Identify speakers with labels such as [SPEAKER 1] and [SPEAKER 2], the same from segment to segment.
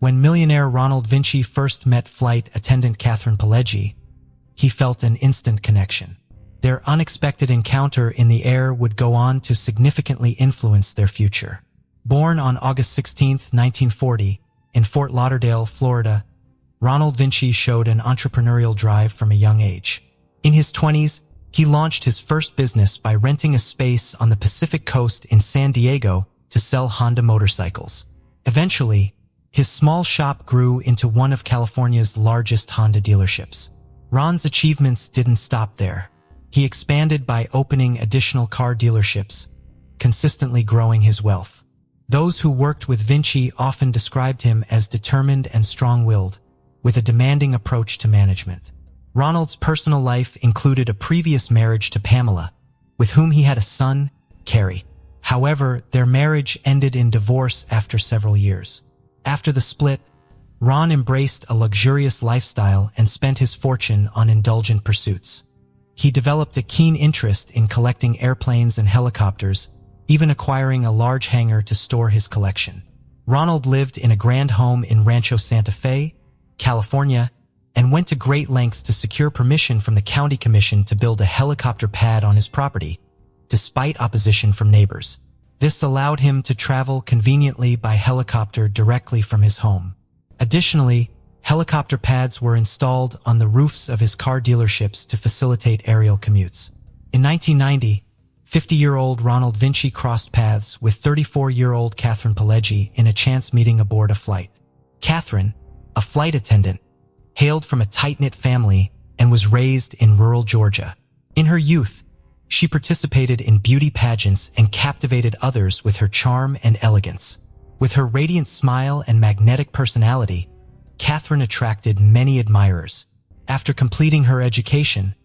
[SPEAKER 1] When millionaire Ronald Vinci first met flight attendant Catherine Pileggi, he felt an instant connection. Their unexpected encounter in the air would go on to significantly influence their future. Born on August 16, 1940, in Fort Lauderdale, Florida, Ronald Vinci showed an entrepreneurial drive from a young age. In his 20s, he launched his first business by renting a space on the Pacific Coast in San Diego to sell Honda motorcycles. Eventually, his small shop grew into one of California's largest Honda dealerships. Ron's achievements didn't stop there. He expanded by opening additional car dealerships, consistently growing his wealth. Those who worked with Vinci often described him as determined and strong-willed, with a demanding approach to management. Ronald's personal life included a previous marriage to Pamela, with whom he had a son, Carrie. However, their marriage ended in divorce after several years. After the split, Ron embraced a luxurious lifestyle and spent his fortune on indulgent pursuits. He developed a keen interest in collecting airplanes and helicopters, even acquiring a large hangar to store his collection. Ronald lived in a grand home in Rancho Santa Fe, California, and went to great lengths to secure permission from the county commission to build a helicopter pad on his property, despite opposition from neighbors. This allowed him to travel conveniently by helicopter directly from his home. Additionally, helicopter pads were installed on the roofs of his car dealerships to facilitate aerial commutes. In 1990, 50-year-old Ronald Vinci crossed paths with 34-year-old Catherine Pileggi in a chance meeting aboard a flight. Catherine, a flight attendant, hailed from a tight-knit family and was raised in rural Georgia. In her youth, she participated in beauty pageants and captivated others with her charm and elegance. With her radiant smile and magnetic personality, Catherine attracted many admirers. After completing her education,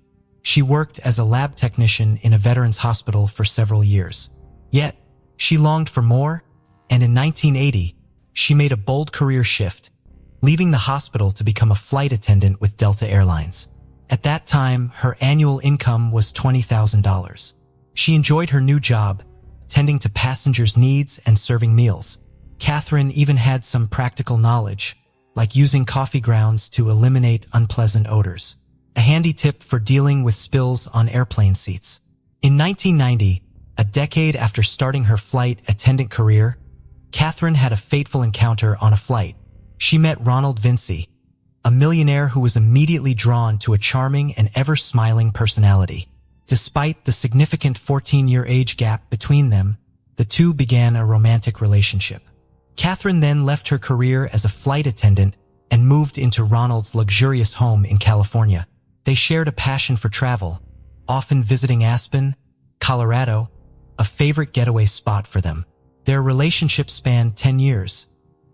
[SPEAKER 1] she worked as a lab technician in a veterans hospital for several years. Yet, she longed for more, and in 1980, she made a bold career shift, leaving the hospital to become a flight attendant with Delta Airlines. At that time, her annual income was $20,000. She enjoyed her new job, tending to passengers' needs and serving meals. Catherine even had some practical knowledge, like using coffee grounds to eliminate unpleasant odors, a handy tip for dealing with spills on airplane seats. In 1990, a decade after starting her flight attendant career, Catherine had a fateful encounter on a flight. She met Ronald Vinci, a millionaire who was immediately drawn to a charming and ever-smiling personality. Despite the significant 14-year age gap between them, the two began a romantic relationship. Catherine then left her career as a flight attendant and moved into Ronald's luxurious home in California. They shared a passion for travel, often visiting Aspen, Colorado, a favorite getaway spot for them. Their relationship spanned 10 years,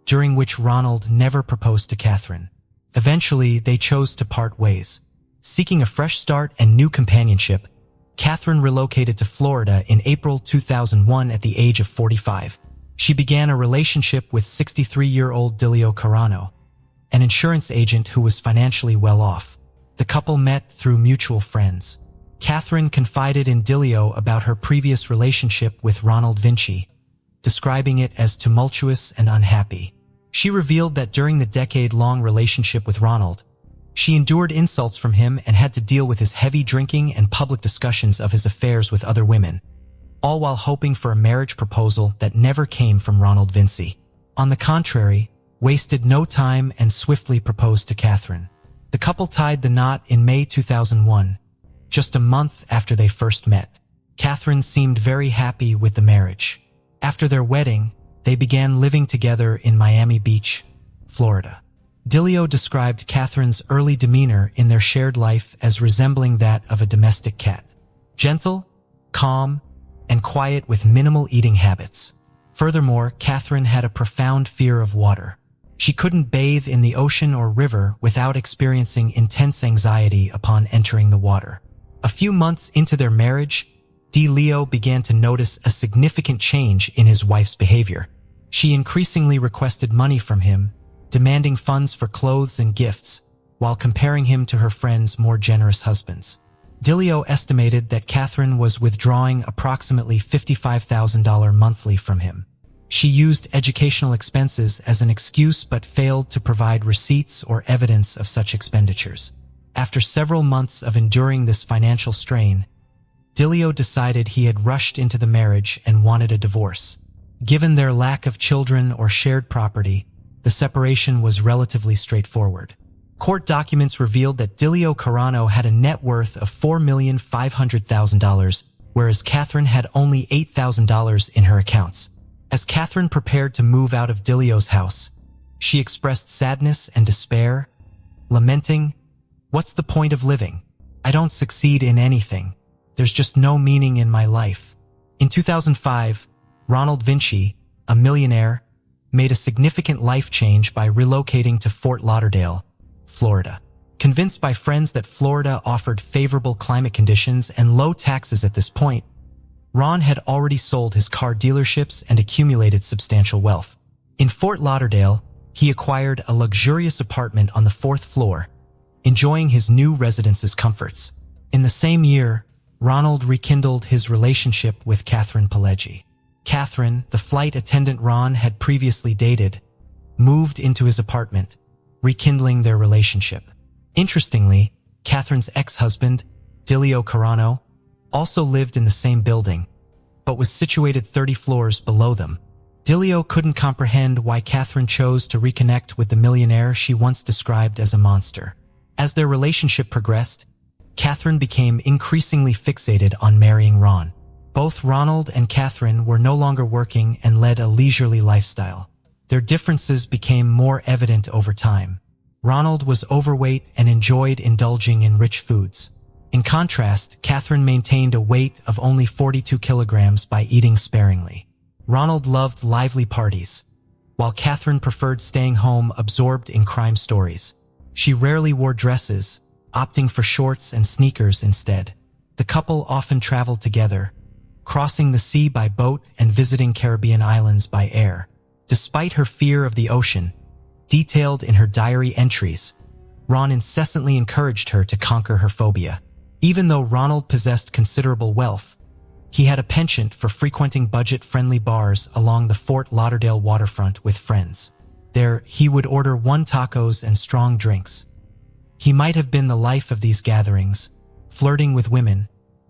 [SPEAKER 1] during which Ronald never proposed to Catherine. Eventually, they chose to part ways. Seeking a fresh start and new companionship, Catherine relocated to Florida in April 2001 at the age of 45. She began a relationship with 63-year-old Dilio Carano, an insurance agent who was financially well off. The couple met through mutual friends. Catherine confided in Dilio about her previous relationship with Ronald Vinci, describing it as tumultuous and unhappy. She revealed that during the decade-long relationship with Ronald, she endured insults from him and had to deal with his heavy drinking and public discussions of his affairs with other women, all while hoping for a marriage proposal that never came from Ronald Vinci. On the contrary, wasted no time and swiftly proposed to Catherine. The couple tied the knot in May 2001, just a month after they first met. Catherine seemed very happy with the marriage. After their wedding, they began living together in Miami Beach, Florida. Dilio described Catherine's early demeanor in their shared life as resembling that of a domestic cat. Gentle, calm, and quiet with minimal eating habits. Furthermore, Catherine had a profound fear of water. She couldn't bathe in the ocean or river without experiencing intense anxiety upon entering the water. A few months into their marriage, Dilio began to notice a significant change in his wife's behavior. She increasingly requested money from him, demanding funds for clothes and gifts, while comparing him to her friends' more generous husbands. Dilio estimated that Catherine was withdrawing approximately $55,000 monthly from him. She used educational expenses as an excuse but failed to provide receipts or evidence of such expenditures. After several months of enduring this financial strain, Dilio decided he had rushed into the marriage and wanted a divorce. Given their lack of children or shared property, the separation was relatively straightforward. Court documents revealed that Dilio Carano had a net worth of $4,500,000, whereas Catherine had only $8,000 in her accounts. As Catherine prepared to move out of Dilio's house, she expressed sadness and despair, lamenting, "What's the point of living? I don't succeed in anything. There's just no meaning in my life." In 2005, Ronald Vinci, a millionaire, made a significant life change by relocating to Fort Lauderdale, Florida. Convinced by friends that Florida offered favorable climate conditions and low taxes at this point, Ron had already sold his car dealerships and accumulated substantial wealth. In Fort Lauderdale, he acquired a luxurious apartment on the 4th floor, enjoying his new residence's comforts. In the same year, Ronald rekindled his relationship with Catherine Pileggi. Catherine, the flight attendant Ron had previously dated, moved into his apartment, rekindling their relationship. Interestingly, Catherine's ex-husband, Dilio Carano, also lived in the same building, but was situated 30 floors below them. Dilio couldn't comprehend why Catherine chose to reconnect with the millionaire she once described as a monster. As their relationship progressed, Catherine became increasingly fixated on marrying Ron. Both Ronald and Catherine were no longer working and led a leisurely lifestyle. Their differences became more evident over time. Ronald was overweight and enjoyed indulging in rich foods. In contrast, Catherine maintained a weight of only 42 kilograms by eating sparingly. Ronald loved lively parties, while Catherine preferred staying home absorbed in crime stories. She rarely wore dresses, opting for shorts and sneakers instead. The couple often traveled together, crossing the sea by boat and visiting Caribbean islands by air. Despite her fear of the ocean, detailed in her diary entries, Ron incessantly encouraged her to conquer her phobia. Even though Ronald possessed considerable wealth, he had a penchant for frequenting budget-friendly bars along the Fort Lauderdale waterfront with friends. There, he would order 1 tacos and strong drinks. He might have been the life of these gatherings, flirting with women,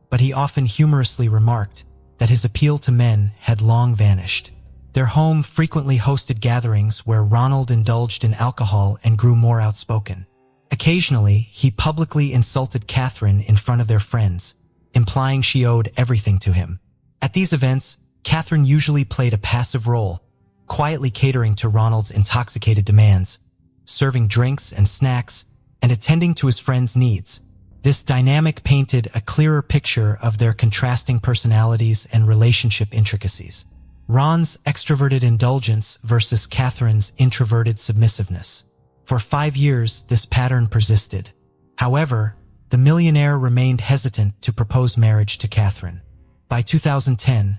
[SPEAKER 1] but he often humorously remarked that his appeal to men had long vanished. Their home frequently hosted gatherings where Ronald indulged in alcohol and grew more outspoken. Occasionally, he publicly insulted Catherine in front of their friends, implying she owed everything to him. At these events, Catherine usually played a passive role, quietly catering to Ronald's intoxicated demands, serving drinks and snacks, and attending to his friends' needs. This dynamic painted a clearer picture of their contrasting personalities and relationship intricacies. Ron's extroverted indulgence versus Catherine's introverted submissiveness. For 5 years, this pattern persisted. However, the millionaire remained hesitant to propose marriage to Catherine. By 2010,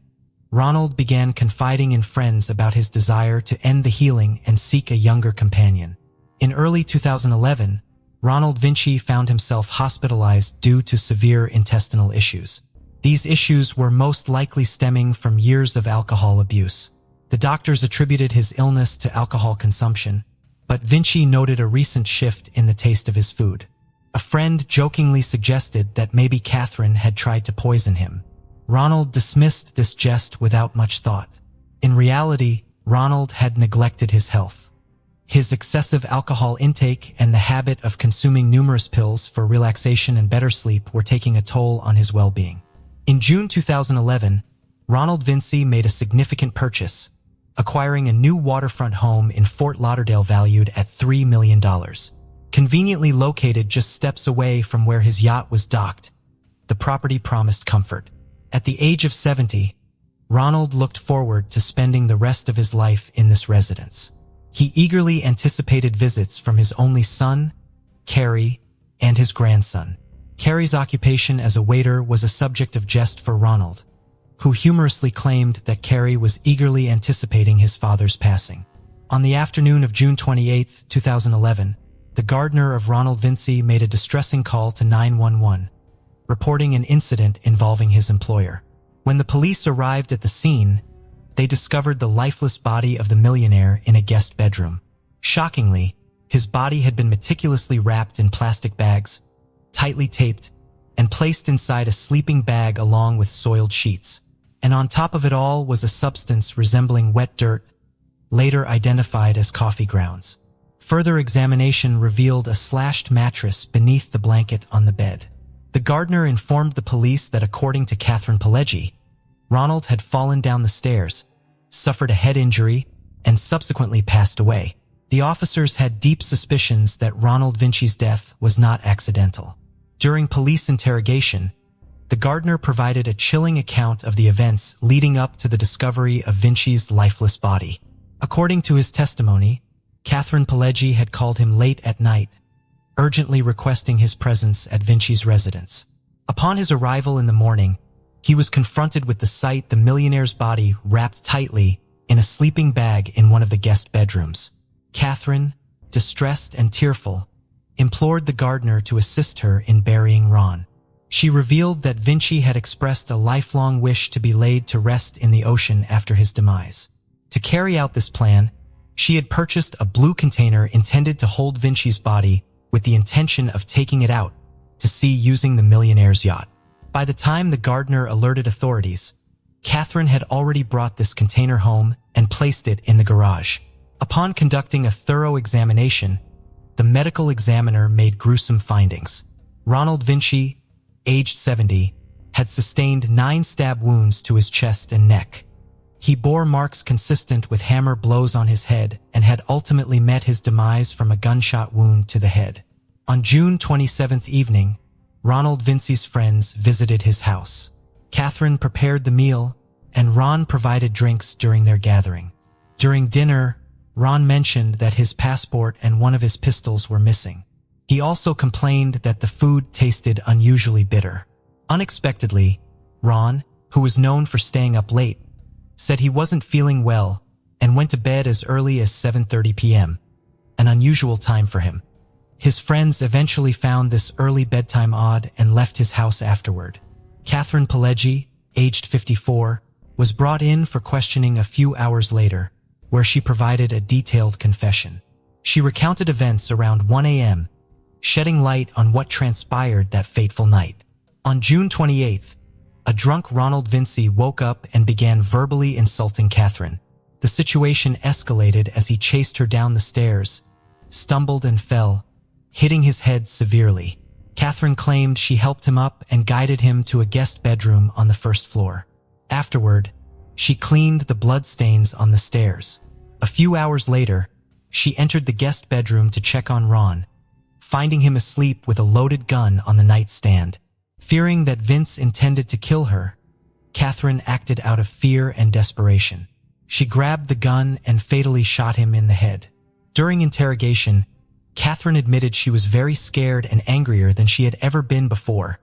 [SPEAKER 1] Ronald began confiding in friends about his desire to end the healing and seek a younger companion. In early 2011, Ronald Vinci found himself hospitalized due to severe intestinal issues. These issues were most likely stemming from years of alcohol abuse. The doctors attributed his illness to alcohol consumption, but Vinci noted a recent shift in the taste of his food. A friend jokingly suggested that maybe Catherine had tried to poison him. Ronald dismissed this jest without much thought. In reality, Ronald had neglected his health. His excessive alcohol intake and the habit of consuming numerous pills for relaxation and better sleep were taking a toll on his well-being. In June 2011, Ronald Vinci made a significant purchase, acquiring a new waterfront home in Fort Lauderdale valued at $3 million. Conveniently located just steps away from where his yacht was docked, the property promised comfort. At the age of 70, Ronald looked forward to spending the rest of his life in this residence. He eagerly anticipated visits from his only son, Carrie, and his grandson. Carrie's occupation as a waiter was a subject of jest for Ronald, who humorously claimed that Carrie was eagerly anticipating his father's passing. On the afternoon of June 28, 2011, the gardener of Ronald Vinci made a distressing call to 911, reporting an incident involving his employer. When the police arrived at the scene, they discovered the lifeless body of the millionaire in a guest bedroom. Shockingly, his body had been meticulously wrapped in plastic bags, tightly taped, and placed inside a sleeping bag along with soiled sheets. And on top of it all was a substance resembling wet dirt, later identified as coffee grounds. Further examination revealed a slashed mattress beneath the blanket on the bed. The gardener informed the police that according to Catherine Pileggi, Ronald had fallen down the stairs, suffered a head injury, and subsequently passed away. The officers had deep suspicions that Ronald Vinci's death was not accidental. During police interrogation, the gardener provided a chilling account of the events leading up to the discovery of Vinci's lifeless body. According to his testimony, Catherine Pileggi had called him late at night, urgently requesting his presence at Vinci's residence. Upon his arrival in the morning, he was confronted with the sight the millionaire's body wrapped tightly in a sleeping bag in one of the guest bedrooms. Catherine, distressed and tearful, implored the gardener to assist her in burying Ron. She revealed that Vinci had expressed a lifelong wish to be laid to rest in the ocean after his demise. To carry out this plan, she had purchased a blue container intended to hold Vinci's body with the intention of taking it out to sea using the millionaire's yacht. By the time the gardener alerted authorities, Catherine had already brought this container home and placed it in the garage. Upon conducting a thorough examination, the medical examiner made gruesome findings. Ronald Vinci, aged 70, had sustained 9 stab wounds to his chest and neck. He bore marks consistent with hammer blows on his head and had ultimately met his demise from a gunshot wound to the head. On June 27th evening, Ronald Vinci's friends visited his house. Catherine prepared the meal, and Ron provided drinks during their gathering. During dinner, Ron mentioned that his passport and one of his pistols were missing. He also complained that the food tasted unusually bitter. Unexpectedly, Ron, who was known for staying up late, said he wasn't feeling well and went to bed as early as 7:30 p.m., an unusual time for him. His friends eventually found this early bedtime odd and left his house afterward. Catherine Pileggi, aged 54, was brought in for questioning a few hours later, where she provided a detailed confession. She recounted events around 1 a.m., shedding light on what transpired that fateful night. On June 28th, a drunk Ronald Vinci woke up and began verbally insulting Catherine. The situation escalated as he chased her down the stairs, stumbled and fell, hitting his head severely. Catherine claimed she helped him up and guided him to a guest bedroom on the first floor. Afterward, she cleaned the bloodstains on the stairs. A few hours later, she entered the guest bedroom to check on Ron, finding him asleep with a loaded gun on the nightstand. Fearing that Vince intended to kill her, Catherine acted out of fear and desperation. She grabbed the gun and fatally shot him in the head. During interrogation, Catherine admitted she was very scared and angrier than she had ever been before,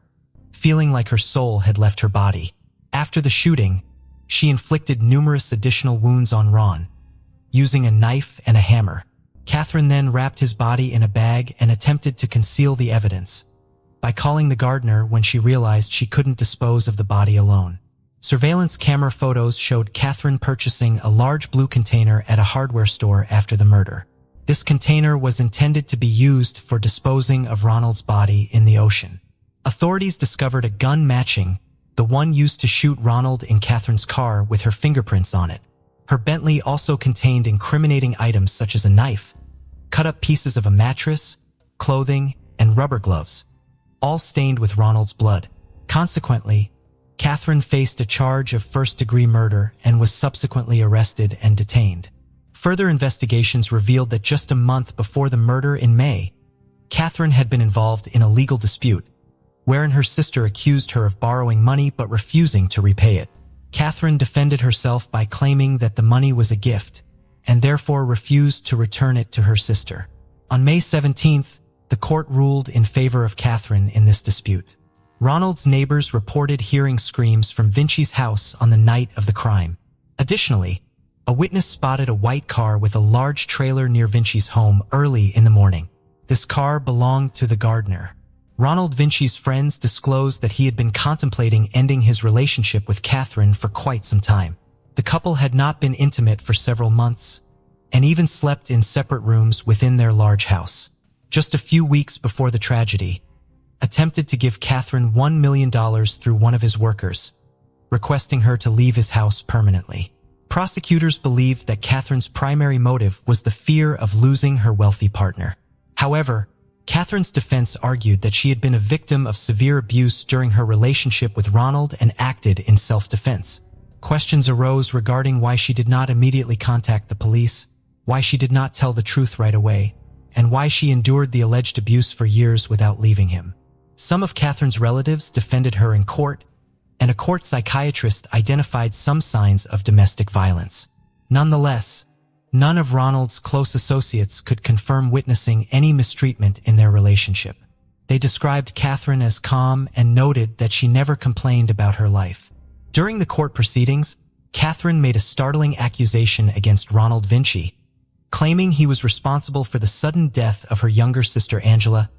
[SPEAKER 1] feeling like her soul had left her body. After the shooting, she inflicted numerous additional wounds on Ron, using a knife and a hammer. Catherine then wrapped his body in a bag and attempted to conceal the evidence by calling the gardener when she realized she couldn't dispose of the body alone. Surveillance camera photos showed Catherine purchasing a large blue container at a hardware store after the murder. This container was intended to be used for disposing of Ronald's body in the ocean. Authorities discovered a gun matching the one used to shoot Ronald in Catherine's car with her fingerprints on it. Her Bentley also contained incriminating items such as a knife, cut-up pieces of a mattress, clothing, and rubber gloves, all stained with Ronald's blood. Consequently, Catherine faced a charge of first-degree murder and was subsequently arrested and detained. Further investigations revealed that just a month before the murder in May, Catherine had been involved in a legal dispute, wherein her sister accused her of borrowing money but refusing to repay it. Catherine defended herself by claiming that the money was a gift, and therefore refused to return it to her sister. On May 17th, the court ruled in favor of Catherine in this dispute. Ronald's neighbors reported hearing screams from Vinci's house on the night of the crime. Additionally, a witness spotted a white car with a large trailer near Vinci's home early in the morning. This car belonged to the gardener. Ronald Vinci's friends disclosed that he had been contemplating ending his relationship with Catherine for quite some time. The couple had not been intimate for several months, and even slept in separate rooms within their large house. Just a few weeks before the tragedy, attempted to give Catherine $1 million through one of his workers, requesting her to leave his house permanently. Prosecutors believed that Catherine's primary motive was the fear of losing her wealthy partner. However, Catherine's defense argued that she had been a victim of severe abuse during her relationship with Ronald and acted in self-defense. Questions arose regarding why she did not immediately contact the police, why she did not tell the truth right away, and why she endured the alleged abuse for years without leaving him. Some of Catherine's relatives defended her in court, and a court psychiatrist identified some signs of domestic violence. Nonetheless, none of Ronald's close associates could confirm witnessing any mistreatment in their relationship. They described Catherine as calm and noted that she never complained about her life. During the court proceedings, Catherine made a startling accusation against Ronald Vinci, claiming he was responsible for the sudden death of her younger sister Angela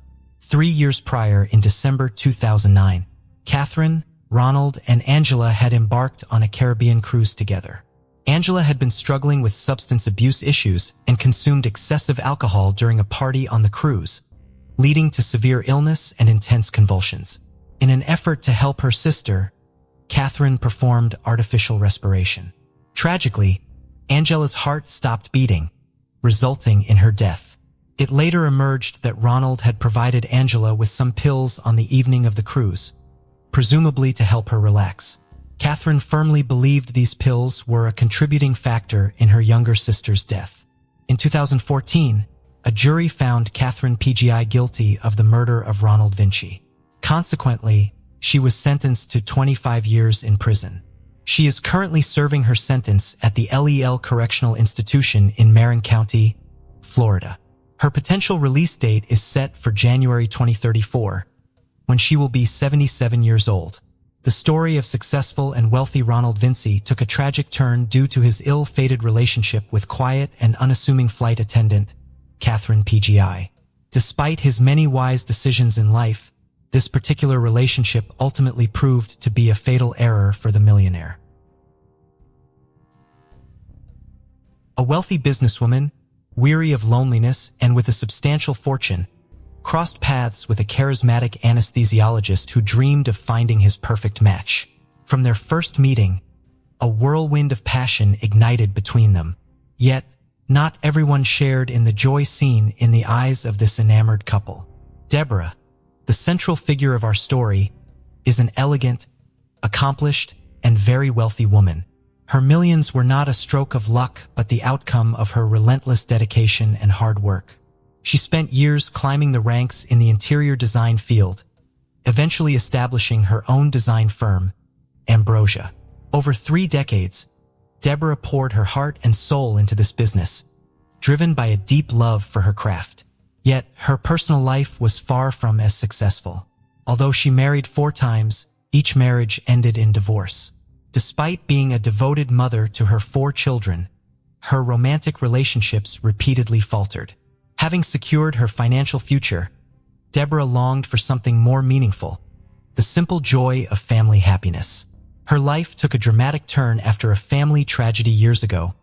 [SPEAKER 1] 3 years prior in December 2009. Catherine, Ronald, and Angela had embarked on a Caribbean cruise together. Angela had been struggling with substance abuse issues and consumed excessive alcohol during a party on the cruise, leading to severe illness and intense convulsions. In an effort to help her sister, Catherine performed artificial respiration. Tragically, Angela's heart stopped beating, resulting in her death. It later emerged that Ronald had provided Angela with some pills on the evening of the cruise, presumably to help her relax. Catherine firmly believed these pills were a contributing factor in her younger sister's death. In 2014, a jury found Catherine PGI guilty of the murder of Ronald Vinci. Consequently, she was sentenced to 25 years in prison. She is currently serving her sentence at the LEL Correctional Institution in Marin County, Florida. Her potential release date is set for January 2034, when she will be 77 years old. The story of successful and wealthy Ronald Vinci took a tragic turn due to his ill-fated relationship with quiet and unassuming flight attendant, Catherine PGI. Despite his many wise decisions in life, this particular relationship ultimately proved to be a fatal error for the millionaire. A wealthy businesswoman, weary of loneliness and with a substantial fortune, crossed paths with a charismatic anesthesiologist who dreamed of finding his perfect match. From their first meeting, a whirlwind of passion ignited between them. Yet, not everyone shared in the joy seen in the eyes of this enamored couple. Deborah, the central figure of our story, is an elegant, accomplished, and very wealthy woman. Her millions were not a stroke of luck but the outcome of her relentless dedication and hard work. She spent years climbing the ranks in the interior design field, eventually establishing her own design firm, Ambrosia. Over 3 decades, Deborah poured her heart and soul into this business, driven by a deep love for her craft. Yet, her personal life was far from as successful. Although she married 4 times, each marriage ended in divorce. Despite being a devoted mother to her 4 children, her romantic relationships repeatedly faltered. Having secured her financial future, Deborah longed for something more meaningful, the simple joy of family happiness. Her life took a dramatic turn after a family tragedy years ago,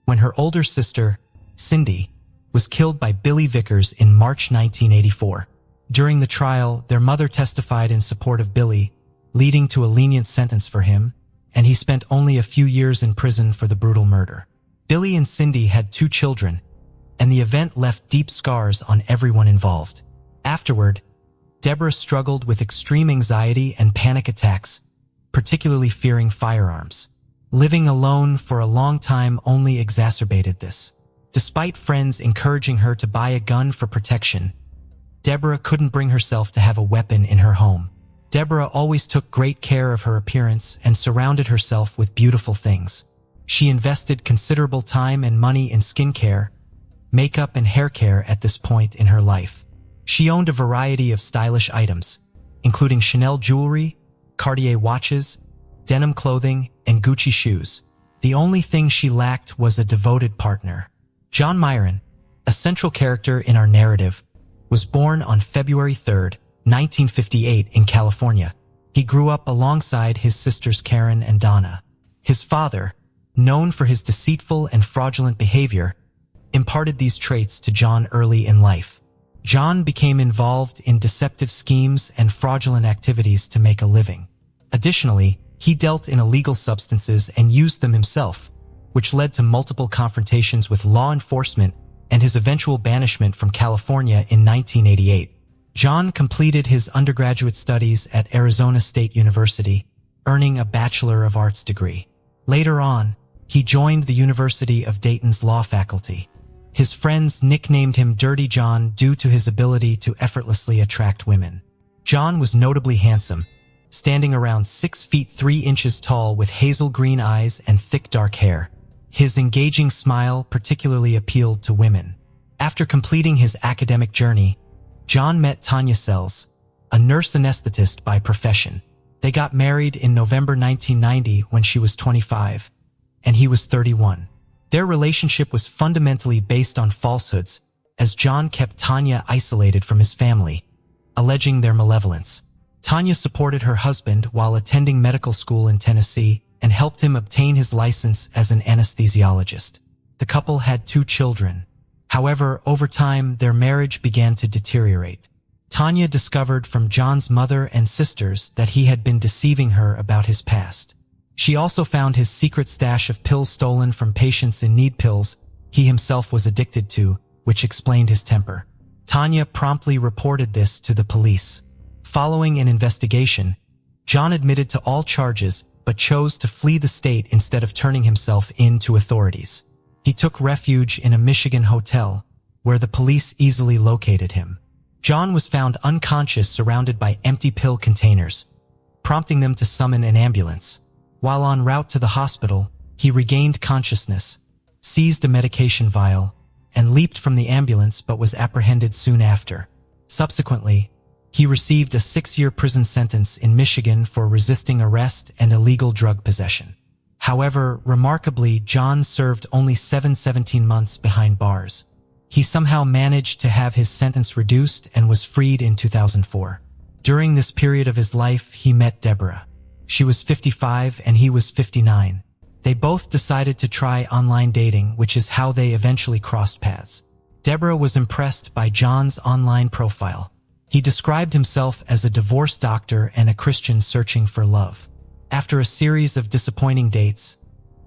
[SPEAKER 1] when her older sister, Cindy, was killed by Billy Vickers in March 1984. During the trial, their mother testified in support of Billy, leading to a lenient sentence for him, and he spent only a few years in prison for the brutal murder. Billy and Cindy had 2 children, and the event left deep scars on everyone involved. Afterward, Deborah struggled with extreme anxiety and panic attacks, particularly fearing firearms. Living alone for a long time only exacerbated this. Despite friends encouraging her to buy a gun for protection, Deborah couldn't bring herself to have a weapon in her home. Deborah always took great care of her appearance and surrounded herself with beautiful things. She invested considerable time and money in skincare, makeup and hair care at this point in her life. She owned a variety of stylish items, including Chanel jewelry, Cartier watches, denim clothing, and Gucci shoes. The only thing she lacked was a devoted partner. John Myron, a central character in our narrative, was born on February 3, 1958 in California. He grew up alongside his sisters Karen and Donna. His father, known for his deceitful and fraudulent behavior, imparted these traits to John early in life. John became involved in deceptive schemes and fraudulent activities to make a living. Additionally, he dealt in illegal substances and used them himself, which led to multiple confrontations with law enforcement and his eventual banishment from California in 1988. John completed his undergraduate studies at Arizona State University, earning a Bachelor of Arts degree. Later on, he joined the University of Dayton's law faculty. His friends nicknamed him Dirty John due to his ability to effortlessly attract women. John was notably handsome, standing around 6 feet 3 inches tall with hazel green eyes and thick dark hair. His engaging smile particularly appealed to women. After completing his academic journey, John met Tanya Sells, a nurse anesthetist by profession. They got married in November 1990 when she was 25, and he was 31. Their relationship was fundamentally based on falsehoods, as John kept Tanya isolated from his family, alleging their malevolence. Tanya supported her husband while attending medical school in Tennessee and helped him obtain his license as an anesthesiologist. The couple had 2 children. However, over time, their marriage began to deteriorate. Tanya discovered from John's mother and sisters that he had been deceiving her about his past. She also found his secret stash of pills stolen from patients in need, pills he himself was addicted to, which explained his temper. Tanya promptly reported this to the police. Following an investigation, John admitted to all charges but chose to flee the state instead of turning himself in to authorities. He took refuge in a Michigan hotel, where the police easily located him. John was found unconscious surrounded by empty pill containers, prompting them to summon an ambulance. While en route to the hospital, he regained consciousness, seized a medication vial, and leaped from the ambulance but was apprehended soon after. Subsequently, he received a 6-year prison sentence in Michigan for resisting arrest and illegal drug possession. However, remarkably, John served only 17 months behind bars. He somehow managed to have his sentence reduced and was freed in 2004. During this period of his life, he met Deborah. She was 55 and he was 59. They both decided to try online dating, which is how they eventually crossed paths. Deborah was impressed by John's online profile. He described himself as a divorce doctor and a Christian searching for love. After a series of disappointing dates,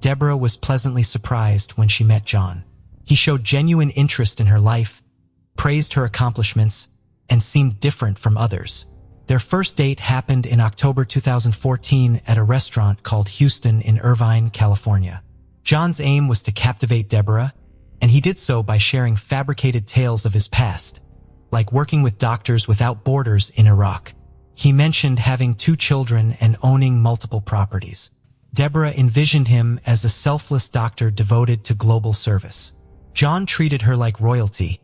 [SPEAKER 1] Deborah was pleasantly surprised when she met John. He showed genuine interest in her life, praised her accomplishments, and seemed different from others. Their first date happened in October 2014 at a restaurant called Houston in Irvine, California. John's aim was to captivate Deborah, and he did so by sharing fabricated tales of his past, like working with Doctors Without Borders in Iraq. He mentioned having 2 children and owning multiple properties. Deborah envisioned him as a selfless doctor devoted to global service. John treated her like royalty,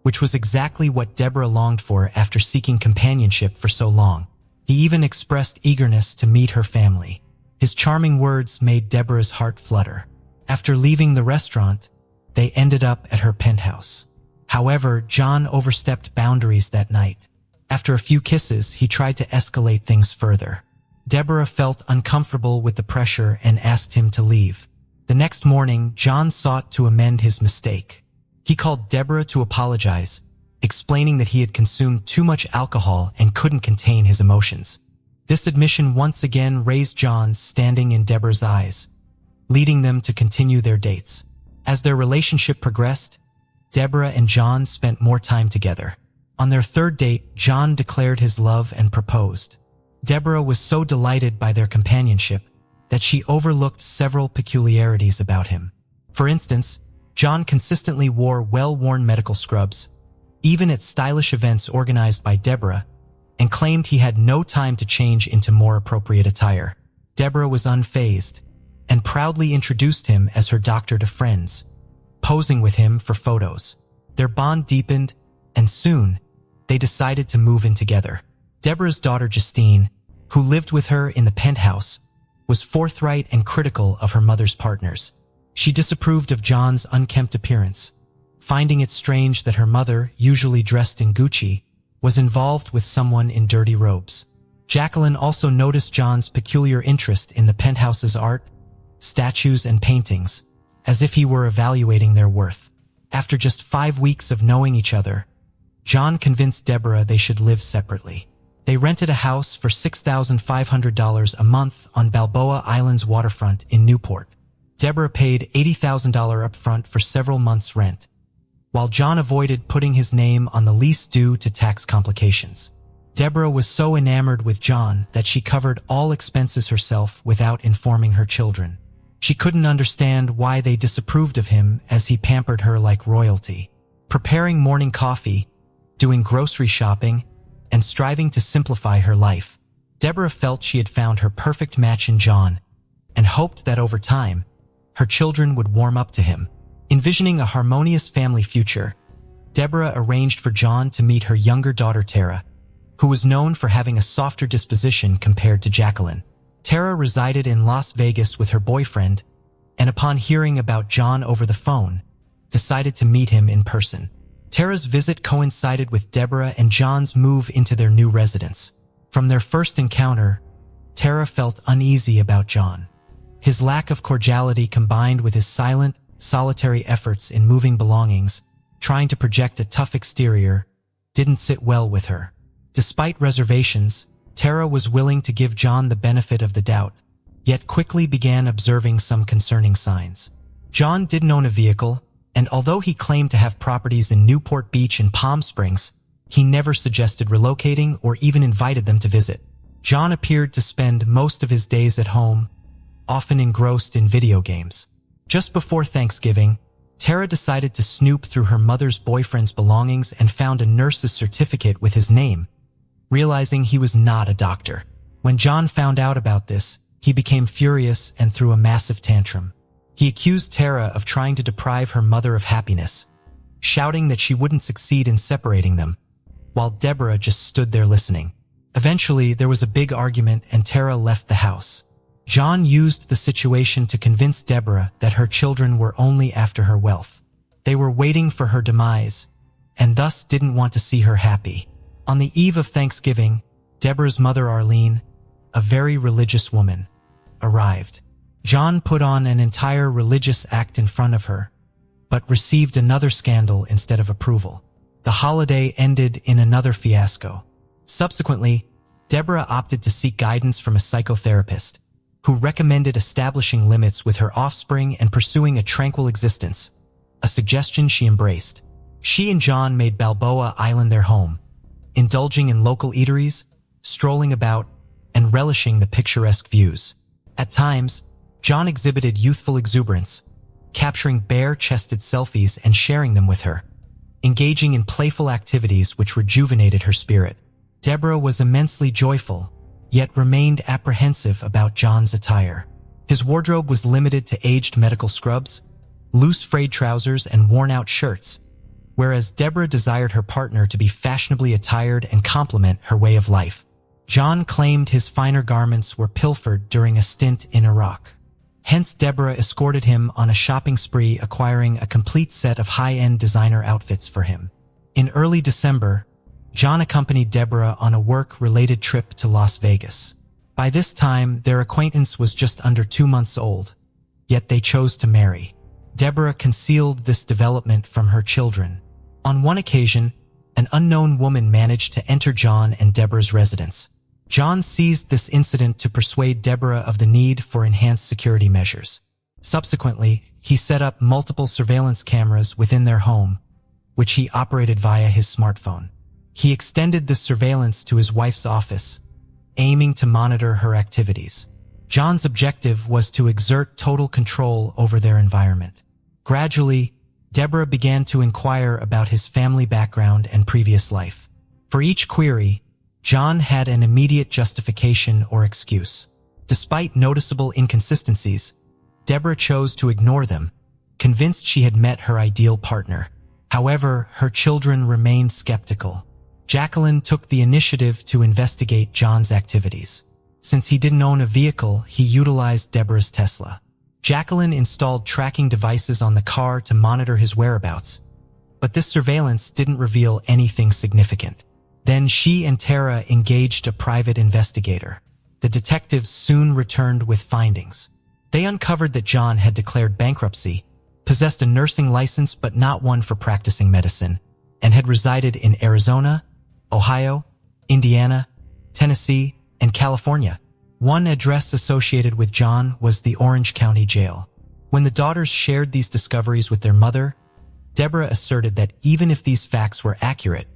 [SPEAKER 1] which was exactly what Deborah longed for after seeking companionship for so long. He even expressed eagerness to meet her family. His charming words made Deborah's heart flutter. After leaving the restaurant, they ended up at her penthouse. However, John overstepped boundaries that night. After a few kisses, he tried to escalate things further. Deborah felt uncomfortable with the pressure and asked him to leave. The next morning, John sought to amend his mistake. He called Deborah to apologize, explaining that he had consumed too much alcohol and couldn't contain his emotions. This admission once again raised John's standing in Deborah's eyes, leading them to continue their dates. As their relationship progressed, Deborah and John spent more time together. On their 3rd date, John declared his love and proposed. Deborah was so delighted by their companionship that she overlooked several peculiarities about him. For instance, John consistently wore well-worn medical scrubs, even at stylish events organized by Deborah, and claimed he had no time to change into more appropriate attire. Deborah was unfazed and proudly introduced him as her doctor to friends, posing with him for photos. Their bond deepened, and soon, they decided to move in together. Deborah's daughter Justine, who lived with her in the penthouse, was forthright and critical of her mother's partners. She disapproved of John's unkempt appearance, finding it strange that her mother, usually dressed in Gucci, was involved with someone in dirty robes. Jacqueline also noticed John's peculiar interest in the penthouse's art, statues, and paintings, as if he were evaluating their worth. After just 5 weeks of knowing each other, John convinced Deborah they should live separately. They rented a house for $6,500 a month on Balboa Island's waterfront in Newport. Deborah paid $80,000 upfront for several months' rent, while John avoided putting his name on the lease due to tax complications. Deborah was so enamored with John that she covered all expenses herself without informing her children. She couldn't understand why they disapproved of him, as he pampered her like royalty. Preparing morning coffee, doing grocery shopping, and striving to simplify her life, Deborah felt she had found her perfect match in John, and hoped that over time, her children would warm up to him. Envisioning a harmonious family future, Deborah arranged for John to meet her younger daughter Tara, who was known for having a softer disposition compared to Jacqueline. Tara resided in Las Vegas with her boyfriend, and upon hearing about John over the phone, decided to meet him in person. Tara's visit coincided with Deborah and John's move into their new residence. From their first encounter, Tara felt uneasy about John. His lack of cordiality combined with his silent, solitary efforts in moving belongings, trying to project a tough exterior, didn't sit well with her. Despite reservations, Tara was willing to give John the benefit of the doubt, yet quickly began observing some concerning signs. John didn't own a vehicle, and although he claimed to have properties in Newport Beach and Palm Springs, he never suggested relocating or even invited them to visit. John appeared to spend most of his days at home, often engrossed in video games. Just before Thanksgiving, Tara decided to snoop through her mother's boyfriend's belongings and found a nurse's certificate with his name, realizing he was not a doctor. When John found out about this, he became furious and threw a massive tantrum. He accused Tara of trying to deprive her mother of happiness, shouting that she wouldn't succeed in separating them, while Deborah just stood there listening. Eventually, there was a big argument and Tara left the house. John used the situation to convince Deborah that her children were only after her wealth. They were waiting for her demise, and thus didn't want to see her happy. On the eve of Thanksgiving, Deborah's mother Arlene, a very religious woman, arrived. John put on an entire religious act in front of her, but received another scandal instead of approval. The holiday ended in another fiasco. Subsequently, Deborah opted to seek guidance from a psychotherapist, who recommended establishing limits with her offspring and pursuing a tranquil existence, a suggestion she embraced. She and John made Balboa Island their home, indulging in local eateries, strolling about, and relishing the picturesque views. At times, John exhibited youthful exuberance, capturing bare-chested selfies and sharing them with her, engaging in playful activities which rejuvenated her spirit. Deborah was immensely joyful, yet remained apprehensive about John's attire. His wardrobe was limited to aged medical scrubs, loose frayed trousers, and worn-out shirts, whereas Deborah desired her partner to be fashionably attired and complement her way of life. John claimed his finer garments were pilfered during a stint in Iraq. Hence, Deborah escorted him on a shopping spree, acquiring a complete set of high-end designer outfits for him. In early December, John accompanied Deborah on a work-related trip to Las Vegas. By this time, their acquaintance was just under 2 months old, yet they chose to marry. Deborah concealed this development from her children. On one occasion, an unknown woman managed to enter John and Deborah's residence. John seized this incident to persuade Deborah of the need for enhanced security measures. Subsequently, he set up multiple surveillance cameras within their home, which he operated via his smartphone. He extended this surveillance to his wife's office, aiming to monitor her activities. John's objective was to exert total control over their environment. Gradually, Deborah began to inquire about his family background and previous life. For each query, John had an immediate justification or excuse. Despite noticeable inconsistencies, Deborah chose to ignore them, convinced she had met her ideal partner. However, her children remained skeptical. Jacqueline took the initiative to investigate John's activities. Since he didn't own a vehicle, he utilized Deborah's Tesla. Jacqueline installed tracking devices on the car to monitor his whereabouts, but this surveillance didn't reveal anything significant. Then she and Tara engaged a private investigator. The detectives soon returned with findings. They uncovered that John had declared bankruptcy, possessed a nursing license but not one for practicing medicine, and had resided in Arizona, Ohio, Indiana, Tennessee, and California. One address associated with John was the Orange County Jail. When the daughters shared these discoveries with their mother, Deborah asserted that even if these facts were accurate,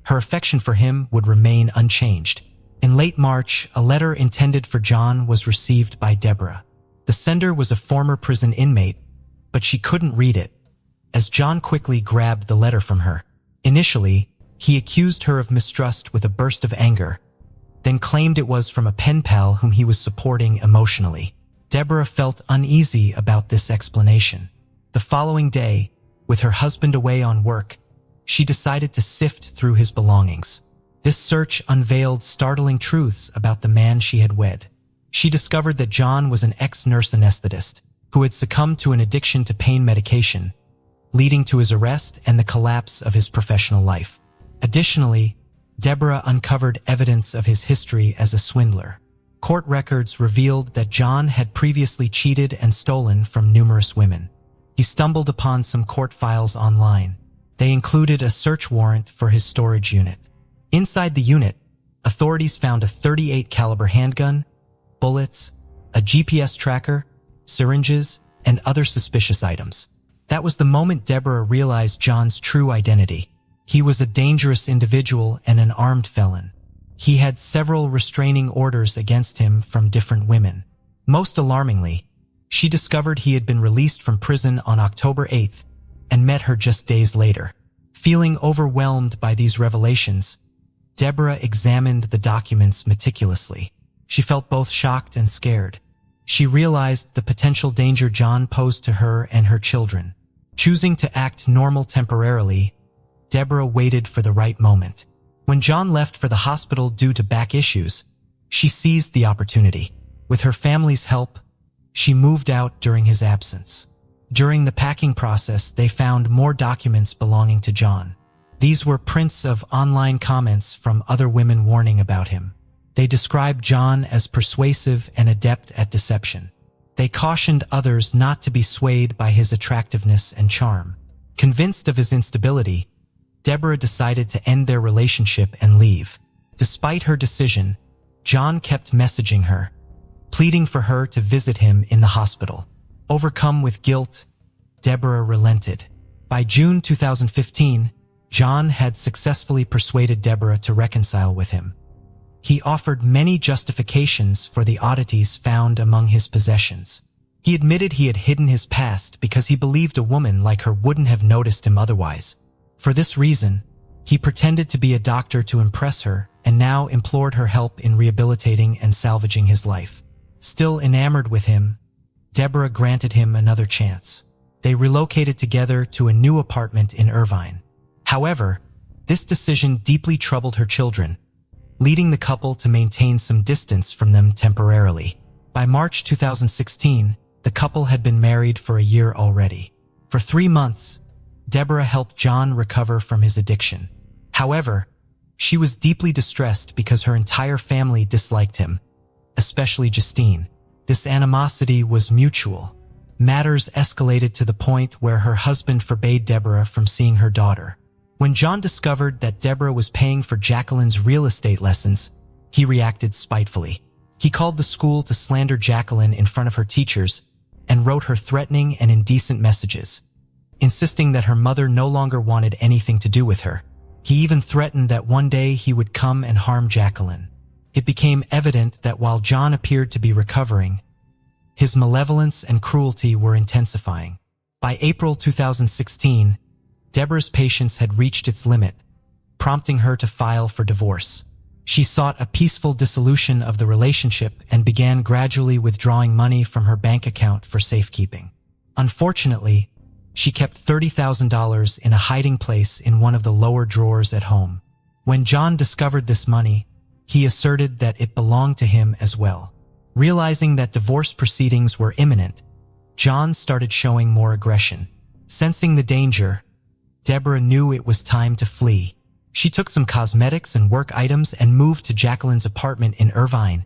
[SPEAKER 1] her affection for him would remain unchanged. In late March, a letter intended for John was received by Deborah. The sender was a former prison inmate, but she couldn't read it, as John quickly grabbed the letter from her. Initially, he accused her of mistrust with a burst of anger, then claimed it was from a pen pal whom he was supporting emotionally. Deborah felt uneasy about this explanation. The following day, with her husband away on work, she decided to sift through his belongings. This search unveiled startling truths about the man she had wed. She discovered that John was an ex-nurse anesthetist who had succumbed to an addiction to pain medication, leading to his arrest and the collapse of his professional life. Additionally, Deborah uncovered evidence of his history as a swindler. Court records revealed that John had previously cheated and stolen from numerous women. He stumbled upon some court files online. They included a search warrant for his storage unit. Inside the unit, authorities found a .38 caliber handgun, bullets, a GPS tracker, syringes, and other suspicious items. That was the moment Deborah realized John's true identity. He was a dangerous individual and an armed felon. He had several restraining orders against him from different women. Most alarmingly, she discovered he had been released from prison on October 8th and met her just days later. Feeling overwhelmed by these revelations, Deborah examined the documents meticulously. She felt both shocked and scared. She realized the potential danger John posed to her and her children. Choosing to act normal temporarily, Deborah waited for the right moment. When John left for the hospital due to back issues, she seized the opportunity. With her family's help, she moved out during his absence. During the packing process, they found more documents belonging to John. These were prints of online comments from other women warning about him. They described John as persuasive and adept at deception. They cautioned others not to be swayed by his attractiveness and charm. Convinced of his instability, Deborah decided to end their relationship and leave. Despite her decision, John kept messaging her, pleading for her to visit him in the hospital. Overcome with guilt, Deborah relented. By June 2015, John had successfully persuaded Deborah to reconcile with him. He offered many justifications for the oddities found among his possessions. He admitted he had hidden his past because he believed a woman like her wouldn't have noticed him otherwise. For this reason, he pretended to be a doctor to impress her and now implored her help in rehabilitating and salvaging his life. Still enamored with him, Deborah granted him another chance. They relocated together to a new apartment in Irvine. However, this decision deeply troubled her children, leading the couple to maintain some distance from them temporarily. By March 2016, the couple had been married for a year already. For 3 months, Deborah helped John recover from his addiction. However, she was deeply distressed because her entire family disliked him, especially Justine. This animosity was mutual. Matters escalated to the point where her husband forbade Deborah from seeing her daughter. When John discovered that Deborah was paying for Jacqueline's real estate lessons, he reacted spitefully. He called the school to slander Jacqueline in front of her teachers and wrote her threatening and indecent messages, insisting that her mother no longer wanted anything to do with her. He even threatened that one day he would come and harm Jacqueline. It became evident that while John appeared to be recovering, his malevolence and cruelty were intensifying. By April 2016, Deborah's patience had reached its limit, prompting her to file for divorce. She sought a peaceful dissolution of the relationship and began gradually withdrawing money from her bank account for safekeeping. Unfortunately, she kept $30,000 in a hiding place in one of the lower drawers at home. When John discovered this money, he asserted that it belonged to him as well. Realizing that divorce proceedings were imminent, John started showing more aggression. Sensing the danger, Deborah knew it was time to flee. She took some cosmetics and work items and moved to Jacqueline's apartment in Irvine,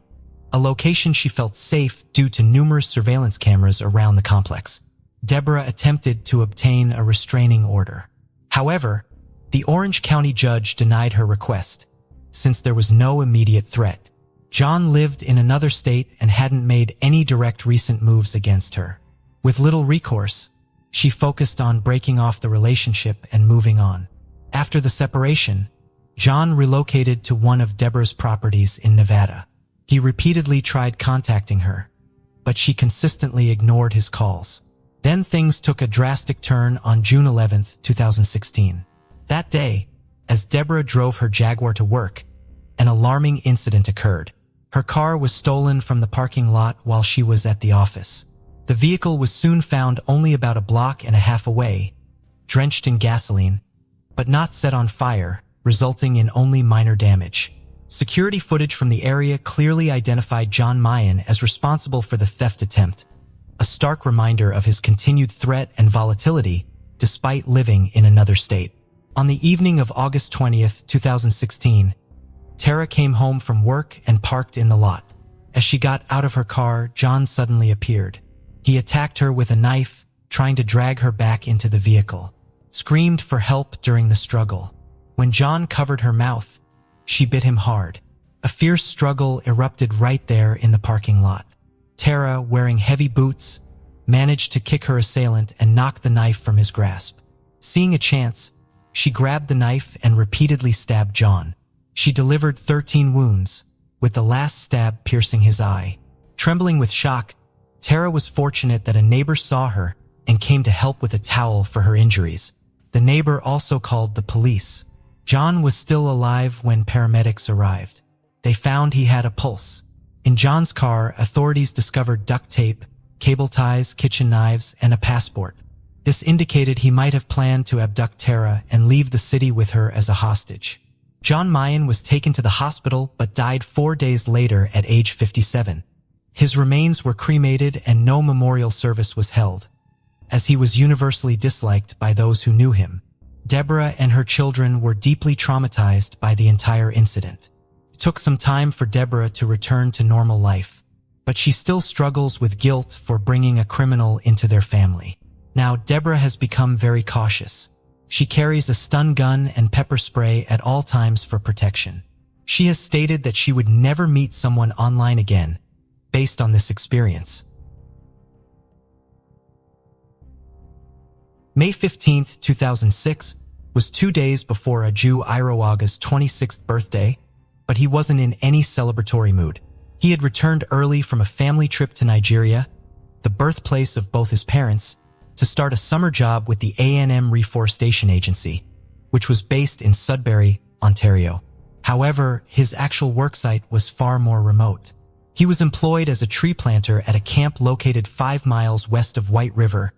[SPEAKER 1] a location she felt safe due to numerous surveillance cameras around the complex. Deborah attempted to obtain a restraining order. However, the Orange County judge denied her request, since there was no immediate threat. John lived in another state and hadn't made any direct recent moves against her. With little recourse, she focused on breaking off the relationship and moving on. After the separation, John relocated to one of Deborah's properties in Nevada. He repeatedly tried contacting her, but she consistently ignored his calls. Then things took a drastic turn on June 11, 2016. That day, as Deborah drove her Jaguar to work, an alarming incident occurred. Her car was stolen from the parking lot while she was at the office. The vehicle was soon found only about a block and a half away, drenched in gasoline, but not set on fire, resulting in only minor damage. Security footage from the area clearly identified John Mayen as responsible for the theft attempt, a stark reminder of his continued threat and volatility despite living in another state. On the evening of August 20, 2016, Tara came home from work and parked in the lot. As she got out of her car, John suddenly appeared. He attacked her with a knife, trying to drag her back into the vehicle. Screamed for help during the struggle. When John covered her mouth, she bit him hard. A fierce struggle erupted right there in the parking lot. Tara, wearing heavy boots, managed to kick her assailant and knock the knife from his grasp. Seeing a chance, she grabbed the knife and repeatedly stabbed John. She delivered 13 wounds, with the last stab piercing his eye. Trembling with shock, Tara was fortunate that a neighbor saw her and came to help with a towel for her injuries. The neighbor also called the police. John was still alive when paramedics arrived. They found he had a pulse. In John's car, authorities discovered duct tape, cable ties, kitchen knives, and a passport. This indicated he might have planned to abduct Tara and leave the city with her as a hostage. John Mayen was taken to the hospital but died 4 days later at age 57. His remains were cremated and no memorial service was held, as he was universally disliked by those who knew him. Deborah and her children were deeply traumatized by the entire incident. It took some time for Deborah to return to normal life, but she still struggles with guilt for bringing a criminal into their family. Now, Deborah has become very cautious. She carries a stun gun and pepper spray at all times for protection. She has stated that she would never meet someone online again, based on this experience. May 15, 2006 was 2 days before Aju Iroaga's 26th birthday, but he wasn't in any celebratory mood. He had returned early from a family trip to Nigeria, the birthplace of both his parents, to start a summer job with the A&M Reforestation Agency, which was based in Sudbury, Ontario. However, his actual worksite was far more remote. He was employed as a tree planter at a camp located 5 miles west of White River,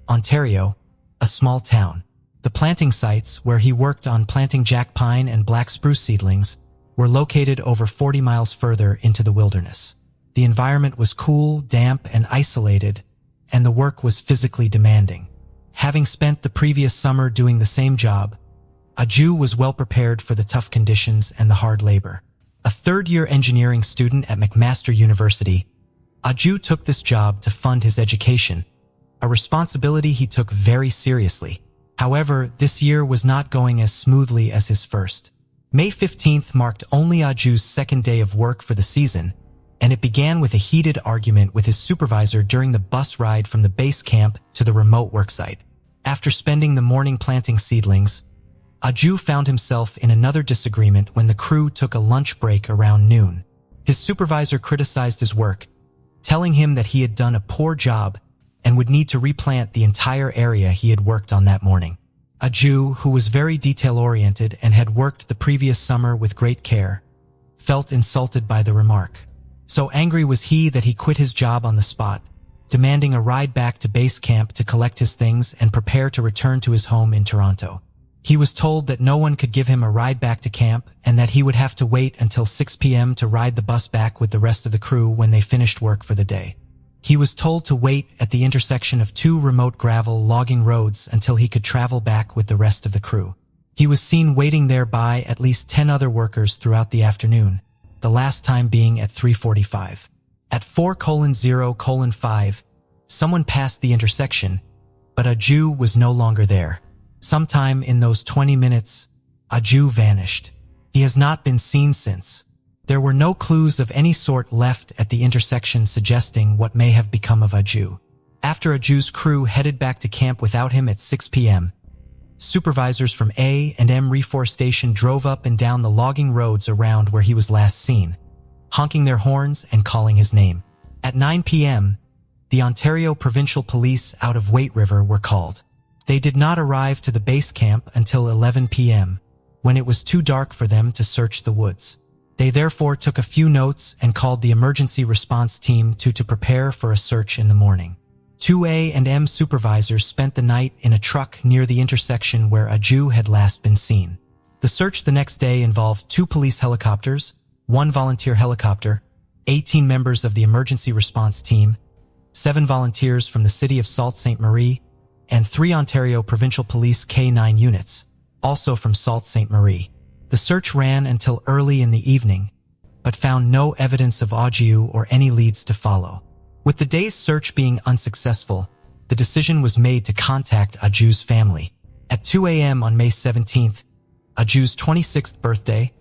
[SPEAKER 1] Ontario, a small town. The planting sites, where he worked on planting jack pine and black spruce seedlings, were located over 40 miles further into the wilderness. The environment was cool, damp, and isolated, and the work was physically demanding. Having spent the previous summer doing the same job, Aju was well prepared for the tough conditions and the hard labor. A third-year engineering student at McMaster University, Aju took this job to fund his education, a responsibility he took very seriously. However, this year was not going as smoothly as his first. May 15th marked only Aju's second day of work for the season, and it began with a heated argument with his supervisor during the bus ride from the base camp to the remote worksite. After spending the morning planting seedlings, Aju found himself in another disagreement when the crew took a lunch break around noon. His supervisor criticized his work, telling him that he had done a poor job and would need to replant the entire area he had worked on that morning. Aju, who was very detail-oriented and had worked the previous summer with great care, felt insulted by the remark. So angry was he that he quit his job on the spot, demanding a ride back to base camp to collect his things and prepare to return to his home in Toronto. He was told that no one could give him a ride back to camp and that he would have to wait until 6 p.m. to ride the bus back with the rest of the crew when they finished work for the day. He was told to wait at the intersection of 2 remote gravel logging roads until he could travel back with the rest of the crew. He was seen waiting there by at least 10 other workers throughout the afternoon. the last time being at 3:45. At 4:0:5, someone passed the intersection, but Aju was no longer there. Sometime in those 20 minutes, Aju vanished. He has not been seen since. There were no clues of any sort left at the intersection suggesting what may have become of Aju. After Aju's crew headed back to camp without him at 6 p.m., supervisors from A&M Reforestation drove up and down the logging roads around where he was last seen, honking their horns and calling his name. At 9 p.m., the Ontario Provincial Police out of Waite River were called. They did not arrive to the base camp until 11 p.m., when it was too dark for them to search the woods. They therefore took a few notes and called the emergency response team to prepare for a search in the morning. 2 A&M supervisors spent the night in a truck near the intersection where Aju had last been seen. The search the next day involved 2 police helicopters, 1 volunteer helicopter, 18 members of the emergency response team, 7 volunteers from the city of Sault Ste. Marie, and 3 Ontario Provincial Police K-9 units, also from Sault Ste. Marie. The search ran until early in the evening, but found no evidence of Aju or any leads to follow. With the day's search being unsuccessful, the decision was made to contact Aju's family. At 2 a.m. on May 17th, Aju's 26th birthday,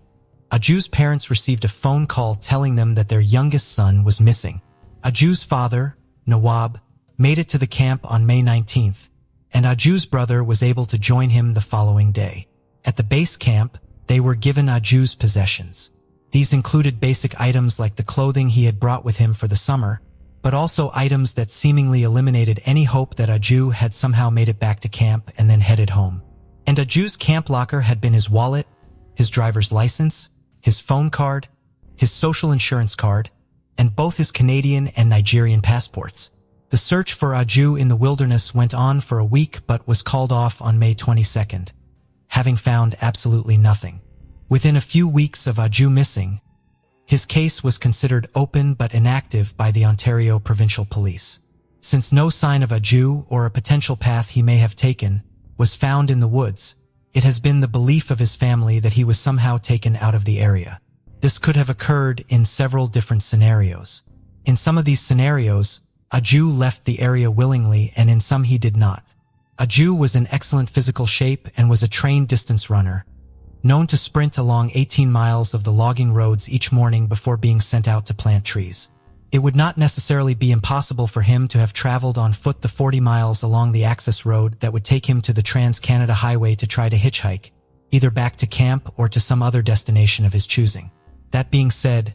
[SPEAKER 1] Aju's parents received a phone call telling them that their youngest son was missing. Aju's father, Nawab, made it to the camp on May 19th, and Aju's brother was able to join him the following day. At the base camp, they were given Aju's possessions. These included basic items like the clothing he had brought with him for the summer, but also items that seemingly eliminated any hope that Aju had somehow made it back to camp and then headed home. And Aju's camp locker had been his wallet, his driver's license, his phone card, his social insurance card, and both his Canadian and Nigerian passports. The search for Aju in the wilderness went on for a week but was called off on May 22nd, having found absolutely nothing. Within a few weeks of Aju missing, his case was considered open but inactive by the Ontario Provincial Police. Since no sign of Aju or a potential path he may have taken was found in the woods, it has been the belief of his family that he was somehow taken out of the area. This could have occurred in several different scenarios. In some of these scenarios, Aju left the area willingly, and in some he did not. Aju was in excellent physical shape and was a trained distance runner, known to sprint along 18 miles of the logging roads each morning before being sent out to plant trees. It would not necessarily be impossible for him to have traveled on foot the 40 miles along the access road that would take him to the Trans-Canada Highway to try to hitchhike, either back to camp or to some other destination of his choosing. That being said,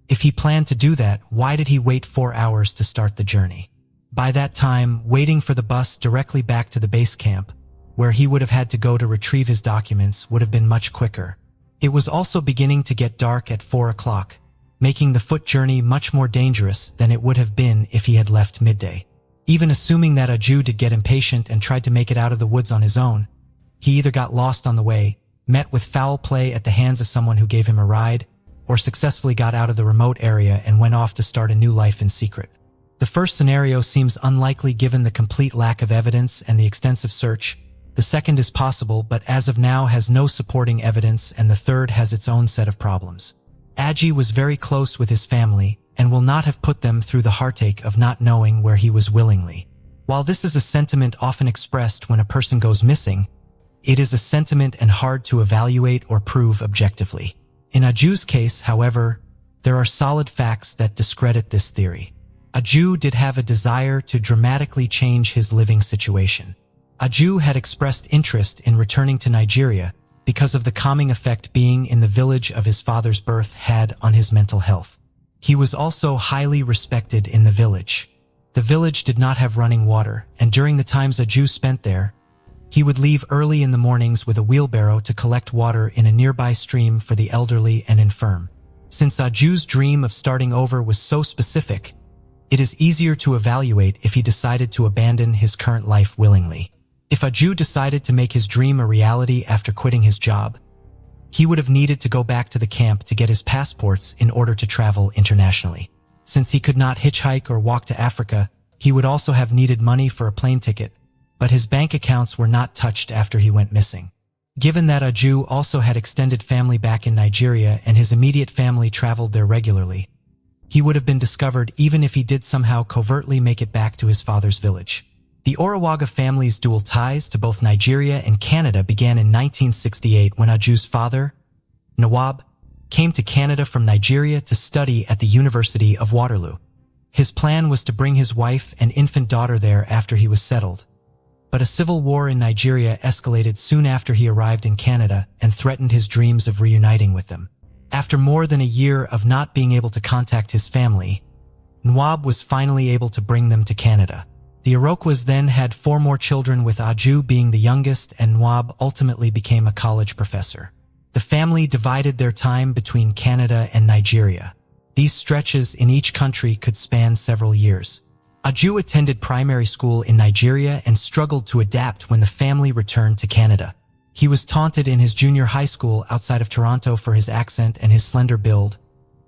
[SPEAKER 1] if he planned to do that, why did he wait 4 hours to start the journey? By that time, waiting for the bus directly back to the base camp, where he would have had to go to retrieve his documents, would have been much quicker. It was also beginning to get dark at 4 o'clock, making the foot journey much more dangerous than it would have been if he had left midday. Even assuming that Aju did get impatient and tried to make it out of the woods on his own, he either got lost on the way, met with foul play at the hands of someone who gave him a ride, or successfully got out of the remote area and went off to start a new life in secret. The first scenario seems unlikely given the complete lack of evidence and the extensive search. The second is possible, but as of now has no supporting evidence, and the third has its own set of problems. Aju was very close with his family and will not have put them through the heartache of not knowing where he was willingly. While this is a sentiment often expressed when a person goes missing, it is a sentiment and hard to evaluate or prove objectively. In Aju's case, however, there are solid facts that discredit this theory. Aju did have a desire to dramatically change his living situation. Aju had expressed interest in returning to Nigeria because of the calming effect being in the village of his father's birth had on his mental health. He was also highly respected in the village. The village did not have running water, and during the times Aju spent there, he would leave early in the mornings with a wheelbarrow to collect water in a nearby stream for the elderly and infirm. Since Aju's dream of starting over was so specific, it is easier to evaluate if he decided to abandon his current life willingly. If Aju decided to make his dream a reality after quitting his job, he would have needed to go back to the camp to get his passports in order to travel internationally. Since he could not hitchhike or walk to Africa, he would also have needed money for a plane ticket, but his bank accounts were not touched after he went missing. Given that Aju also had extended family back in Nigeria and his immediate family traveled there regularly, he would have been discovered even if he did somehow covertly make it back to his father's village. The Orowaga family's dual ties to both Nigeria and Canada began in 1968 when Aju's father, Nawab, came to Canada from Nigeria to study at the University of Waterloo. His plan was to bring his wife and infant daughter there after he was settled. But a civil war in Nigeria escalated soon after he arrived in Canada and threatened his dreams of reuniting with them. After more than a year of not being able to contact his family, Nawab was finally able to bring them to Canada. The Iroquois then had 4 more children, with Aju being the youngest, and Nawab ultimately became a college professor. The family divided their time between Canada and Nigeria. These stretches in each country could span several years. Aju attended primary school in Nigeria and struggled to adapt when the family returned to Canada. He was taunted in his junior high school outside of Toronto for his accent and his slender build,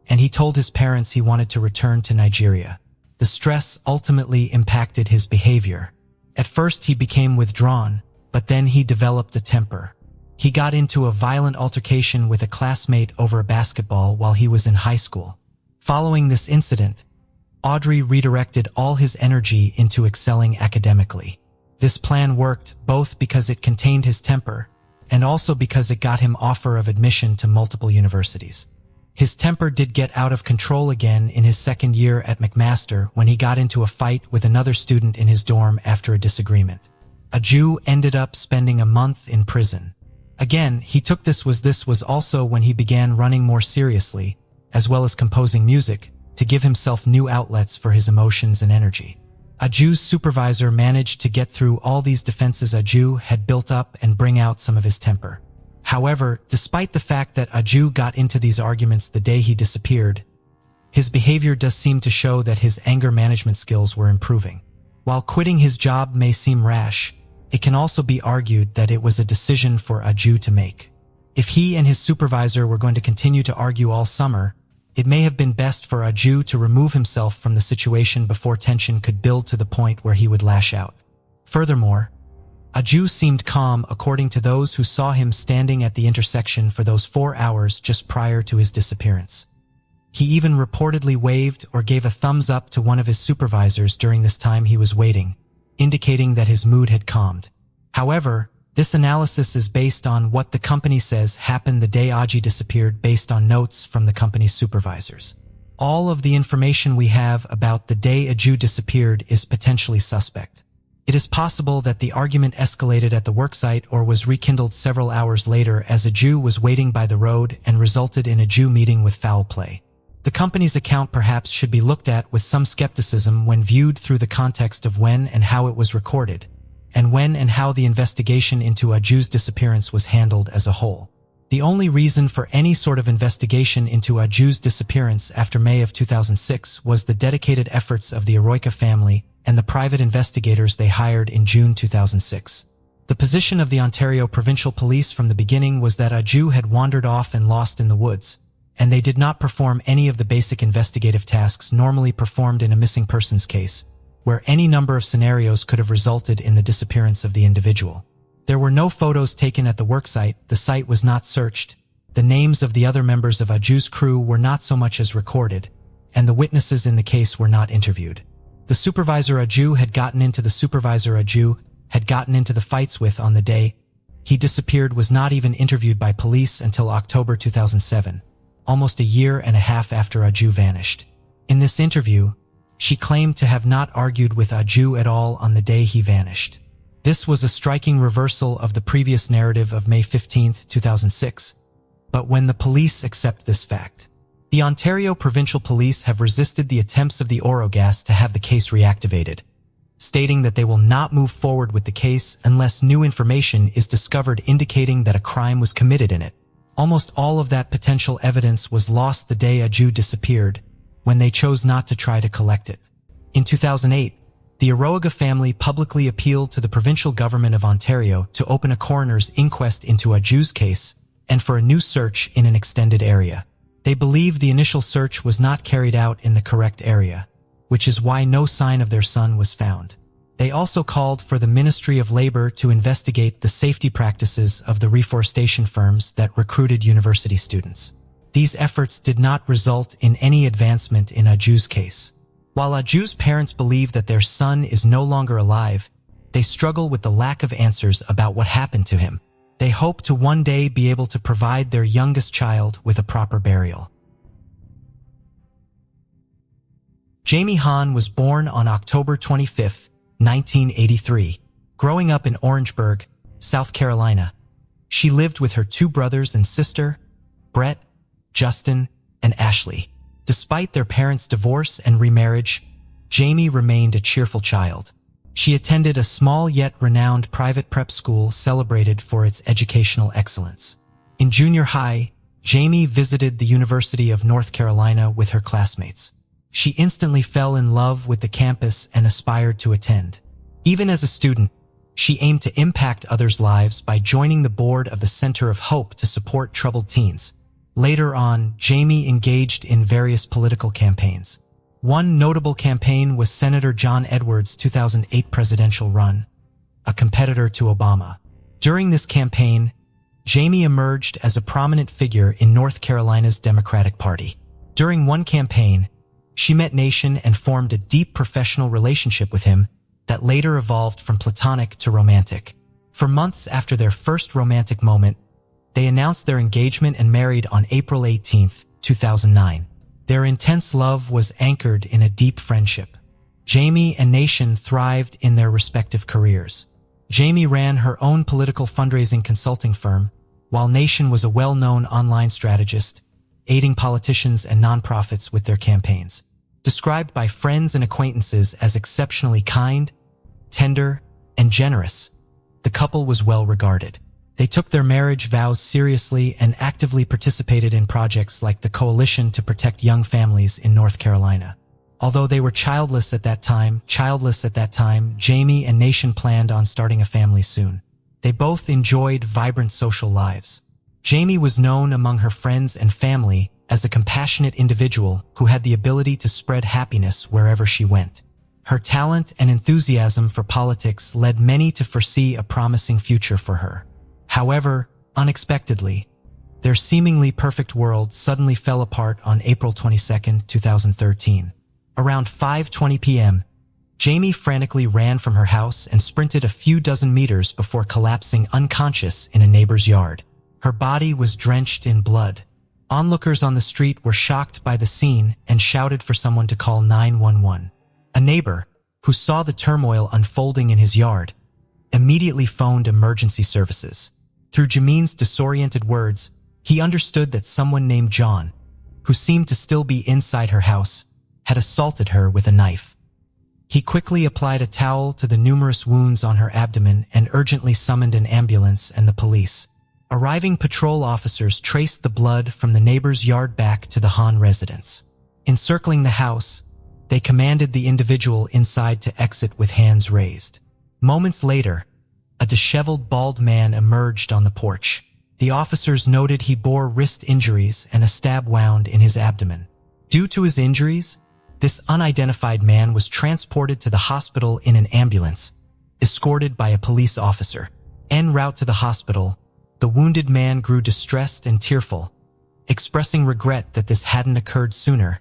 [SPEAKER 1] and he told his parents he wanted to return to Nigeria. The stress ultimately impacted his behavior. At first he became withdrawn, but then he developed a temper. He got into a violent altercation with a classmate over a basketball while he was in high school. Following this incident, Audrey redirected all his energy into excelling academically. This plan worked both because it contained his temper and also because it got him offer of admission to multiple universities. His temper did get out of control again in his second year at McMaster when he got into a fight with another student in his dorm after a disagreement. Aju ended up spending a month in prison. Again, he took this was also when he began running more seriously, as well as composing music, to give himself new outlets for his emotions and energy. Aju's supervisor managed to get through all these defenses Aju had built up and bring out some of his temper. However, despite the fact that Aju got into these arguments the day he disappeared, his behavior does seem to show that his anger management skills were improving. While quitting his job may seem rash, it can also be argued that it was a decision for Aju to make. If he and his supervisor were going to continue to argue all summer, it may have been best for Aju to remove himself from the situation before tension could build to the point where he would lash out. Furthermore, Aju seemed calm according to those who saw him standing at the intersection for those 4 hours just prior to his disappearance. He even reportedly waved or gave a thumbs up to one of his supervisors during this time he was waiting, indicating that his mood had calmed. However, this analysis is based on what the company says happened the day Aju disappeared based on notes from the company's supervisors. All of the information we have about the day Aju disappeared is potentially suspect. It is possible that the argument escalated at the worksite or was rekindled several hours later as Aju was waiting by the road and resulted in Aju meeting with foul play. The company's account perhaps should be looked at with some skepticism when viewed through the context of when and how it was recorded, and when and how the investigation into Aju's disappearance was handled as a whole. The only reason for any sort of investigation into Aju's disappearance after May of 2006 was the dedicated efforts of the Iroquois family and the private investigators they hired in June 2006. The position of the Ontario Provincial Police from the beginning was that Aju had wandered off and lost in the woods, and they did not perform any of the basic investigative tasks normally performed in a missing persons case, where any number of scenarios could have resulted in the disappearance of the individual. There were no photos taken at the worksite, the site was not searched, the names of the other members of Aju's crew were not so much as recorded, and the witnesses in the case were not interviewed. The supervisor Aju had gotten into the fights with on the day he disappeared was not even interviewed by police until October 2007, almost a year and a half after Aju vanished. In this interview, she claimed to have not argued with Aju at all on the day he vanished. This was a striking reversal of the previous narrative of May 15, 2006, but when the police accept this fact. The Ontario Provincial Police have resisted the attempts of the Orogas to have the case reactivated, stating that they will not move forward with the case unless new information is discovered indicating that a crime was committed in it. Almost all of that potential evidence was lost the day Aju disappeared, when they chose not to try to collect it. In 2008, the Orowaga family publicly appealed to the provincial government of Ontario to open a coroner's inquest into Aju's case and for a new search in an extended area. They believe the initial search was not carried out in the correct area, which is why no sign of their son was found. They also called for the Ministry of Labor to investigate the safety practices of the reforestation firms that recruited university students. These efforts did not result in any advancement in Aju's case. While Aju's parents believe that their son is no longer alive, they struggle with the lack of answers about what happened to him. They hope to one day be able to provide their youngest child with a proper burial. Jamie Hahn was born on October 25, 1983. Growing up in Orangeburg, South Carolina, she lived with her two brothers and sister, Brett, Justin, and Ashley. Despite their parents' divorce and remarriage, Jamie remained a cheerful child. She attended a small yet renowned private prep school celebrated for its educational excellence. In junior high, Jamie visited the University of North Carolina with her classmates. She instantly fell in love with the campus and aspired to attend. Even as a student, she aimed to impact others' lives by joining the board of the Center of Hope to support troubled teens. Later on, Jamie engaged in various political campaigns. One notable campaign was Senator John Edwards' 2008 presidential run, a competitor to Obama. During this campaign, Jamie emerged as a prominent figure in North Carolina's Democratic Party. During one campaign, she met Nation and formed a deep professional relationship with him that later evolved from platonic to romantic. For months after their first romantic moment, they announced their engagement and married on April 18, 2009. Their intense love was anchored in a deep friendship. Jamie and Nation thrived in their respective careers. Jamie ran her own political fundraising consulting firm, while Nation was a well-known online strategist, aiding politicians and nonprofits with their campaigns. Described by friends and acquaintances as exceptionally kind, tender, and generous, the couple was well regarded. They took their marriage vows seriously and actively participated in projects like the Coalition to Protect Young Families in North Carolina. Although they were childless at that time, Jamie and Nation planned on starting a family soon. They both enjoyed vibrant social lives. Jamie was known among her friends and family as a compassionate individual who had the ability to spread happiness wherever she went. Her talent and enthusiasm for politics led many to foresee a promising future for her. However, unexpectedly, their seemingly perfect world suddenly fell apart on April 22, 2013. Around 5:20 p.m., Jamie frantically ran from her house and sprinted a few dozen meters before collapsing unconscious in a neighbor's yard. Her body was drenched in blood. Onlookers on the street were shocked by the scene and shouted for someone to call 911. A neighbor, who saw the turmoil unfolding in his yard, immediately phoned emergency services. Through Jameen's disoriented words, he understood that someone named John, who seemed to still be inside her house, had assaulted her with a knife. He quickly applied a towel to the numerous wounds on her abdomen and urgently summoned an ambulance and the police. Arriving patrol officers traced the blood from the neighbor's yard back to the Hahn residence. Encircling the house, they commanded the individual inside to exit with hands raised. Moments later, a disheveled bald man emerged on the porch. The officers noted he bore wrist injuries and a stab wound in his abdomen. Due to his injuries, this unidentified man was transported to the hospital in an ambulance, escorted by a police officer. En route to the hospital, the wounded man grew distressed and tearful, expressing regret that this hadn't occurred sooner,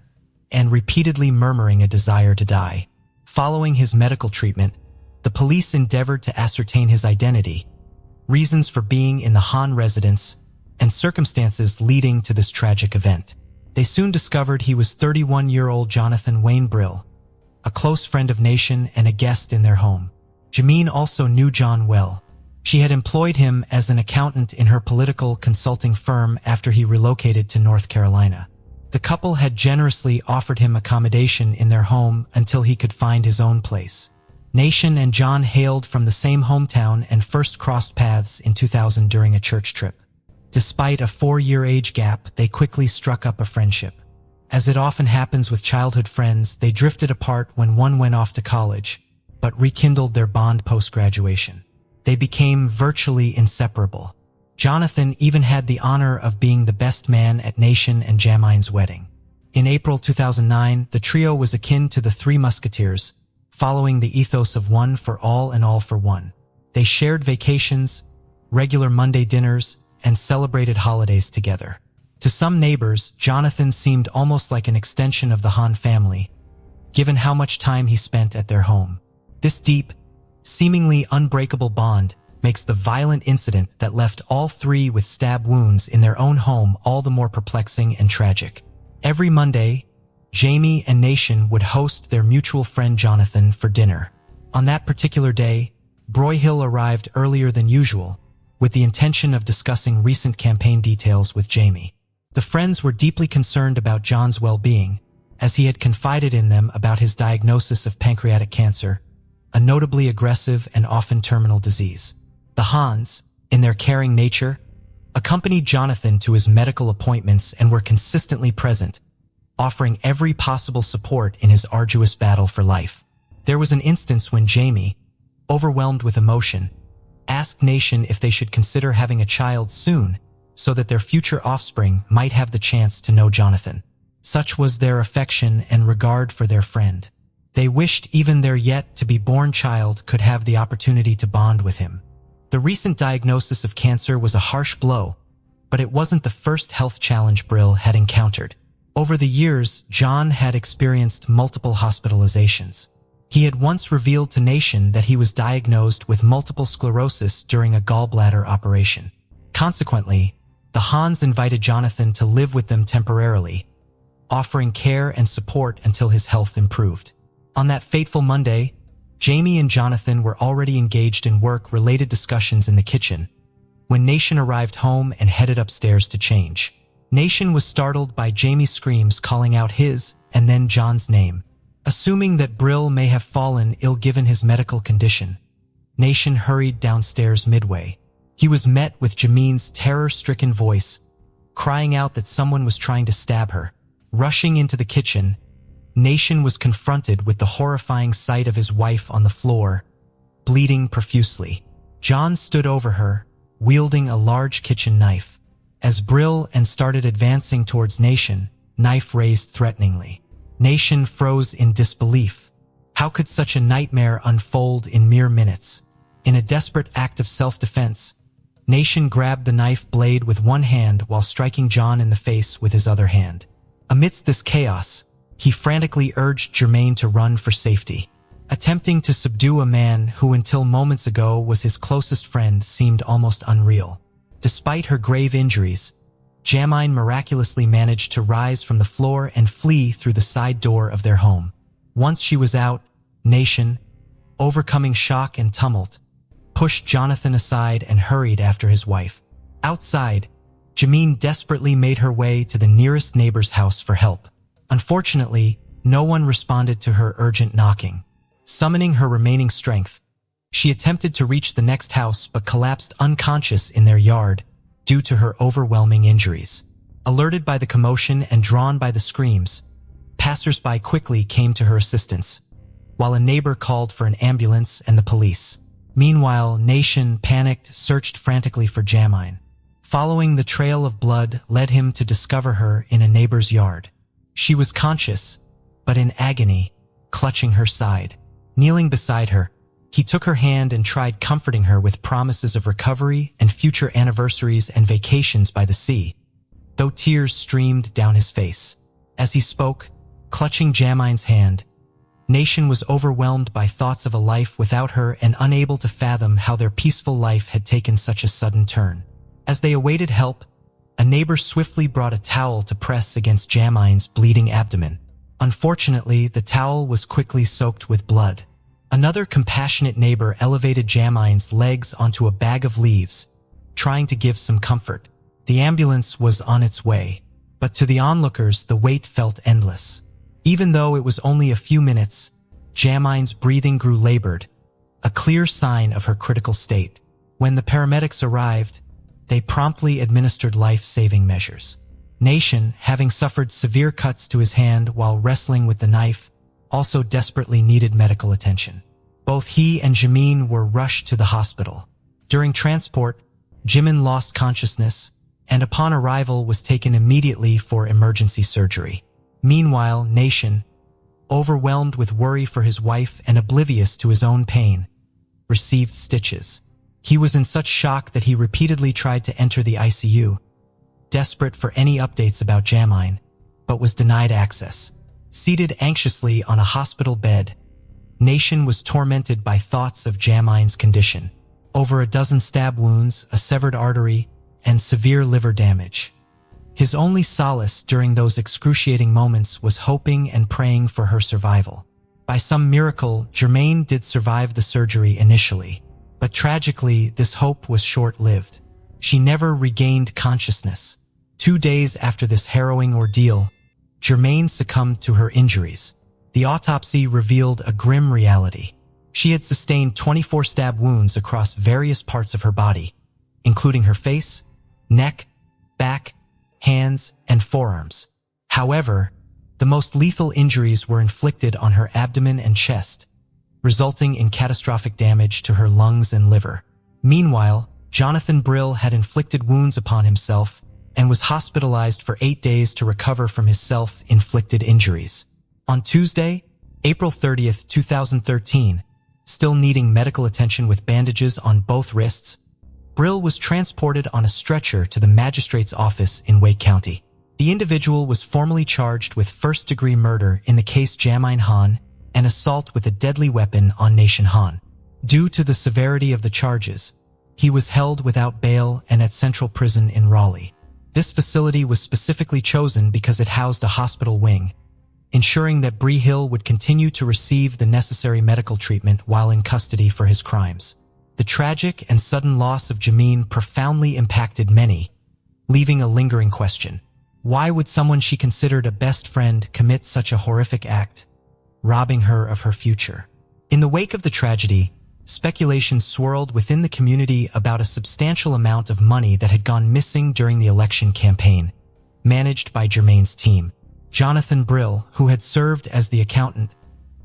[SPEAKER 1] and repeatedly murmuring a desire to die. Following his medical treatment, the police endeavored to ascertain his identity, reasons for being in the Hahn residence, and circumstances leading to this tragic event. They soon discovered he was 31-year-old Jonathan Wayne Brill, a close friend of Nation and a guest in their home. Jameen also knew John well. She had employed him as an accountant in her political consulting firm after he relocated to North Carolina. The couple had generously offered him accommodation in their home until he could find his own place. Nation and John hailed from the same hometown and first crossed paths in 2000 during a church trip. Despite a 4-year age gap, they quickly struck up a friendship. As it often happens with childhood friends, they drifted apart when one went off to college, but rekindled their bond post-graduation. They became virtually inseparable. Jonathan even had the honor of being the best man at Nation and Jamine's wedding. In April 2009, the trio was akin to the Three Musketeers, following the ethos of one for all and all for one. They shared vacations, regular Monday dinners, and celebrated holidays together. To some neighbors, Jonathan seemed almost like an extension of the Hahn family, given how much time he spent at their home. This deep, seemingly unbreakable bond makes the violent incident that left all three with stab wounds in their own home all the more perplexing and tragic. Every Monday, Jamie and Nation would host their mutual friend Jonathan for dinner. On that particular day, Broyhill arrived earlier than usual, with the intention of discussing recent campaign details with Jamie. The friends were deeply concerned about John's well-being, as he had confided in them about his diagnosis of pancreatic cancer, a notably aggressive and often terminal disease. The Hahns, in their caring nature, accompanied Jonathan to his medical appointments and were consistently present, offering every possible support in his arduous battle for life. There was an instance when Jamie, overwhelmed with emotion, asked Nation if they should consider having a child soon so that their future offspring might have the chance to know Jonathan. Such was their affection and regard for their friend. They wished even their yet-to-be-born child could have the opportunity to bond with him. The recent diagnosis of cancer was a harsh blow, but it wasn't the first health challenge Brill had encountered. Over the years, John had experienced multiple hospitalizations. He had once revealed to Nation that he was diagnosed with multiple sclerosis during a gallbladder operation. Consequently, the Hahns invited Jonathan to live with them temporarily, offering care and support until his health improved. On that fateful Monday, Jamie and Jonathan were already engaged in work-related discussions in the kitchen when Nation arrived home and headed upstairs to change. Nation was startled by Jamie's screams calling out his and then John's name. Assuming that Brill may have fallen ill given his medical condition, Nation hurried downstairs midway. He was met with Jamine's terror-stricken voice, crying out that someone was trying to stab her. Rushing into the kitchen, Nation was confronted with the horrifying sight of his wife on the floor, bleeding profusely. John stood over her, wielding a large kitchen knife. As Brill started advancing towards Nation, knife raised threateningly. Nation froze in disbelief. How could such a nightmare unfold in mere minutes? In a desperate act of self-defense, Nation grabbed the knife blade with one hand while striking John in the face with his other hand. Amidst this chaos, he frantically urged Jermaine to run for safety. Attempting to subdue a man who until moments ago was his closest friend seemed almost unreal. Despite her grave injuries, Jamine miraculously managed to rise from the floor and flee through the side door of their home. Once she was out, Nation, overcoming shock and tumult, pushed Jonathan aside and hurried after his wife. Outside, Jamine desperately made her way to the nearest neighbor's house for help. Unfortunately, no one responded to her urgent knocking. Summoning her remaining strength, she attempted to reach the next house but collapsed unconscious in their yard due to her overwhelming injuries. Alerted by the commotion and drawn by the screams, passers-by quickly came to her assistance, while a neighbor called for an ambulance and the police. Meanwhile, Nation, panicked, searched frantically for Jamine. Following the trail of blood led him to discover her in a neighbor's yard. She was conscious, but in agony, clutching her side. Kneeling beside her, he took her hand and tried comforting her with promises of recovery and future anniversaries and vacations by the sea, though tears streamed down his face. As he spoke, clutching Jamine's hand, Nation was overwhelmed by thoughts of a life without her and unable to fathom how their peaceful life had taken such a sudden turn. As they awaited help, a neighbor swiftly brought a towel to press against Jamine's bleeding abdomen. Unfortunately, the towel was quickly soaked with blood. Another compassionate neighbor elevated Jamine's legs onto a bag of leaves, trying to give some comfort. The ambulance was on its way, but to the onlookers the wait felt endless. Even though it was only a few minutes, Jamine's breathing grew labored, a clear sign of her critical state. When the paramedics arrived, they promptly administered life-saving measures. Nation, having suffered severe cuts to his hand while wrestling with the knife, also desperately needed medical attention. Both he and Jamine were rushed to the hospital. During transport, Jimin lost consciousness and upon arrival was taken immediately for emergency surgery. Meanwhile, Nation, overwhelmed with worry for his wife and oblivious to his own pain, received stitches. He was in such shock that he repeatedly tried to enter the ICU, desperate for any updates about Jamine, but was denied access. Seated anxiously on a hospital bed, Nation was tormented by thoughts of Jamine's condition. Over a dozen stab wounds, a severed artery, and severe liver damage. His only solace during those excruciating moments was hoping and praying for her survival. By some miracle, Germaine did survive the surgery initially, but tragically, this hope was short-lived. She never regained consciousness. 2 days after this harrowing ordeal, Germaine succumbed to her injuries. The autopsy revealed a grim reality. She had sustained 24 stab wounds across various parts of her body, including her face, neck, back, hands, and forearms. However, the most lethal injuries were inflicted on her abdomen and chest, resulting in catastrophic damage to her lungs and liver. Meanwhile, Jonathan Brill had inflicted wounds upon himself and was hospitalized for 8 days to recover from his self-inflicted injuries. On Tuesday, April 30th, 2013, still needing medical attention with bandages on both wrists, Brill was transported on a stretcher to the magistrate's office in Wake County. The individual was formally charged with first-degree murder in the case Jamine Han and assault with a deadly weapon on Nation Han. Due to the severity of the charges, he was held without bail and at Central Prison in Raleigh. This facility was specifically chosen because it housed a hospital wing, ensuring that Bree Hill would continue to receive the necessary medical treatment while in custody for his crimes. The tragic and sudden loss of Jamine profoundly impacted many, leaving a lingering question. Why would someone she considered a best friend commit such a horrific act, robbing her of her future? In the wake of the tragedy, speculation swirled within the community about a substantial amount of money that had gone missing during the election campaign, managed by Germaine's team. Jonathan Brill, who had served as the accountant,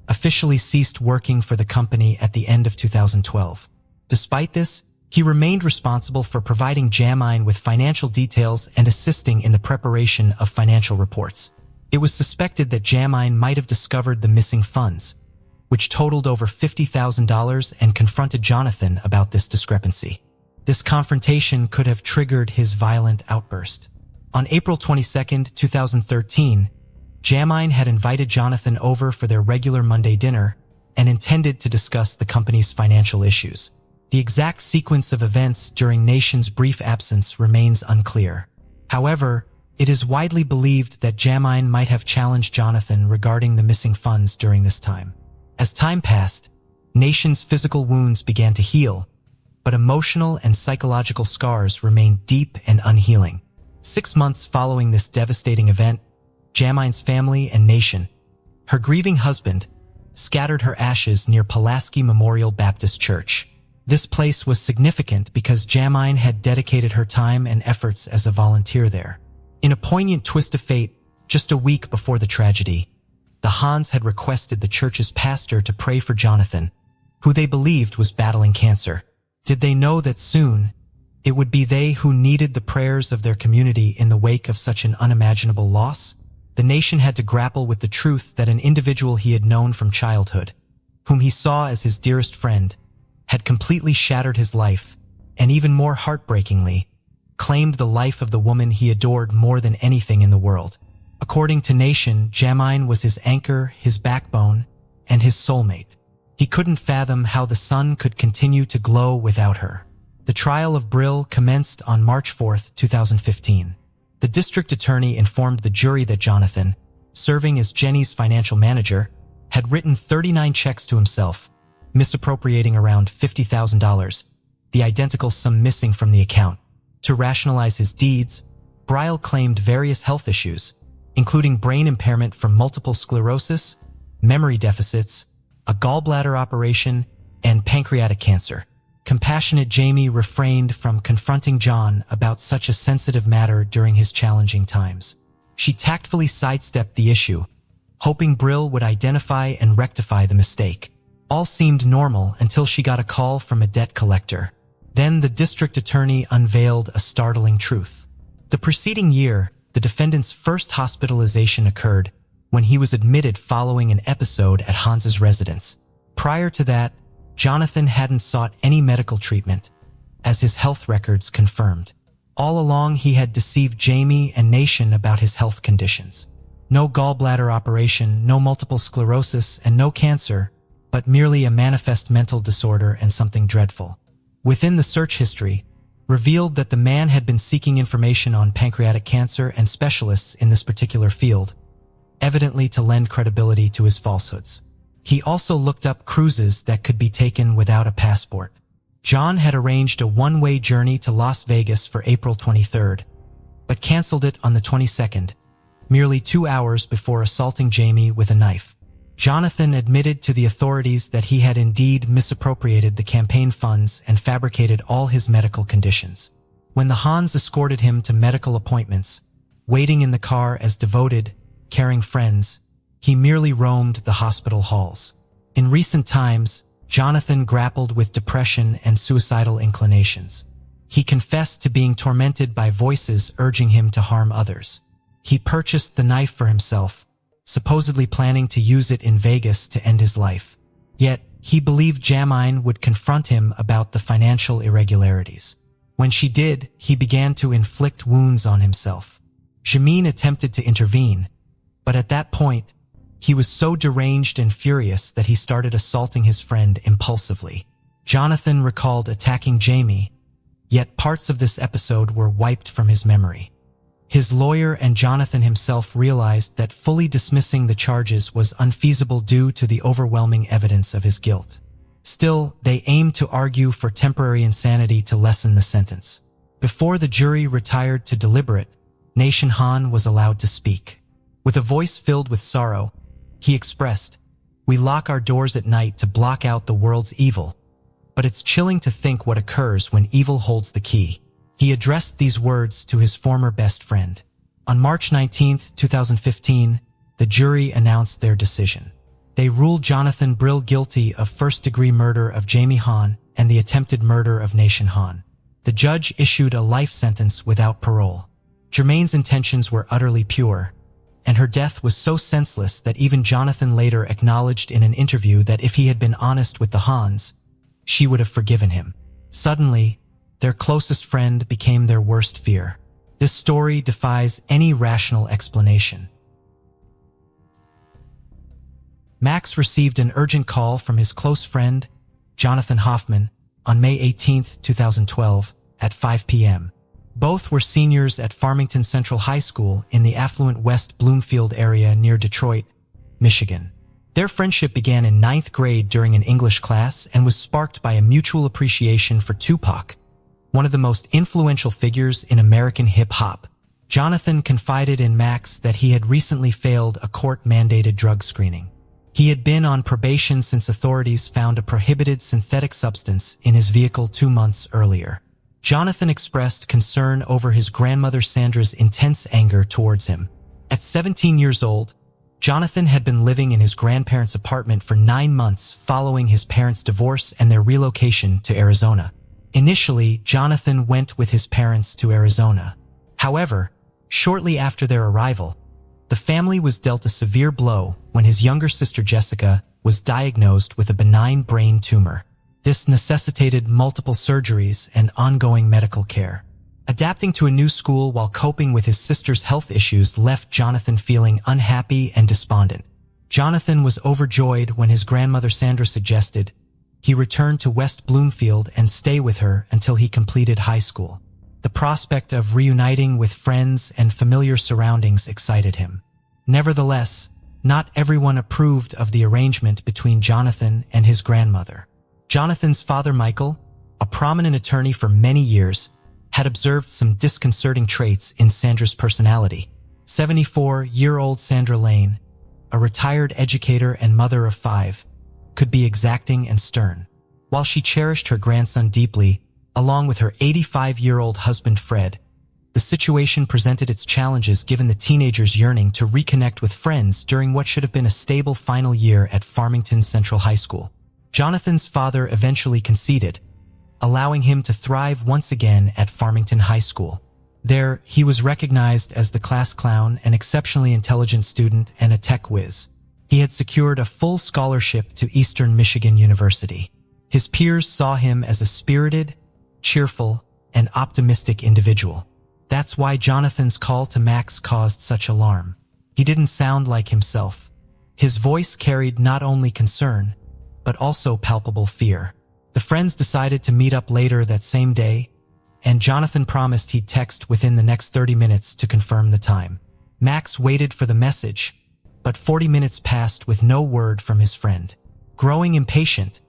[SPEAKER 1] officially ceased working for the company at the end of 2012. Despite this, he remained responsible for providing Jamine with financial details and assisting in the preparation of financial reports. It was suspected that Jamine might have discovered the missing funds, which totaled over $50,000, and confronted Jonathan about this discrepancy. This confrontation could have triggered his violent outburst. On April 22, 2013, Jamine had invited Jonathan over for their regular Monday dinner and intended to discuss the company's financial issues. The exact sequence of events during Nation's brief absence remains unclear. However, it is widely believed that Jamine might have challenged Jonathan regarding the missing funds during this time. As time passed, Nation's physical wounds began to heal, but emotional and psychological scars remained deep and unhealing. 6 months following this devastating event, Jamine's family and Nation, her grieving husband, scattered her ashes near Pulaski Memorial Baptist Church. This place was significant because Jamine had dedicated her time and efforts as a volunteer there. In a poignant twist of fate, just a week before the tragedy, the Hans had requested the church's pastor to pray for Jonathan, who they believed was battling cancer. Did they know that soon, it would be they who needed the prayers of their community in the wake of such an unimaginable loss? The Nation had to grapple with the truth that an individual he had known from childhood, whom he saw as his dearest friend, had completely shattered his life, and even more heartbreakingly, claimed the life of the woman he adored more than anything in the world. According to Nation, Jamine was his anchor, his backbone, and his soulmate. He couldn't fathom how the sun could continue to glow without her. The trial of Brill commenced on March 4, 2015. The district attorney informed the jury that Jonathan, serving as Jenny's financial manager, had written 39 checks to himself, misappropriating around $50,000, the identical sum missing from the account. To rationalize his deeds, Brill claimed various health issues, including brain impairment from multiple sclerosis, memory deficits, a gallbladder operation, and pancreatic cancer. Compassionate Jamie refrained from confronting John about such a sensitive matter during his challenging times. She tactfully sidestepped the issue, hoping Brill would identify and rectify the mistake. All seemed normal until she got a call from a debt collector. Then the district attorney unveiled a startling truth. The preceding year, the defendant's first hospitalization occurred, when he was admitted following an episode at Hans's residence. Prior to that, Jonathan hadn't sought any medical treatment, as his health records confirmed. All along he had deceived Jamie and Nation about his health conditions. No gallbladder operation, no multiple sclerosis, and no cancer, but merely a manifest mental disorder and something dreadful. Within the search history, revealed that the man had been seeking information on pancreatic cancer and specialists in this particular field, evidently to lend credibility to his falsehoods. He also looked up cruises that could be taken without a passport. John had arranged a one-way journey to Las Vegas for April 23rd, but canceled it on the 22nd, merely 2 hours before assaulting Jamie with a knife. Jonathan admitted to the authorities that he had indeed misappropriated the campaign funds and fabricated all his medical conditions. When the Hans escorted him to medical appointments, waiting in the car as devoted, caring friends, he merely roamed the hospital halls. In recent times, Jonathan grappled with depression and suicidal inclinations. He confessed to being tormented by voices urging him to harm others. He purchased the knife for himself, supposedly planning to use it in Vegas to end his life. Yet, he believed Jamine would confront him about the financial irregularities. When she did, he began to inflict wounds on himself. Jamine attempted to intervene, but at that point, he was so deranged and furious that he started assaulting his friend impulsively. Jonathan recalled attacking Jamie, yet parts of this episode were wiped from his memory. His lawyer and Jonathan himself realized that fully dismissing the charges was unfeasible due to the overwhelming evidence of his guilt. Still, they aimed to argue for temporary insanity to lessen the sentence. Before the jury retired to deliberate, Nation Han was allowed to speak. With a voice filled with sorrow, he expressed, "We lock our doors at night to block out the world's evil, but it's chilling to think what occurs when evil holds the key." He addressed these words to his former best friend. On March 19, 2015, the jury announced their decision. They ruled Jonathan Brill guilty of first-degree murder of Jamie Han and the attempted murder of Nation Han. The judge issued a life sentence without parole. Jermaine's intentions were utterly pure, and her death was so senseless that even Jonathan later acknowledged in an interview that if he had been honest with the Hans, she would have forgiven him. Suddenly, their closest friend became their worst fear. This story defies any rational explanation. Max received an urgent call from his close friend, Jonathan Hoffman, on May 18, 2012, at 5 p.m. Both were seniors at Farmington Central High School in the affluent West Bloomfield area near Detroit, Michigan. Their friendship began in 9th grade during an English class and was sparked by a mutual appreciation for Tupac, one of the most influential figures in American hip-hop. Jonathan confided in Max that he had recently failed a court-mandated drug screening. He had been on probation since authorities found a prohibited synthetic substance in his vehicle 2 months earlier. Jonathan expressed concern over his grandmother Sandra's intense anger towards him. At 17 years old, Jonathan had been living in his grandparents' apartment for 9 months following his parents' divorce and their relocation to Arizona. Initially, Jonathan went with his parents to Arizona. However, shortly after their arrival, the family was dealt a severe blow when his younger sister Jessica was diagnosed with a benign brain tumor. This necessitated multiple surgeries and ongoing medical care. Adapting to a new school while coping with his sister's health issues left Jonathan feeling unhappy and despondent. Jonathan was overjoyed when his grandmother Sandra suggested he return to West Bloomfield and stay with her until he completed high school. The prospect of reuniting with friends and familiar surroundings excited him. Nevertheless, not everyone approved of the arrangement between Jonathan and his grandmother. Jonathan's father Michael, a prominent attorney for many years, had observed some disconcerting traits in Sandra's personality. 74-year-old Sandra Lane, a retired educator and mother of 5, could be exacting and stern. While she cherished her grandson deeply, along with her 85-year-old husband Fred, the situation presented its challenges given the teenager's yearning to reconnect with friends during what should have been a stable final year at Farmington Central High School. Jonathan's father eventually conceded, allowing him to thrive once again at Farmington High School. There, he was recognized as the class clown, an exceptionally intelligent student, and a tech whiz. He had secured a full scholarship to Eastern Michigan University. His peers saw him as a spirited, cheerful, and optimistic individual. That's why Jonathan's call to Max caused such alarm. He didn't sound like himself. His voice carried not only concern, but also palpable fear. The friends decided to meet up later that same day, and Jonathan promised he'd text within the next 30 minutes to confirm the time. Max waited for the message, but 40 minutes passed with no word from his friend. Growing impatient,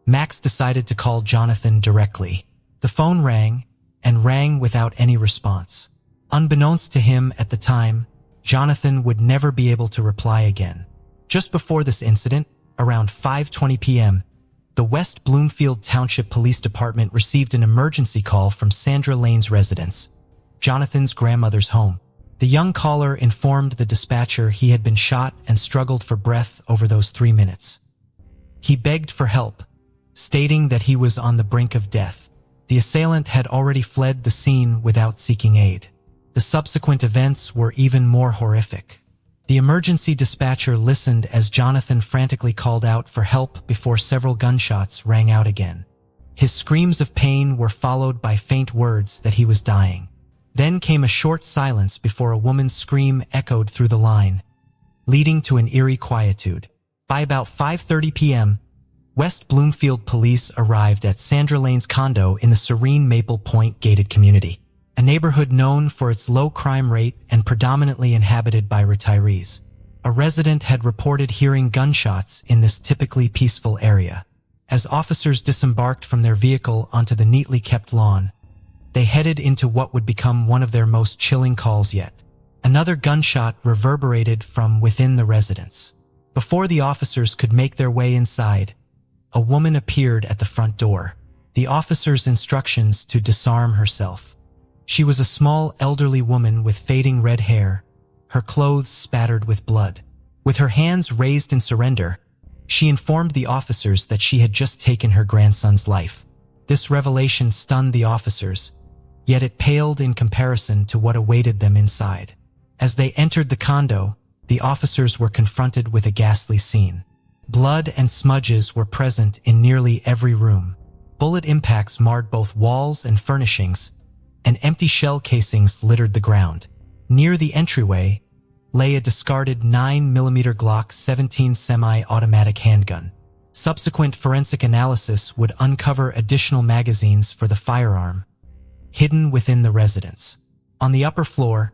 [SPEAKER 1] Max decided to call Jonathan directly. The phone rang, and rang without any response. Unbeknownst to him at the time, Jonathan would never be able to reply again. Just before this incident, around 5:20 p.m., the West Bloomfield Township Police Department received an emergency call from Sandra Lane's residence, Jonathan's grandmother's home. The young caller informed the dispatcher he had been shot and struggled for breath over those 3 minutes. He begged for help, stating that he was on the brink of death. The assailant had already fled the scene without seeking aid. The subsequent events were even more horrific. The emergency dispatcher listened as Jonathan frantically called out for help before several gunshots rang out again. His screams of pain were followed by faint words that he was dying. Then came a short silence before a woman's scream echoed through the line, leading to an eerie quietude. By about 5:30 p.m., West Bloomfield police arrived at Sandra Lane's condo in the serene Maple Point gated community, a neighborhood known for its low crime rate and predominantly inhabited by retirees. A resident had reported hearing gunshots in this typically peaceful area. As officers disembarked from their vehicle onto the neatly kept lawn, they headed into what would become one of their most chilling calls yet. Another gunshot reverberated from within the residence. Before the officers could make their way inside, a woman appeared at the front door. The officer's instructions to disarm herself. She was a small, elderly woman with fading red hair, her clothes spattered with blood. With her hands raised in surrender, she informed the officers that she had just taken her grandson's life. This revelation stunned the officers, yet it paled in comparison to what awaited them inside. As they entered the condo, the officers were confronted with a ghastly scene. Blood and smudges were present in nearly every room. Bullet impacts marred both walls and furnishings, and empty shell casings littered the ground. Near the entryway lay a discarded 9mm Glock 17 semi-automatic handgun. Subsequent forensic analysis would uncover additional magazines for the firearm, hidden within the residence. On the upper floor,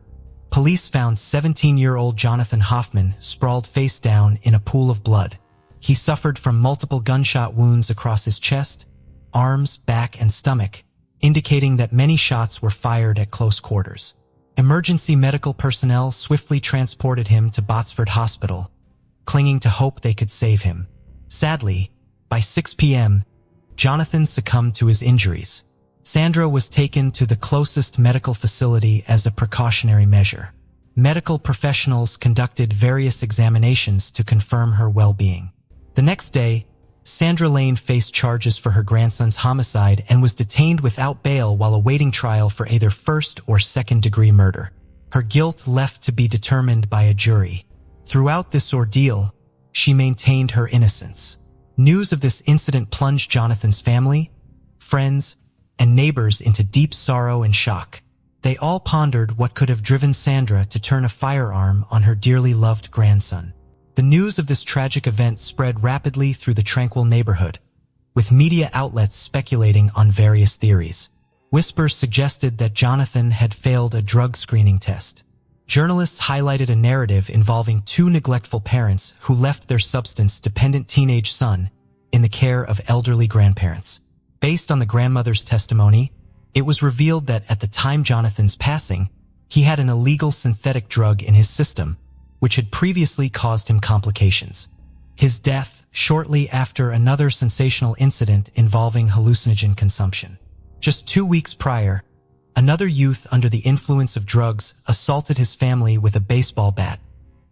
[SPEAKER 1] police found 17-year-old Jonathan Hoffman sprawled face down in a pool of blood. He suffered from multiple gunshot wounds across his chest, arms, back, and stomach, indicating that many shots were fired at close quarters. Emergency medical personnel swiftly transported him to Botsford Hospital, clinging to hope they could save him. Sadly, by 6 p.m., Jonathan succumbed to his injuries. Sandra was taken to the closest medical facility as a precautionary measure. Medical professionals conducted various examinations to confirm her well-being. The next day, Sandra Lane faced charges for her grandson's homicide and was detained without bail while awaiting trial for either first or second-degree murder. Her guilt left to be determined by a jury. Throughout this ordeal, she maintained her innocence. News of this incident plunged Jonathan's family, friends, and neighbors into deep sorrow and shock. They all pondered what could have driven Sandra to turn a firearm on her dearly loved grandson. The news of this tragic event spread rapidly through the tranquil neighborhood, with media outlets speculating on various theories. Whispers suggested that Jonathan had failed a drug screening test. Journalists highlighted a narrative involving two neglectful parents who left their substance-dependent teenage son in the care of elderly grandparents. Based on the grandmother's testimony, it was revealed that at the time Jonathan's passing, he had an illegal synthetic drug in his system, which had previously caused him complications. His death shortly after another sensational incident involving hallucinogen consumption. Just 2 weeks prior, another youth under the influence of drugs assaulted his family with a baseball bat,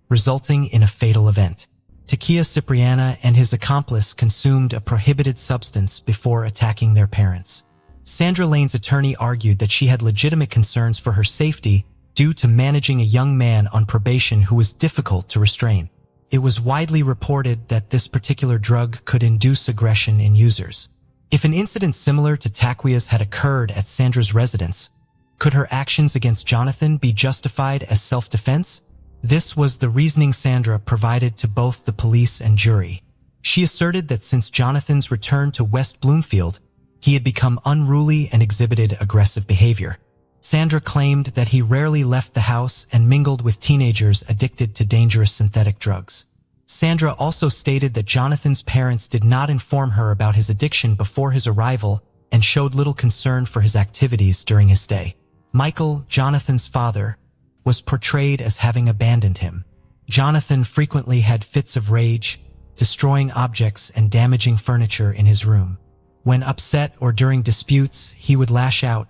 [SPEAKER 1] resulting in a fatal event. Takia Cipriana and his accomplice consumed a prohibited substance before attacking their parents. Sandra Lane's attorney argued that she had legitimate concerns for her safety due to managing a young man on probation who was difficult to restrain. It was widely reported that this particular drug could induce aggression in users. If an incident similar to Taquia's had occurred at Sandra's residence, could her actions against Jonathan be justified as self-defense? This was the reasoning Sandra provided to both the police and jury. She asserted that since Jonathan's return to West Bloomfield, he had become unruly and exhibited aggressive behavior. Sandra claimed that he rarely left the house and mingled with teenagers addicted to dangerous synthetic drugs. Sandra also stated that Jonathan's parents did not inform her about his addiction before his arrival and showed little concern for his activities during his stay. Michael, Jonathan's father, was portrayed as having abandoned him. Jonathan frequently had fits of rage, destroying objects and damaging furniture in his room. When upset or during disputes, he would lash out,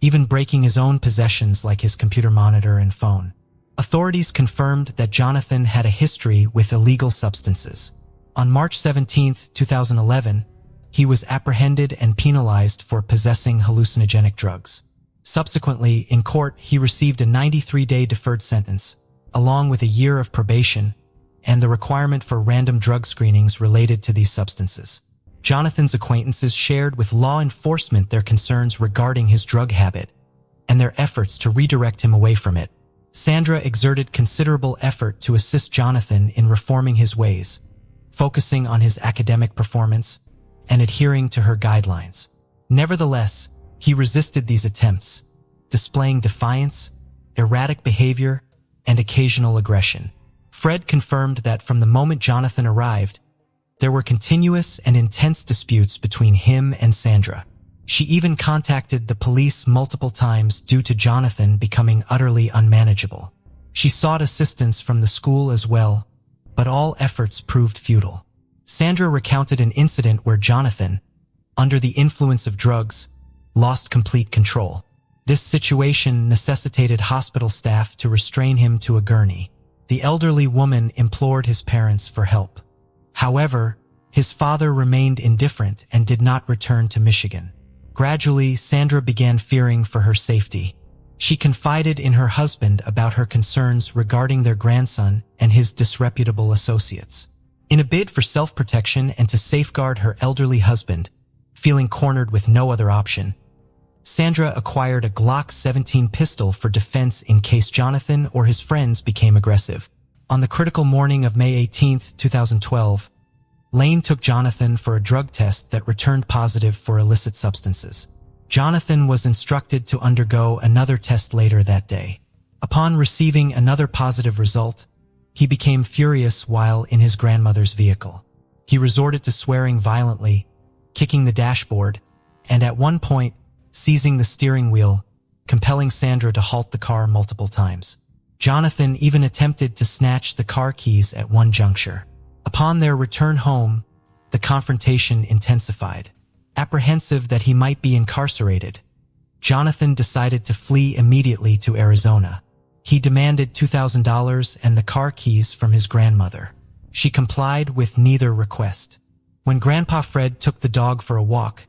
[SPEAKER 1] even breaking his own possessions like his computer monitor and phone. Authorities confirmed that Jonathan had a history with illegal substances. On March 17, 2011, he was apprehended and penalized for possessing hallucinogenic drugs. Subsequently, in court, he received a 93-day deferred sentence, along with a year of probation and the requirement for random drug screenings related to these substances. Jonathan's acquaintances shared with law enforcement their concerns regarding his drug habit and their efforts to redirect him away from it. Sandra exerted considerable effort to assist Jonathan in reforming his ways, focusing on his academic performance and adhering to her guidelines. Nevertheless, he resisted these attempts, displaying defiance, erratic behavior, and occasional aggression. Fred confirmed that from the moment Jonathan arrived, there were continuous and intense disputes between him and Sandra. She even contacted the police multiple times due to Jonathan becoming utterly unmanageable. She sought assistance from the school as well, but all efforts proved futile. Sandra recounted an incident where Jonathan, under the influence of drugs, lost complete control. This situation necessitated hospital staff to restrain him to a gurney. The elderly woman implored his parents for help. However, his father remained indifferent and did not return to Michigan. Gradually, Sandra began fearing for her safety. She confided in her husband about her concerns regarding their grandson and his disreputable associates. In a bid for self-protection and to safeguard her elderly husband, feeling cornered with no other option, Sandra acquired a Glock 17 pistol for defense in case Jonathan or his friends became aggressive. On the critical morning of May 18, 2012, Lane took Jonathan for a drug test that returned positive for illicit substances. Jonathan was instructed to undergo another test later that day. Upon receiving another positive result, he became furious while in his grandmother's vehicle. He resorted to swearing violently, kicking the dashboard, and at one point, seizing the steering wheel, compelling Sandra to halt the car multiple times. Jonathan even attempted to snatch the car keys at one juncture. Upon their return home, the confrontation intensified. Apprehensive that he might be incarcerated, Jonathan decided to flee immediately to Arizona. He demanded $2,000 and the car keys from his grandmother. She complied with neither request. When Grandpa Fred took the dog for a walk,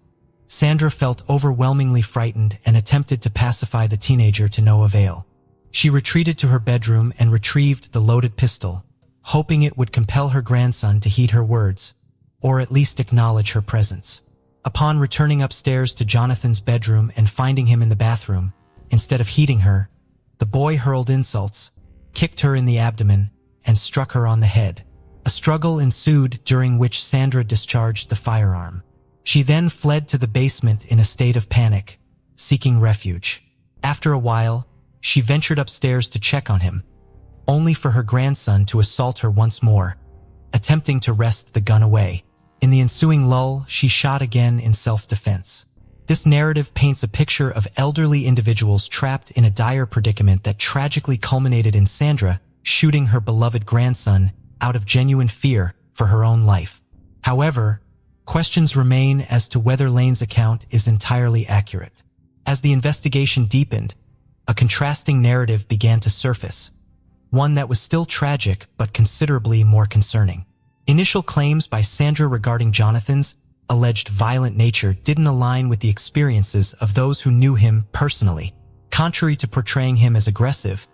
[SPEAKER 1] Sandra felt overwhelmingly frightened and attempted to pacify the teenager to no avail. She retreated to her bedroom and retrieved the loaded pistol, hoping it would compel her grandson to heed her words, or at least acknowledge her presence. Upon returning upstairs to Jonathan's bedroom and finding him in the bathroom, instead of heeding her, the boy hurled insults, kicked her in the abdomen, and struck her on the head. A struggle ensued during which Sandra discharged the firearm. She then fled to the basement in a state of panic, seeking refuge. After a while, she ventured upstairs to check on him, only for her grandson to assault her once more, attempting to wrest the gun away. In the ensuing lull, she shot again in self-defense. This narrative paints a picture of elderly individuals trapped in a dire predicament that tragically culminated in Sandra shooting her beloved grandson out of genuine fear for her own life. However, questions remain as to whether Lane's account is entirely accurate. As the investigation deepened, a contrasting narrative began to surface, one that was still tragic but considerably more concerning. Initial claims by Sandra regarding Jonathan's alleged violent nature didn't align with the experiences of those who knew him personally. Contrary to portraying him as aggressive,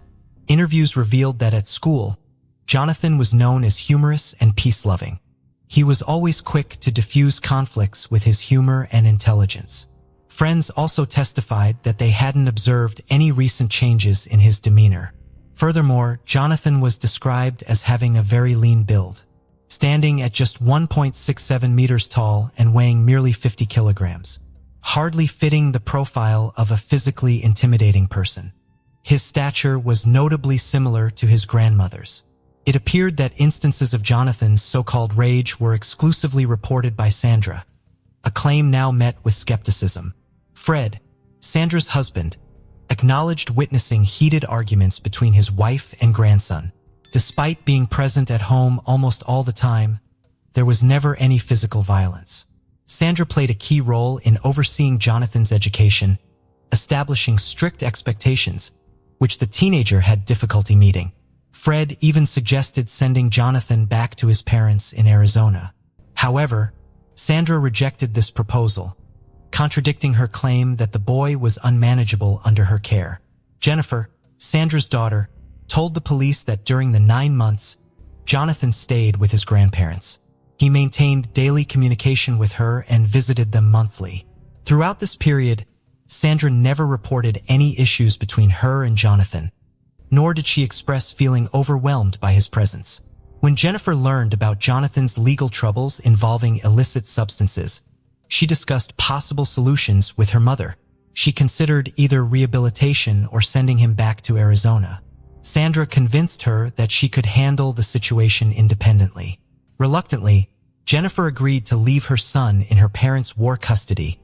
[SPEAKER 1] interviews revealed that at school, Jonathan was known as humorous and peace-loving. He was always quick to diffuse conflicts with his humor and intelligence. Friends also testified that they hadn't observed any recent changes in his demeanor. Furthermore, Jonathan was described as having a very lean build, standing at just 1.67 meters tall and weighing merely 50 kilograms, hardly fitting the profile of a physically intimidating person. His stature was notably similar to his grandmother's. It appeared that instances of Jonathan's so-called rage were exclusively reported by Sandra, a claim now met with skepticism. Fred, Sandra's husband, acknowledged witnessing heated arguments between his wife and grandson. Despite being present at home almost all the time, there was never any physical violence. Sandra played a key role in overseeing Jonathan's education, establishing strict expectations, which the teenager had difficulty meeting. Fred even suggested sending Jonathan back to his parents in Arizona. However, Sandra rejected this proposal, contradicting her claim that the boy was unmanageable under her care. Jennifer, Sandra's daughter, told the police that during the 9 months, Jonathan stayed with his grandparents. He maintained daily communication with her and visited them monthly. Throughout this period, Sandra never reported any issues between her and Jonathan, nor did she express feeling overwhelmed by his presence. When Jennifer learned about Jonathan's legal troubles involving illicit substances, she discussed possible solutions with her mother. She considered either rehabilitation or sending him back to Arizona. Sandra convinced her that she could handle the situation independently. Reluctantly, Jennifer agreed to leave her son in her parents' war custody,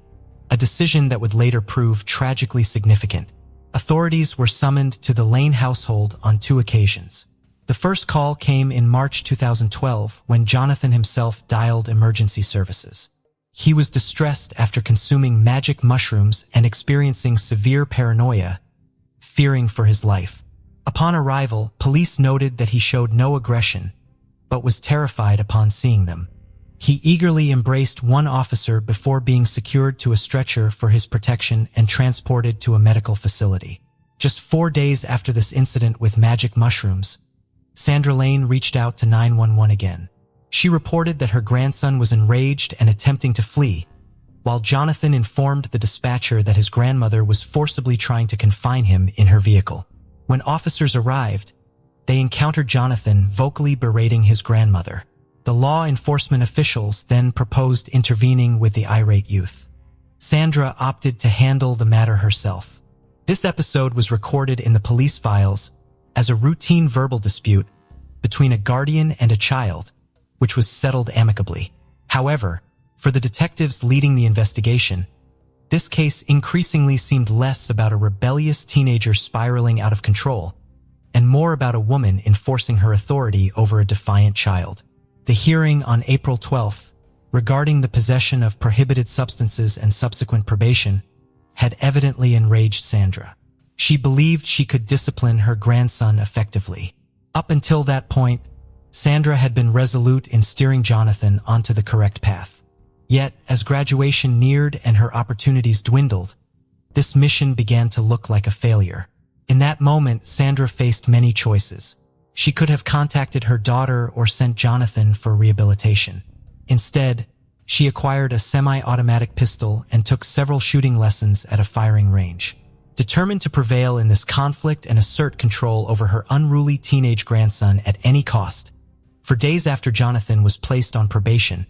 [SPEAKER 1] a decision that would later prove tragically significant. Authorities were summoned to the Lane household on 2 occasions. The first call came in March 2012 when Jonathan himself dialed emergency services. He was distressed after consuming magic mushrooms and experiencing severe paranoia, fearing for his life. Upon arrival, police noted that he showed no aggression, but was terrified upon seeing them. He eagerly embraced one officer before being secured to a stretcher for his protection and transported to a medical facility. Just 4 days after this incident with magic mushrooms, Sandra Lane reached out to 911 again. She reported that her grandson was enraged and attempting to flee, while Jonathan informed the dispatcher that his grandmother was forcibly trying to confine him in her vehicle. When officers arrived, they encountered Jonathan vocally berating his grandmother. The law enforcement officials then proposed intervening with the irate youth. Sandra opted to handle the matter herself. This episode was recorded in the police files as a routine verbal dispute between a guardian and a child, which was settled amicably. However, for the detectives leading the investigation, this case increasingly seemed less about a rebellious teenager spiraling out of control and more about a woman enforcing her authority over a defiant child. The hearing on April 12th, regarding the possession of prohibited substances and subsequent probation, had evidently enraged Sandra. She believed she could discipline her grandson effectively. Up until that point, Sandra had been resolute in steering Jonathan onto the correct path. Yet, as graduation neared and her opportunities dwindled, this mission began to look like a failure. In that moment, Sandra faced many choices. She could have contacted her daughter or sent Jonathan for rehabilitation. Instead, she acquired a semi-automatic pistol and took several shooting lessons at a firing range. Determined to prevail in this conflict and assert control over her unruly teenage grandson at any cost, for days after Jonathan was placed on probation,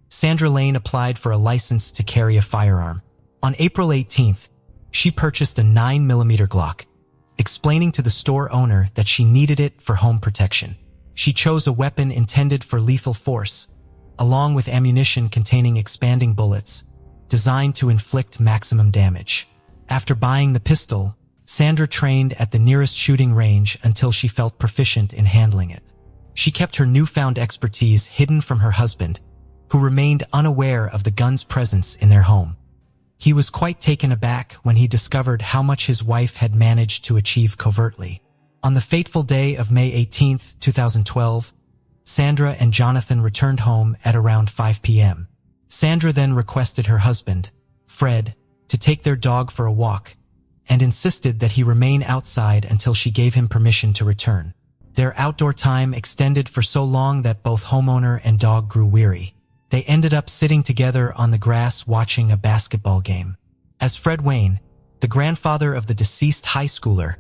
[SPEAKER 1] Sandra Lane applied for a license to carry a firearm. On April 18th, she purchased a 9mm Glock, explaining to the store owner that she needed it for home protection. She chose a weapon intended for lethal force, along with ammunition containing expanding bullets, designed to inflict maximum damage. After buying the pistol, Sandra trained at the nearest shooting range until she felt proficient in handling it. She kept her newfound expertise hidden from her husband, who remained unaware of the gun's presence in their home. He was quite taken aback when he discovered how much his wife had managed to achieve covertly. On the fateful day of May 18, 2012, Sandra and Jonathan returned home at around 5 p.m. Sandra then requested her husband, Fred, to take their dog for a walk, and insisted that he remain outside until she gave him permission to return. Their outdoor time extended for so long that both homeowner and dog grew weary. They ended up sitting together on the grass watching a basketball game. As Fred Wayne, the grandfather of the deceased high schooler,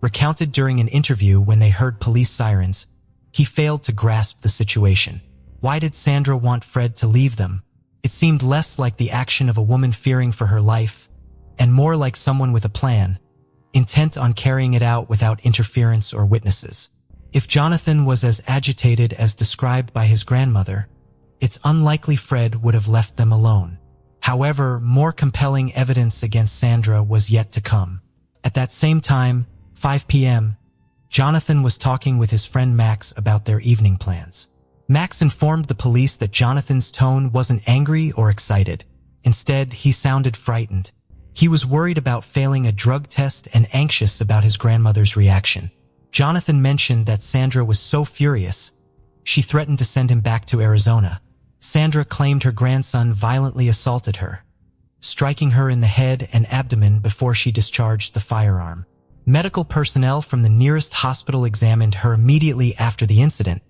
[SPEAKER 1] recounted during an interview when they heard police sirens, he failed to grasp the situation. Why did Sandra want Fred to leave them? It seemed less like the action of a woman fearing for her life, and more like someone with a plan, intent on carrying it out without interference or witnesses. If Jonathan was as agitated as described by his grandmother, it's unlikely Fred would have left them alone. However, more compelling evidence against Sandra was yet to come. At that same time, 5 p.m., Jonathan was talking with his friend Max about their evening plans. Max informed the police that Jonathan's tone wasn't angry or excited. Instead, he sounded frightened. He was worried about failing a drug test and anxious about his grandmother's reaction. Jonathan mentioned that Sandra was so furious, she threatened to send him back to Arizona. Sandra claimed her grandson violently assaulted her, striking her in the head and abdomen before she discharged the firearm. Medical personnel from the nearest hospital examined her immediately after the incident,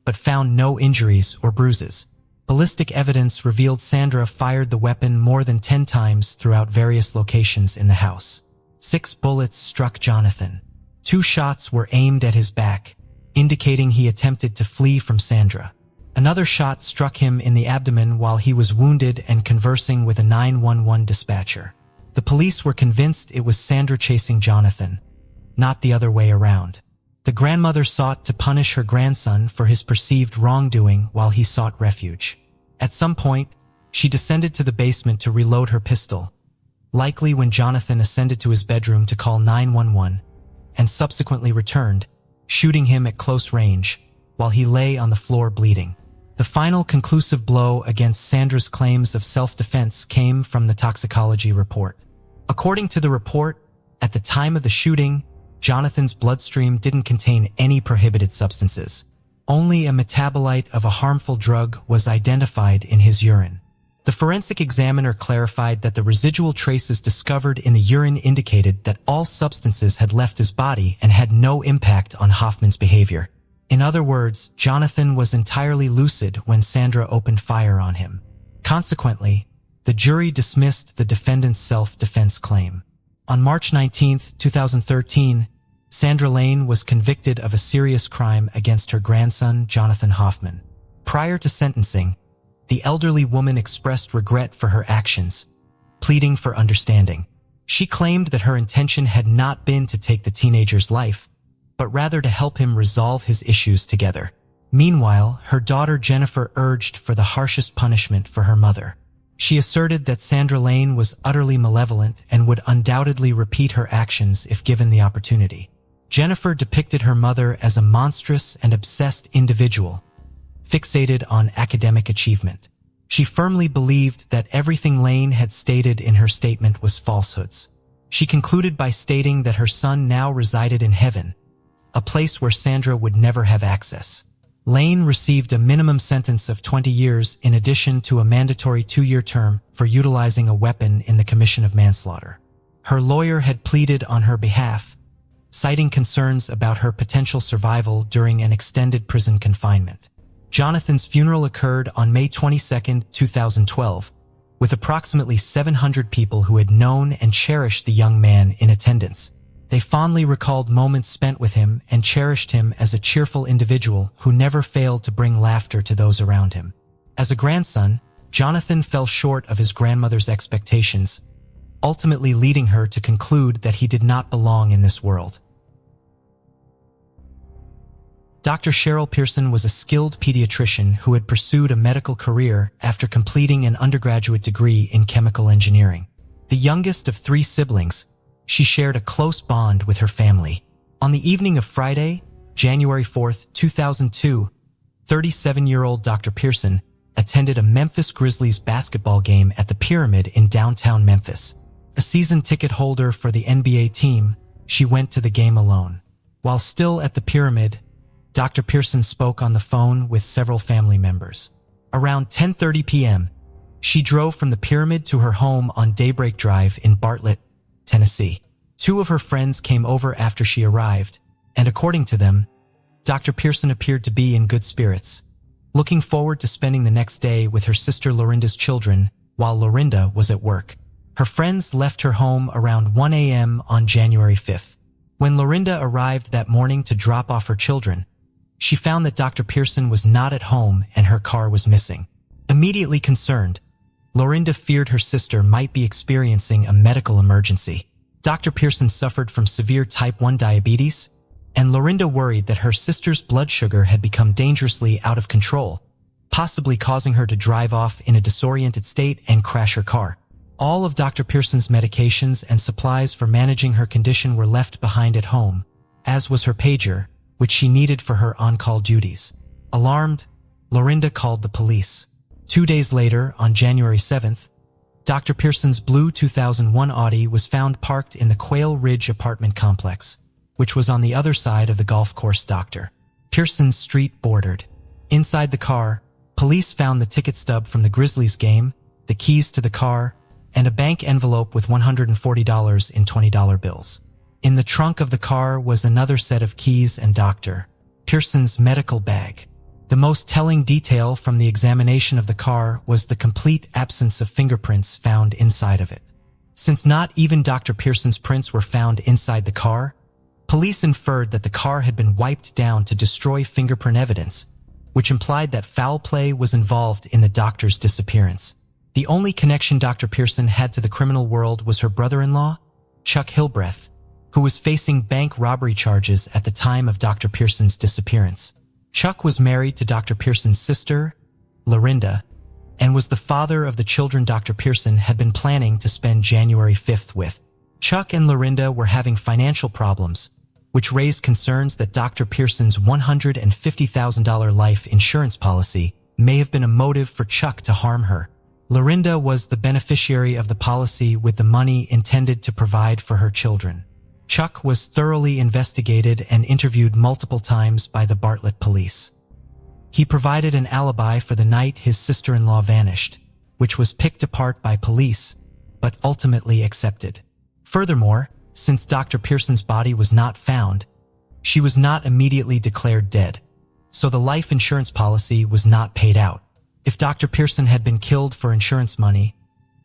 [SPEAKER 1] but found no injuries or bruises. Ballistic evidence revealed Sandra fired the weapon more than 10 times throughout various locations in the house. 6 bullets struck Jonathan. 2 shots were aimed at his back, indicating he attempted to flee from Sandra. Another shot struck him in the abdomen while he was wounded and conversing with a 911 dispatcher. The police were convinced it was Sandra chasing Jonathan, not the other way around. The grandmother sought to punish her grandson for his perceived wrongdoing while he sought refuge. At some point, she descended to the basement to reload her pistol, likely when Jonathan ascended to his bedroom to call 911, and subsequently returned, shooting him at close range while he lay on the floor bleeding. The final conclusive blow against Sandra's claims of self-defense came from the toxicology report. According to the report, at the time of the shooting, Jonathan's bloodstream didn't contain any prohibited substances. Only a metabolite of a harmful drug was identified in his urine. The forensic examiner clarified that the residual traces discovered in the urine indicated that all substances had left his body and had no impact on Hoffman's behavior. In other words, Jonathan was entirely lucid when Sandra opened fire on him. Consequently, the jury dismissed the defendant's self-defense claim. On March 19, 2013, Sandra Lane was convicted of a serious crime against her grandson, Jonathan Hoffman. Prior to sentencing, the elderly woman expressed regret for her actions, pleading for understanding. She claimed that her intention had not been to take the teenager's life, but rather to help him resolve his issues together. Meanwhile, her daughter Jennifer urged for the harshest punishment for her mother. She asserted that Sandra Lane was utterly malevolent and would undoubtedly repeat her actions if given the opportunity. Jennifer depicted her mother as a monstrous and obsessed individual, fixated on academic achievement. She firmly believed that everything Lane had stated in her statement was falsehoods. She concluded by stating that her son now resided in heaven, a place where Sandra would never have access. Lane received a minimum sentence of 20 years in addition to a mandatory 2-year term for utilizing a weapon in the commission of manslaughter. Her lawyer had pleaded on her behalf, citing concerns about her potential survival during an extended prison confinement. Jonathan's funeral occurred on May 22, 2012, with approximately 700 people who had known and cherished the young man in attendance. They fondly recalled moments spent with him and cherished him as a cheerful individual who never failed to bring laughter to those around him. As a grandson, Jonathan fell short of his grandmother's expectations, ultimately leading her to conclude that he did not belong in this world. Dr. Cheryl Pearson was a skilled pediatrician who had pursued a medical career after completing an undergraduate degree in chemical engineering. The youngest of 3 siblings, she shared a close bond with her family. On the evening of Friday, January 4, 2002, 37-year-old Dr. Pearson attended a Memphis Grizzlies basketball game at the Pyramid in downtown Memphis. A season ticket holder for the NBA team, she went to the game alone. While still at the Pyramid, Dr. Pearson spoke on the phone with several family members. Around 10:30 p.m., She drove from the pyramid to her home on Daybreak Drive in Bartlett, Tennessee. 2 of her friends came over after she arrived, and according to them, Dr. Pearson appeared to be in good spirits, looking forward to spending the next day with her sister Lorinda's children while Lorinda was at work. Her friends left her home around 1 a.m. on January 5th. When Lorinda arrived that morning to drop off her children, she found that Dr. Pearson was not at home and her car was missing. Immediately concerned, Lorinda feared her sister might be experiencing a medical emergency. Dr. Pearson suffered from severe type 1 diabetes, and Lorinda worried that her sister's blood sugar had become dangerously out of control, possibly causing her to drive off in a disoriented state and crash her car. All of Dr. Pearson's medications and supplies for managing her condition were left behind at home, as was her pager, which she needed for her on-call duties. Alarmed, Lorinda called the police. 2 days later, on January 7th, Dr. Pearson's blue 2001 Audi was found parked in the Quail Ridge apartment complex, which was on the other side of the golf course Dr. Pearson's street bordered. Inside the car, police found the ticket stub from the Grizzlies game, the keys to the car, and a bank envelope with $140 in $20 bills. In the trunk of the car was another set of keys and Dr. Pearson's medical bag. The most telling detail from the examination of the car was the complete absence of fingerprints found inside of it. Since not even Dr. Pearson's prints were found inside the car, police inferred that the car had been wiped down to destroy fingerprint evidence, which implied that foul play was involved in the doctor's disappearance. The only connection Dr. Pearson had to the criminal world was her brother-in-law, Chuck Hillbreath, who was facing bank robbery charges at the time of Dr. Pearson's disappearance. Chuck was married to Dr. Pearson's sister, Lorinda, and was the father of the children Dr. Pearson had been planning to spend January 5th with. Chuck and Lorinda were having financial problems, which raised concerns that Dr. Pearson's $150,000 life insurance policy may have been a motive for Chuck to harm her. Lorinda was the beneficiary of the policy with the money intended to provide for her children. Chuck was thoroughly investigated and interviewed multiple times by the Bartlett police. He provided an alibi for the night his sister-in-law vanished, which was picked apart by police, but ultimately accepted. Furthermore, since Dr. Pearson's body was not found, she was not immediately declared dead, so the life insurance policy was not paid out. If Dr. Pearson had been killed for insurance money,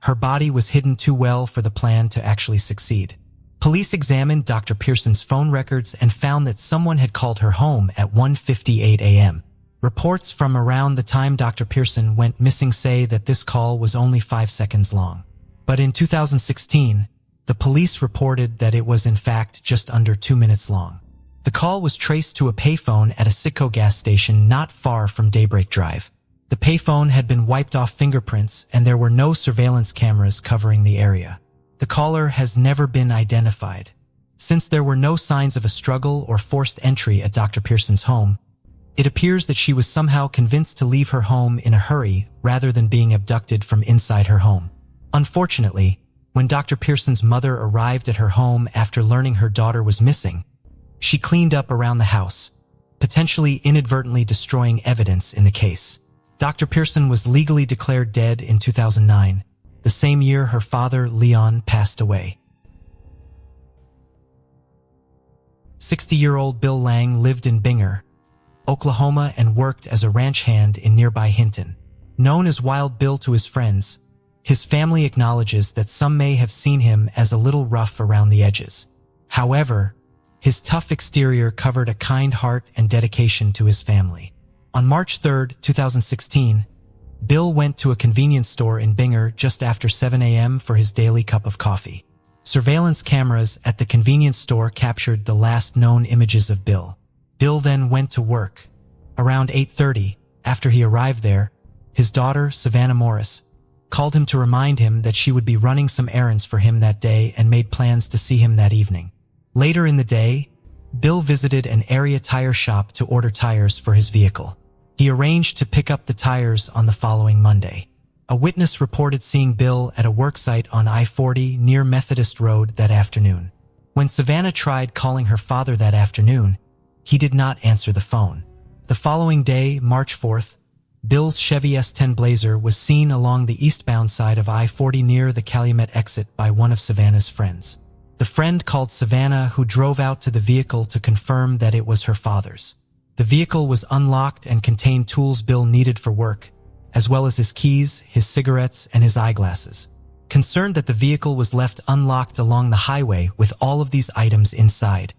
[SPEAKER 1] her body was hidden too well for the plan to actually succeed. Police examined Dr. Pearson's phone records and found that someone had called her home at 1:58 a.m. Reports from around the time Dr. Pearson went missing say that this call was only 5 seconds long. But in 2016, the police reported that it was in fact just under 2 minutes long. The call was traced to a payphone at a Citgo gas station not far from Daybreak Drive. The payphone had been wiped off fingerprints and there were no surveillance cameras covering the area. The caller has never been identified. Since there were no signs of a struggle or forced entry at Dr. Pearson's home, it appears that she was somehow convinced to leave her home in a hurry rather than being abducted from inside her home. Unfortunately, when Dr. Pearson's mother arrived at her home after learning her daughter was missing, she cleaned up around the house, potentially inadvertently destroying evidence in the case. Dr. Pearson was legally declared dead in 2009, the same year her father, Leon, passed away. 60-year-old Bill Lang lived in Binger, Oklahoma and worked as a ranch hand in nearby Hinton. Known as Wild Bill to his friends, his family acknowledges that some may have seen him as a little rough around the edges. However, his tough exterior covered a kind heart and dedication to his family. On March 3, 2016, Bill went to a convenience store in Binger just after 7 a.m. for his daily cup of coffee. Surveillance cameras at the convenience store captured the last known images of Bill. Bill then went to work. Around 8:30, after he arrived there, his daughter, Savannah Morris, called him to remind him that she would be running some errands for him that day and made plans to see him that evening. Later in the day, Bill visited an area tire shop to order tires for his vehicle. He arranged to pick up the tires on the following Monday. A witness reported seeing Bill at a worksite on I-40 near Methodist Road that afternoon. When Savannah tried calling her father that afternoon, he did not answer the phone. The following day, March 4th, Bill's Chevy S10 Blazer was seen along the eastbound side of I-40 near the Calumet exit by one of Savannah's friends. The friend called Savannah, who drove out to the vehicle to confirm that it was her father's. The vehicle was unlocked and contained tools Bill needed for work, as well as his keys, his cigarettes, and his eyeglasses. Concerned that the vehicle was left unlocked along the highway with all of these items inside,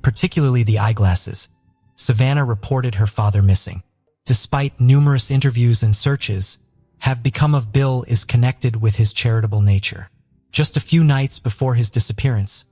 [SPEAKER 1] particularly the eyeglasses, Savannah reported her father missing. Despite numerous interviews and searches, have become of Bill is connected with his charitable nature. Just a few nights before his disappearance,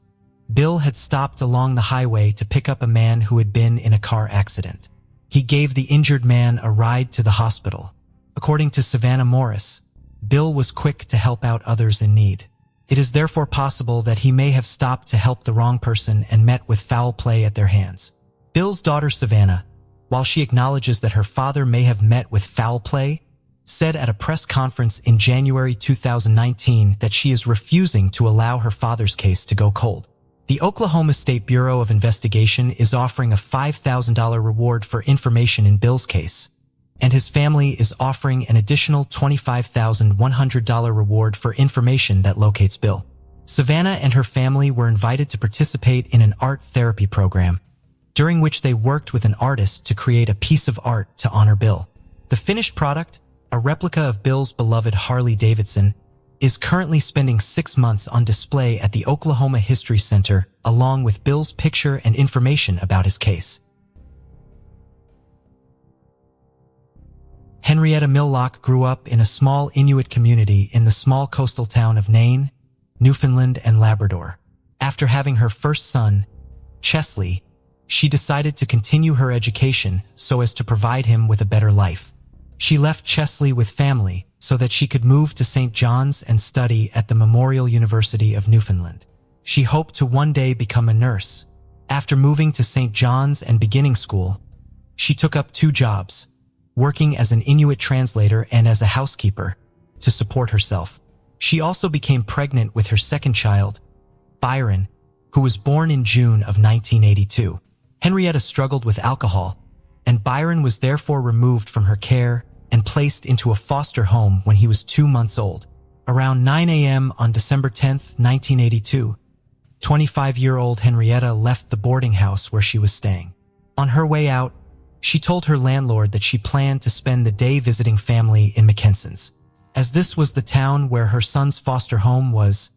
[SPEAKER 1] Bill had stopped along the highway to pick up a man who had been in a car accident. He gave the injured man a ride to the hospital. According to Savannah Morris, Bill was quick to help out others in need. It is therefore possible that he may have stopped to help the wrong person and met with foul play at their hands. Bill's daughter Savannah, while she acknowledges that her father may have met with foul play, said at a press conference in January 2019 that she is refusing to allow her father's case to go cold. The Oklahoma State Bureau of Investigation is offering a $5,000 reward for information in Bill's case, and his family is offering an additional $25,100 reward for information that locates Bill. Savannah and her family were invited to participate in an art therapy program, during which they worked with an artist to create a piece of art to honor Bill. The finished product, a replica of Bill's beloved Harley-Davidson, is currently spending 6 months on display at the Oklahoma History Center, along with Bill's picture and information about his case. Henrietta Millock grew up in a small Inuit community in the small coastal town of Nain, Newfoundland and Labrador. After having her first son, Chesley, she decided to continue her education so as to provide him with a better life. She left Chesley with family so that she could move to St. John's and study at the Memorial University of Newfoundland. She hoped to one day become a nurse. After moving to St. John's and beginning school, she took up 2 jobs, working as an Inuit translator and as a housekeeper, to support herself. She also became pregnant with her second child, Byron, who was born in June of 1982. Henrietta struggled with alcohol, and Byron was therefore removed from her care and placed into a foster home when he was 2 months old. Around 9 a.m. on December 10, 1982, 25-year-old Henrietta left the boarding house where she was staying. On her way out, she told her landlord that she planned to spend the day visiting family in McKenson's. As this was the town where her son's foster home was,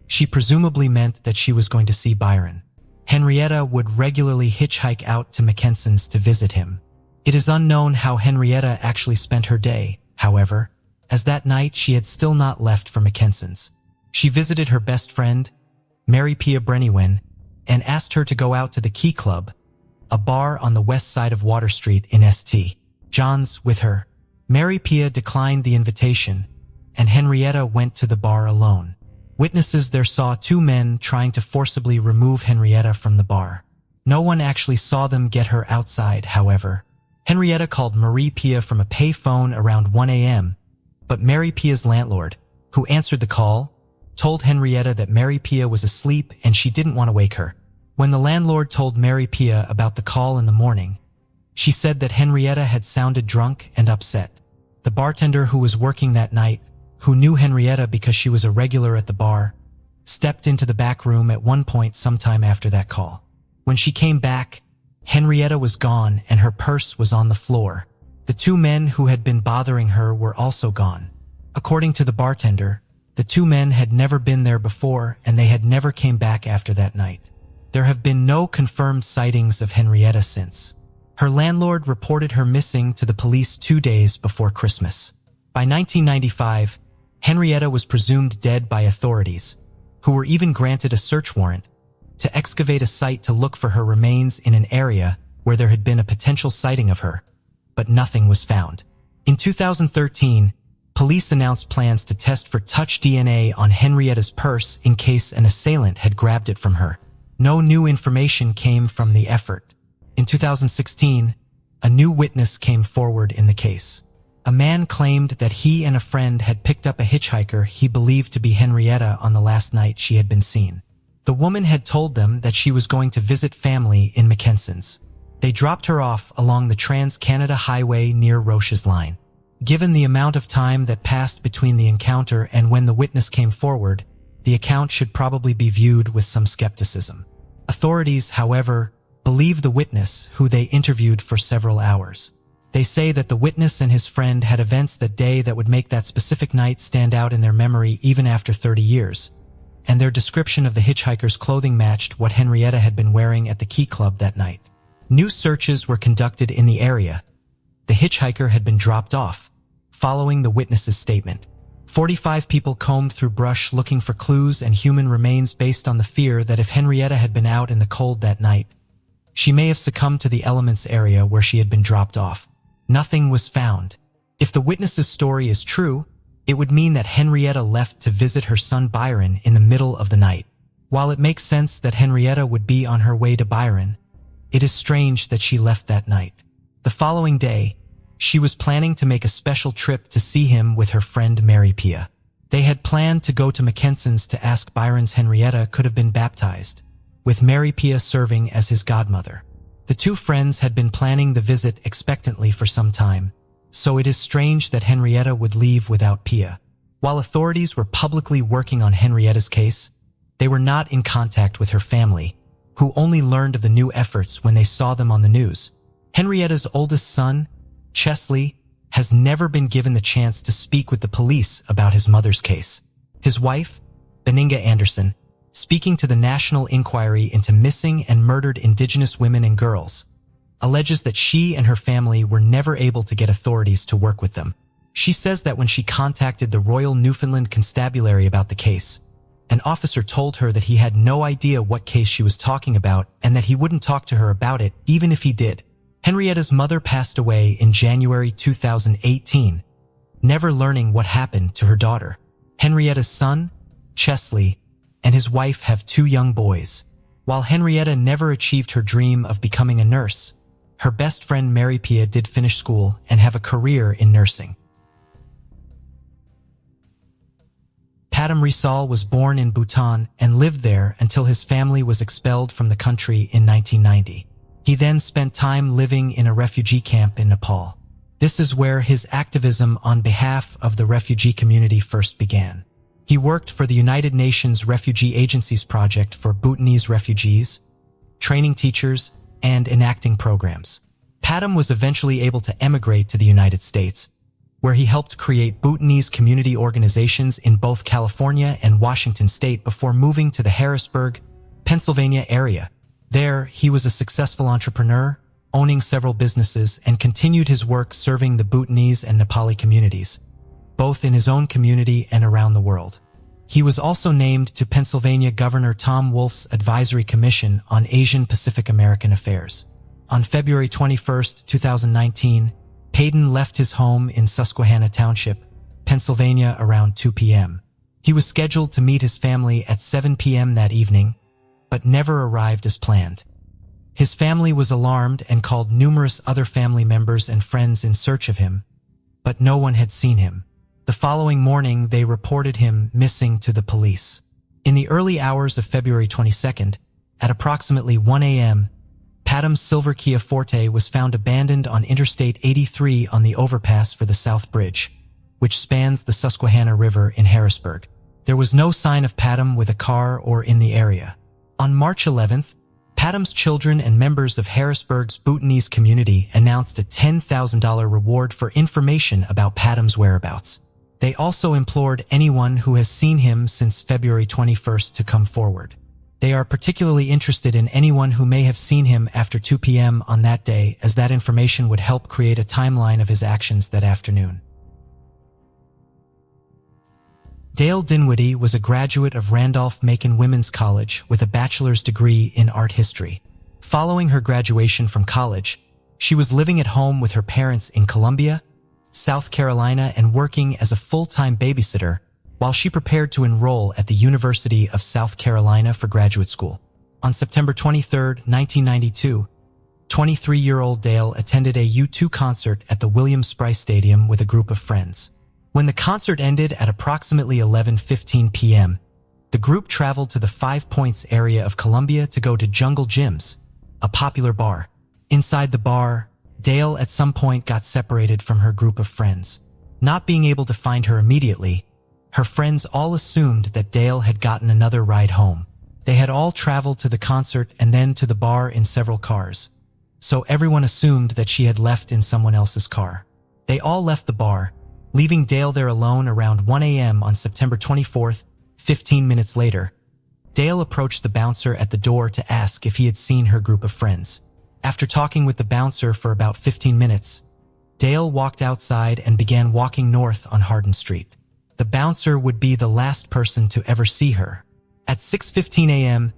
[SPEAKER 1] she presumably meant that she was going to see Byron. Henrietta would regularly hitchhike out to McKenson's to visit him. It is unknown how Henrietta actually spent her day, however, as that night she had still not left for McKenson's. She visited her best friend, Mary Pia Brenniwen, and asked her to go out to the Key Club, a bar on the west side of Water Street in St. John's, with her. Mary Pia declined the invitation, and Henrietta went to the bar alone. Witnesses there saw 2 men trying to forcibly remove Henrietta from the bar. No one actually saw them get her outside, however. Henrietta called Marie Pia from a pay phone around 1 a.m., but Mary Pia's landlord, who answered the call, told Henrietta that Mary Pia was asleep and she didn't want to wake her. When the landlord told Mary Pia about the call in the morning, she said that Henrietta had sounded drunk and upset. The bartender who was working that night, who knew Henrietta because she was a regular at the bar, stepped into the back room at one point sometime after that call. When she came back, Henrietta was gone and her purse was on the floor. The 2 men who had been bothering her were also gone. According to the bartender, the 2 men had never been there before and they had never came back after that night. There have been no confirmed sightings of Henrietta since. Her landlord reported her missing to the police 2 days before Christmas. By 1995, Henrietta was presumed dead by authorities, who were even granted a search warrant to excavate a site to look for her remains in an area where there had been a potential sighting of her, but nothing was found. In 2013, police announced plans to test for touch DNA on Henrietta's purse in case an assailant had grabbed it from her. No new information came from the effort. In 2016, a new witness came forward in the case. A man claimed that he and a friend had picked up a hitchhiker he believed to be Henrietta on the last night she had been seen. The woman had told them that she was going to visit family in McKenson's. They dropped her off along the Trans-Canada Highway near Roche's Line. Given the amount of time that passed between the encounter and when the witness came forward, the account should probably be viewed with some skepticism. Authorities, however, believe the witness, who they interviewed for several hours. They say that the witness and his friend had events that day that would make that specific night stand out in their memory even after 30 years, and their description of the hitchhiker's clothing matched what Henrietta had been wearing at the Key Club that night. New searches were conducted in the area. The hitchhiker had been dropped off, following the witness's statement. 45 people combed through brush looking for clues and human remains based on the fear that if Henrietta had been out in the cold that night, she may have succumbed to the elements area where she had been dropped off. Nothing was found. If the witness's story is true, it would mean that Henrietta left to visit her son Byron in the middle of the night. While it makes sense that Henrietta would be on her way to Byron, it is strange that she left that night. The following day, she was planning to make a special trip to see him with her friend Mary Pia. They had planned to go to Mackensen's to ask Byron's Henrietta could have been baptized, with Mary Pia serving as his godmother. The two friends had been planning the visit expectantly for some time, so it is strange that Henrietta would leave without Pia. While authorities were publicly working on Henrietta's case, they were not in contact with her family, who only learned of the new efforts when they saw them on the news. Henrietta's oldest son, Chesley, has never been given the chance to speak with the police about his mother's case. His wife, Beninga Anderson, speaking to the National Inquiry into Missing and Murdered Indigenous Women and Girls, alleges that she and her family were never able to get authorities to work with them. She says that when she contacted the Royal Newfoundland Constabulary about the case, an officer told her that he had no idea what case she was talking about and that he wouldn't talk to her about it even if he did. Henrietta's mother passed away in January 2018, never learning what happened to her daughter. Henrietta's son, Chesley, and his wife have 2 young boys. While Henrietta never achieved her dream of becoming a nurse, her best friend Mary Pia did finish school and have a career in nursing. Padam Risol was born in Bhutan and lived there until his family was expelled from the country in 1990. He then spent time living in a refugee camp in Nepal. This is where his activism on behalf of the refugee community first began. He worked for the United Nations Refugee Agency's project for Bhutanese refugees, training teachers, and enacting programs. Padam was eventually able to emigrate to the United States, where he helped create Bhutanese community organizations in both California and Washington state before moving to the Harrisburg, Pennsylvania area. There, he was a successful entrepreneur, owning several businesses, and continued his work serving the Bhutanese and Nepali communities, both in his own community and around the world. He was also named to Pennsylvania Governor Tom Wolf's Advisory Commission on Asian Pacific American Affairs. On February 21, 2019, Padam left his home in Susquehanna Township, Pennsylvania around 2 p.m. He was scheduled to meet his family at 7 p.m. that evening, but never arrived as planned. His family was alarmed and called numerous other family members and friends in search of him, but no one had seen him. The following morning, they reported him missing to the police. In the early hours of February 22nd, at approximately 1 a.m., Padam's silver Kia Forte was found abandoned on Interstate 83 on the overpass for the South Bridge, which spans the Susquehanna River in Harrisburg. There was no sign of Padam with a car or in the area. On March 11th, Padam's children and members of Harrisburg's Bhutanese community announced a $10,000 reward for information about Padam's whereabouts. They also implored anyone who has seen him since February 21st to come forward. They are particularly interested in anyone who may have seen him after 2 p.m. on that day, as that information would help create a timeline of his actions that afternoon. Dale Denwitty was a graduate of Randolph-Macon Women's College with a bachelor's degree in art history. Following her graduation from college, she was living at home with her parents in Columbia, South Carolina, and working as a full-time babysitter while she prepared to enroll at the University of South Carolina for graduate school. On September 23, 1992, 23-year-old Dale attended a U2 concert at the Williams-Brice Stadium with a group of friends. When the concert ended at approximately 11:15 p.m., the group traveled to the Five Points area of Columbia to go to Jungle Jim's, a popular bar. Inside the bar, Dale at some point got separated from her group of friends. Not being able to find her immediately, her friends all assumed that Dale had gotten another ride home. They had all traveled to the concert and then to the bar in several cars, so everyone assumed that she had left in someone else's car. They all left the bar, leaving Dale there alone around 1 a.m. on September 24th. 15 minutes later, Dale approached the bouncer at the door to ask if he had seen her group of friends. After talking with the bouncer for about 15 minutes, Dale walked outside and began walking north on Hardin Street. The bouncer would be the last person to ever see her. At 6:15 a.m.,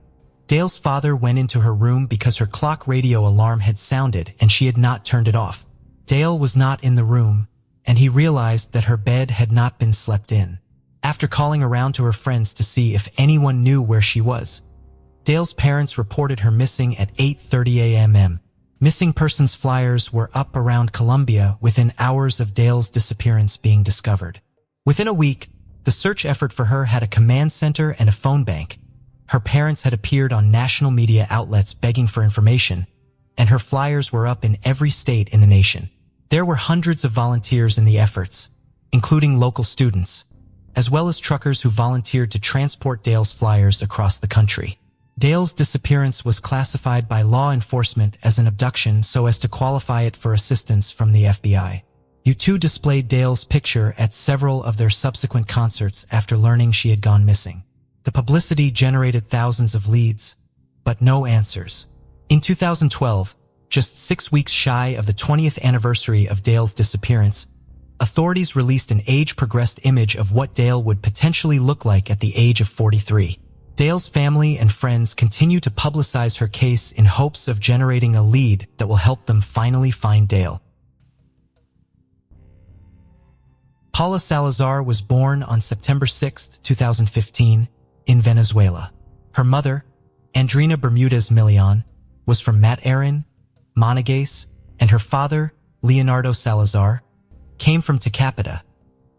[SPEAKER 1] Dale's father went into her room because her clock radio alarm had sounded and she had not turned it off. Dale was not in the room, and he realized that her bed had not been slept in. After calling around to her friends to see if anyone knew where she was, Dale's parents reported her missing at 8:30 a.m. Missing persons flyers were up around Columbia within hours of Dale's disappearance being discovered. Within a week, the search effort for her had a command center and a phone bank. Her parents had appeared on national media outlets begging for information, and her flyers were up in every state in the nation. There were hundreds of volunteers in the efforts, including local students, as well as truckers who volunteered to transport Dale's flyers across the country. Dale's disappearance was classified by law enforcement as an abduction so as to qualify it for assistance from the FBI. U2 displayed Dale's picture at several of their subsequent concerts after learning she had gone missing. The publicity generated thousands of leads, but no answers. In 2012, just 6 weeks shy of the 20th anniversary of Dale's disappearance, authorities released an age-progressed image of what Dale would potentially look like at the age of 43. Dale's family and friends continue to publicize her case in hopes of generating a lead that will help them finally find Dale. Paula Salazar was born on September 6, 2015, in Venezuela. Her mother, Andrina Bermudez Millon, was from Matarin, Monegasque, and her father, Leonardo Salazar, came from Tecapita,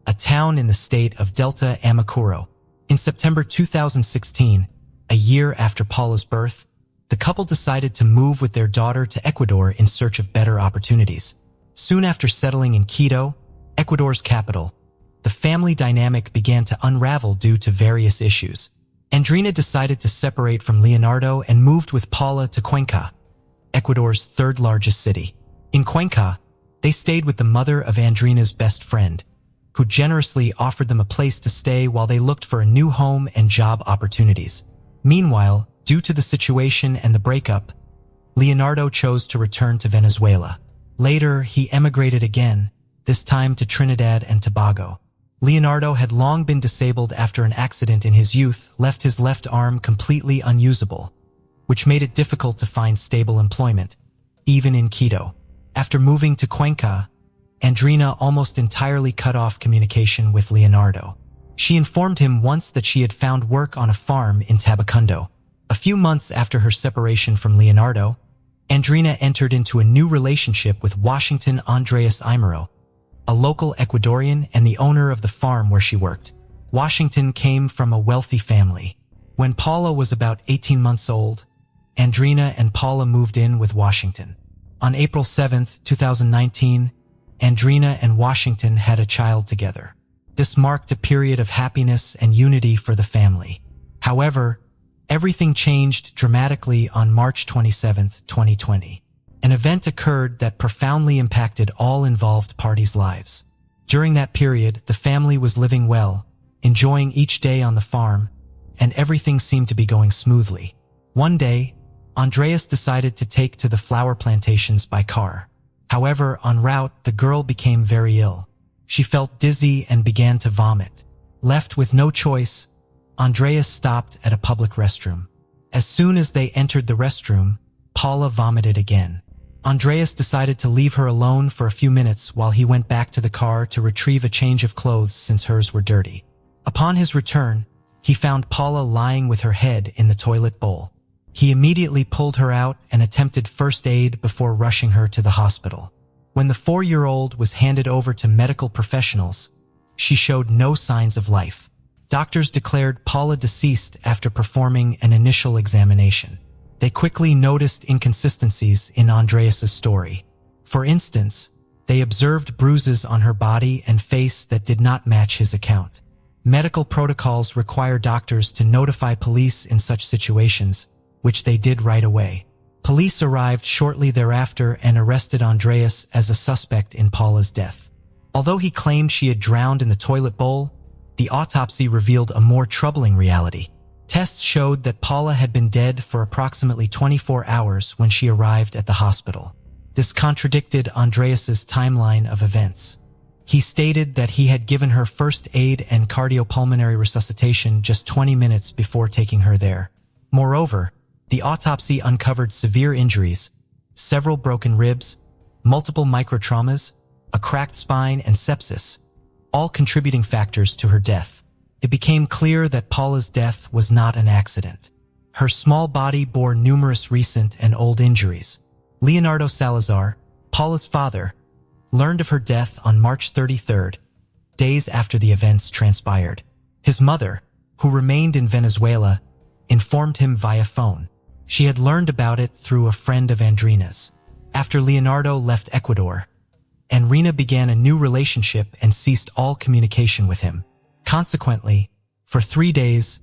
[SPEAKER 1] a town in the state of Delta Amacuro. In September 2016, a year after Paula's birth, the couple decided to move with their daughter to Ecuador in search of better opportunities. Soon after settling in Quito, Ecuador's capital, the family dynamic began to unravel due to various issues. Andrina decided to separate from Leonardo and moved with Paula to Cuenca, Ecuador's third largest city. In Cuenca, they stayed with the mother of Andrina's best friend, who generously offered them a place to stay while they looked for a new home and job opportunities. Meanwhile, due to the situation and the breakup, Leonardo chose to return to Venezuela. Later, he emigrated again, this time to Trinidad and Tobago. Leonardo had long been disabled after an accident in his youth left his left arm completely unusable, which made it difficult to find stable employment, even in Quito. After moving to Cuenca, Andrina almost entirely cut off communication with Leonardo. She informed him once that she had found work on a farm in Tabacundo. A few months after her separation from Leonardo, Andrina entered into a new relationship with Washington Andreas Imero, a local Ecuadorian and the owner of the farm where she worked. Washington came from a wealthy family. When Paula was about 18 months old, Andrina and Paula moved in with Washington. On April 7, 2019, Andrina and Washington had a child together. This marked a period of happiness and unity for the family. However, everything changed dramatically on March 27, 2020. An event occurred that profoundly impacted all involved parties' lives. During that period, the family was living well, enjoying each day on the farm, and everything seemed to be going smoothly. One day, Andreas decided to take to the flower plantations by car. However, en route, the girl became very ill. She felt dizzy and began to vomit. Left with no choice, Andreas stopped at a public restroom. As soon as they entered the restroom, Paula vomited again. Andreas decided to leave her alone for a few minutes while he went back to the car to retrieve a change of clothes since hers were dirty. Upon his return, he found Paula lying with her head in the toilet bowl. He immediately pulled her out and attempted first aid before rushing her to the hospital. When the 4-year-old was handed over to medical professionals, she showed no signs of life. Doctors declared Paula deceased after performing an initial examination. They quickly noticed inconsistencies in Andreas's story. For instance, They observed bruises on her body and face that did not match his account. Medical protocols require doctors to notify police in such situations, which they did right away. Police arrived shortly thereafter and arrested Andreas as a suspect in Paula's death. Although he claimed she had drowned in the toilet bowl, the autopsy revealed a more troubling reality. Tests showed that Paula had been dead for approximately 24 hours when she arrived at the hospital. This contradicted Andreas's timeline of events. He stated that he had given her first aid and cardiopulmonary resuscitation just 20 minutes before taking her there. Moreover, the autopsy uncovered severe injuries, several broken ribs, multiple microtraumas, a cracked spine, and sepsis, all contributing factors to her death. It became clear that Paula's death was not an accident. Her small body bore numerous recent and old injuries. Leonardo Salazar, Paula's father, learned of her death on March 33rd, days after the events transpired. His mother, who remained in Venezuela, informed him via phone. She had learned about it through a friend of Andrina's. After Leonardo left Ecuador, Andrina began a new relationship and ceased all communication with him. Consequently, for 3 days,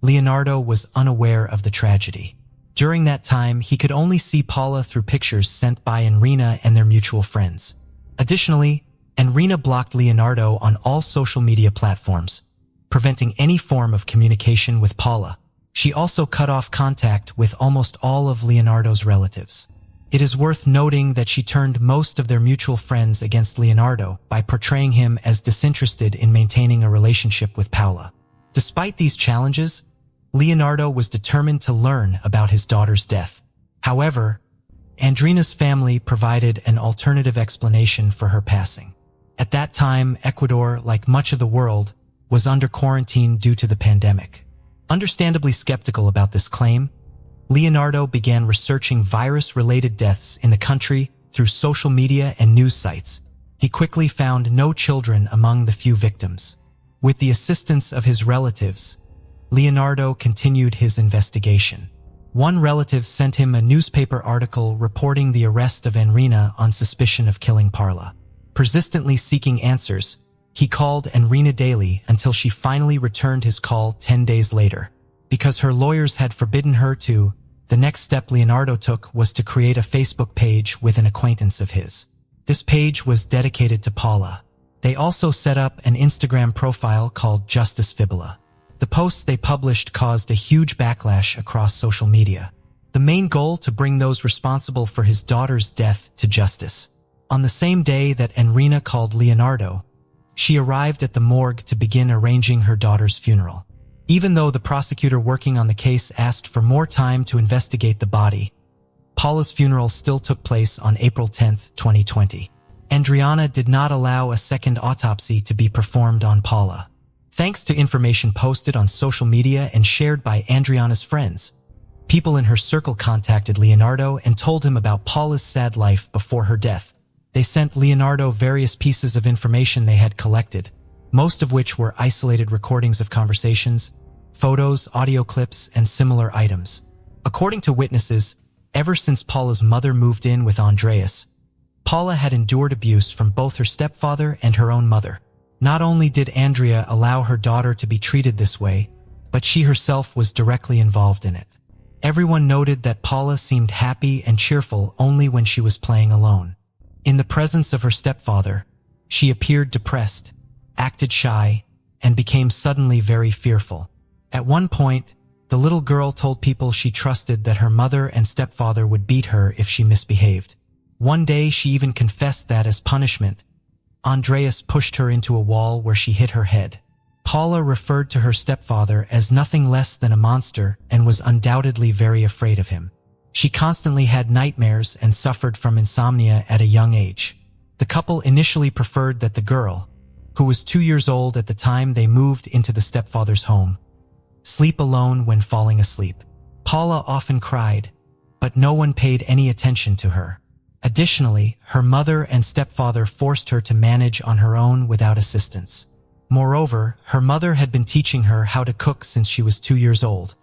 [SPEAKER 1] Leonardo was unaware of the tragedy. During that time, he could only see Paula through pictures sent by Andrina and their mutual friends. Additionally, Andrina blocked Leonardo on all social media platforms, preventing any form of communication with Paula. She also cut off contact with almost all of Leonardo's relatives. It is worth noting that she turned most of their mutual friends against Leonardo by portraying him as disinterested in maintaining a relationship with Paula. Despite these challenges, Leonardo was determined to learn about his daughter's death. However, Andrina's family provided an alternative explanation for her passing. At that time, Ecuador, like much of the world, was under quarantine due to the pandemic. Understandably skeptical about this claim, Leonardo began researching virus-related deaths in the country through social media and news sites. He quickly found no children among the few victims. With the assistance of his relatives, Leonardo continued his investigation. One relative sent him a newspaper article reporting the arrest of Andrina on suspicion of killing Paula. Persistently seeking answers, he called Andrina daily until she finally returned his call 10 days later. Because her lawyers had forbidden her to, the next step Leonardo took was to create a Facebook page with an acquaintance of his. This page was dedicated to Paula. They also set up an Instagram profile called Justice Fibula. The posts they published caused a huge backlash across social media. The main goal to bring those responsible for his daughter's death to justice. On the same day that Andrina called Leonardo, she arrived at the morgue to begin arranging her daughter's funeral. Even though the prosecutor working on the case asked for more time to investigate the body, Paula's funeral still took place on April 10, 2020. Andrina did not allow a second autopsy to be performed on Paula. Thanks to information posted on social media and shared by Andrina's friends, people in her circle contacted Leonardo and told him about Paula's sad life before her death. They sent Leonardo various pieces of information they had collected, most of which were isolated recordings of conversations, photos, audio clips, and similar items. According to witnesses, ever since Paula's mother moved in with Andreas, Paula had endured abuse from both her stepfather and her own mother. Not only did Andrea allow her daughter to be treated this way, but she herself was directly involved in it. Everyone noted that Paula seemed happy and cheerful only when she was playing alone. In the presence of her stepfather, she appeared depressed, acted shy, and became suddenly very fearful. At one point, the little girl told people she trusted that her mother and stepfather would beat her if she misbehaved. One day she even confessed that as punishment, Andreas pushed her into a wall where she hit her head. Paula referred to her stepfather as nothing less than a monster and was undoubtedly very afraid of him. She constantly had nightmares and suffered from insomnia at a young age. The couple initially preferred that the girl, who was 2 years old at the time they moved into the stepfather's home, sleep alone when falling asleep. Paula often cried, but no one paid any attention to her. Additionally, her mother and stepfather forced her to manage on her own without assistance. Moreover, her mother had been teaching her how to cook since she was 2 years old,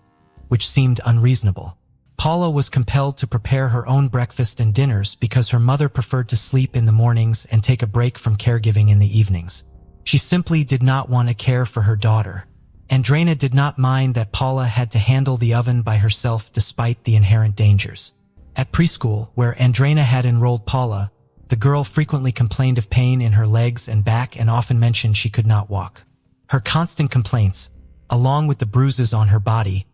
[SPEAKER 1] which seemed unreasonable. Paula was compelled to prepare her own breakfast and dinners because her mother preferred to sleep in the mornings and take a break from caregiving in the evenings. She simply did not want to care for her daughter. Andreina did not mind that Paula had to handle the oven by herself despite the inherent dangers. At preschool, where Andreina had enrolled Paula, the girl frequently complained of pain in her legs and back and often mentioned she could not walk. Her constant complaints, along with the bruises on her body,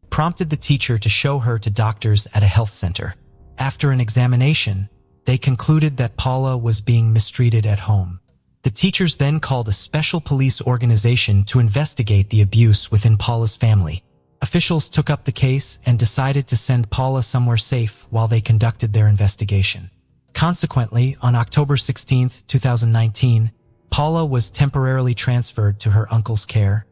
[SPEAKER 1] prompted the teacher to show her to doctors at a health center. After an examination, they concluded that Paula was being mistreated at home. The teachers then called a special police organization to investigate the abuse within Paula's family. Officials took up the case and decided to send Paula somewhere safe while they conducted their investigation. Consequently, on October 16, 2019, Paula was temporarily transferred to her uncle's care,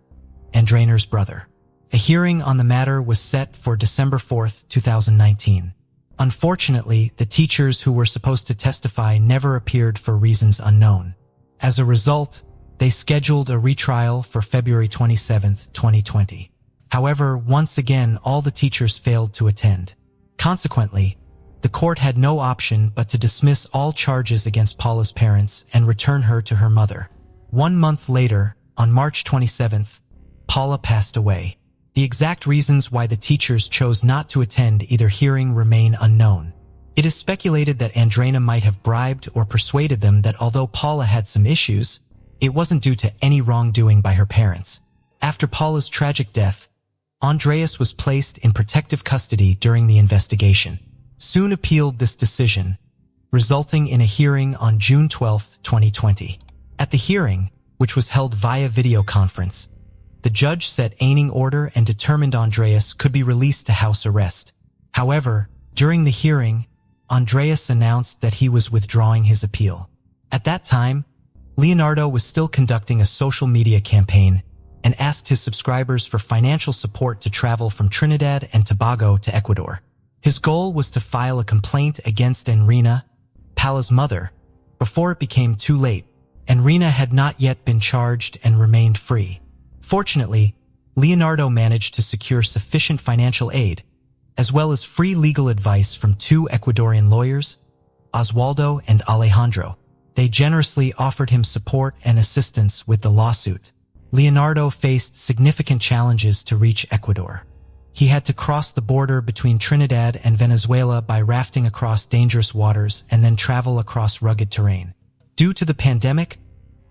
[SPEAKER 1] Andreina's brother. A hearing on the matter was set for December 4, 2019. Unfortunately, the teachers who were supposed to testify never appeared for reasons unknown. As a result, they scheduled a retrial for February 27, 2020. However, once again, all the teachers failed to attend. Consequently, the court had no option but to dismiss all charges against Paula's parents and return her to her mother. 1 month later, on March 27th, Paula passed away. The exact reasons why the teachers chose not to attend either hearing remain unknown. It is speculated that Andreina might have bribed or persuaded them that although Paula had some issues, it wasn't due to any wrongdoing by her parents. After Paula's tragic death, Andreas was placed in protective custody during the investigation. Soon appealed this decision, resulting in a hearing on June 12, 2020. At the hearing, which was held via video conference, the judge set aning order and determined Andreas could be released to house arrest. However, during the hearing, Andreas announced that he was withdrawing his appeal. At that time, Leonardo was still conducting a social media campaign and asked his subscribers for financial support to travel from Trinidad and Tobago to Ecuador. His goal was to file a complaint against Enrina, Paula's mother, before it became too late. Enrina had not yet been charged and remained free. Fortunately, Leonardo managed to secure sufficient financial aid, as well as free legal advice from 2 Ecuadorian lawyers, Oswaldo and Alejandro. They generously offered him support and assistance with the lawsuit. Leonardo faced significant challenges to reach Ecuador. He had to cross the border between Trinidad and Venezuela by rafting across dangerous waters and then travel across rugged terrain. Due to the pandemic,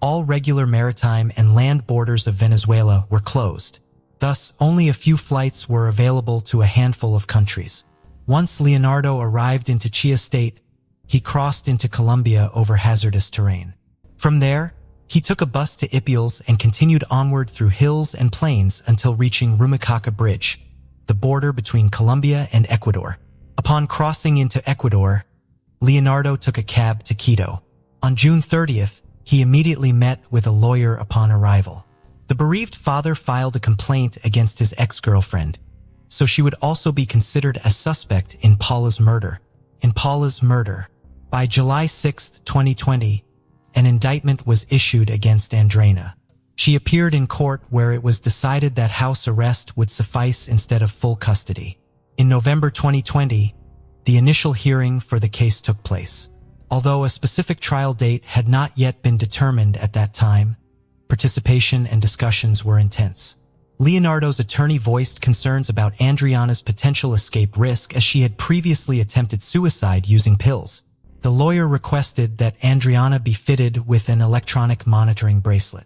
[SPEAKER 1] all regular maritime and land borders of Venezuela were closed. Thus, only a few flights were available to a handful of countries. Once Leonardo arrived into Chía State, he crossed into Colombia over hazardous terrain. From there, he took a bus to Ipiales and continued onward through hills and plains until reaching Rumichaca Bridge, the border between Colombia and Ecuador. Upon crossing into Ecuador, Leonardo took a cab to Quito. On June 30th, he immediately met with a lawyer upon arrival. The bereaved father filed a complaint against his ex-girlfriend, so she would also be considered a suspect in Paula's murder. By July 6, 2020, an indictment was issued against Andreina. She appeared in court where it was decided that house arrest would suffice instead of full custody. In November 2020, the initial hearing for the case took place. Although a specific trial date had not yet been determined at that time, participation and discussions were intense. Leonardo's attorney voiced concerns about Andreina's potential escape risk as she had previously attempted suicide using pills. The lawyer requested that Andreina be fitted with an electronic monitoring bracelet.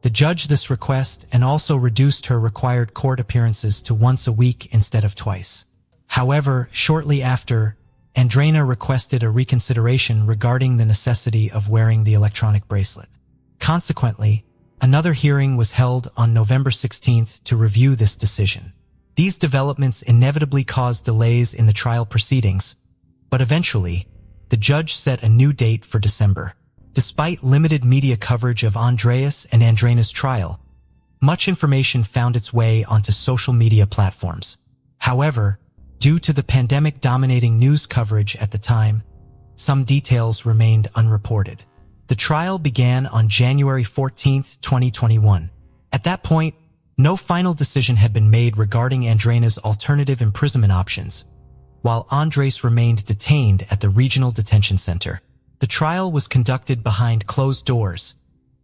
[SPEAKER 1] The judge this request and also reduced her required court appearances to once a week instead of twice. However, shortly after, Andreina requested a reconsideration regarding the necessity of wearing the electronic bracelet. Consequently, another hearing was held on November 16th to review this decision. These developments inevitably caused delays in the trial proceedings, but eventually, the judge set a new date for December. Despite limited media coverage of Andreas and Andreina's trial, much information found its way onto social media platforms. However, due to the pandemic dominating news coverage at the time, some details remained unreported. The trial began on January 14, 2021. At that point, no final decision had been made regarding Andreina's alternative imprisonment options, while Andres remained detained at the regional detention center. The trial was conducted behind closed doors,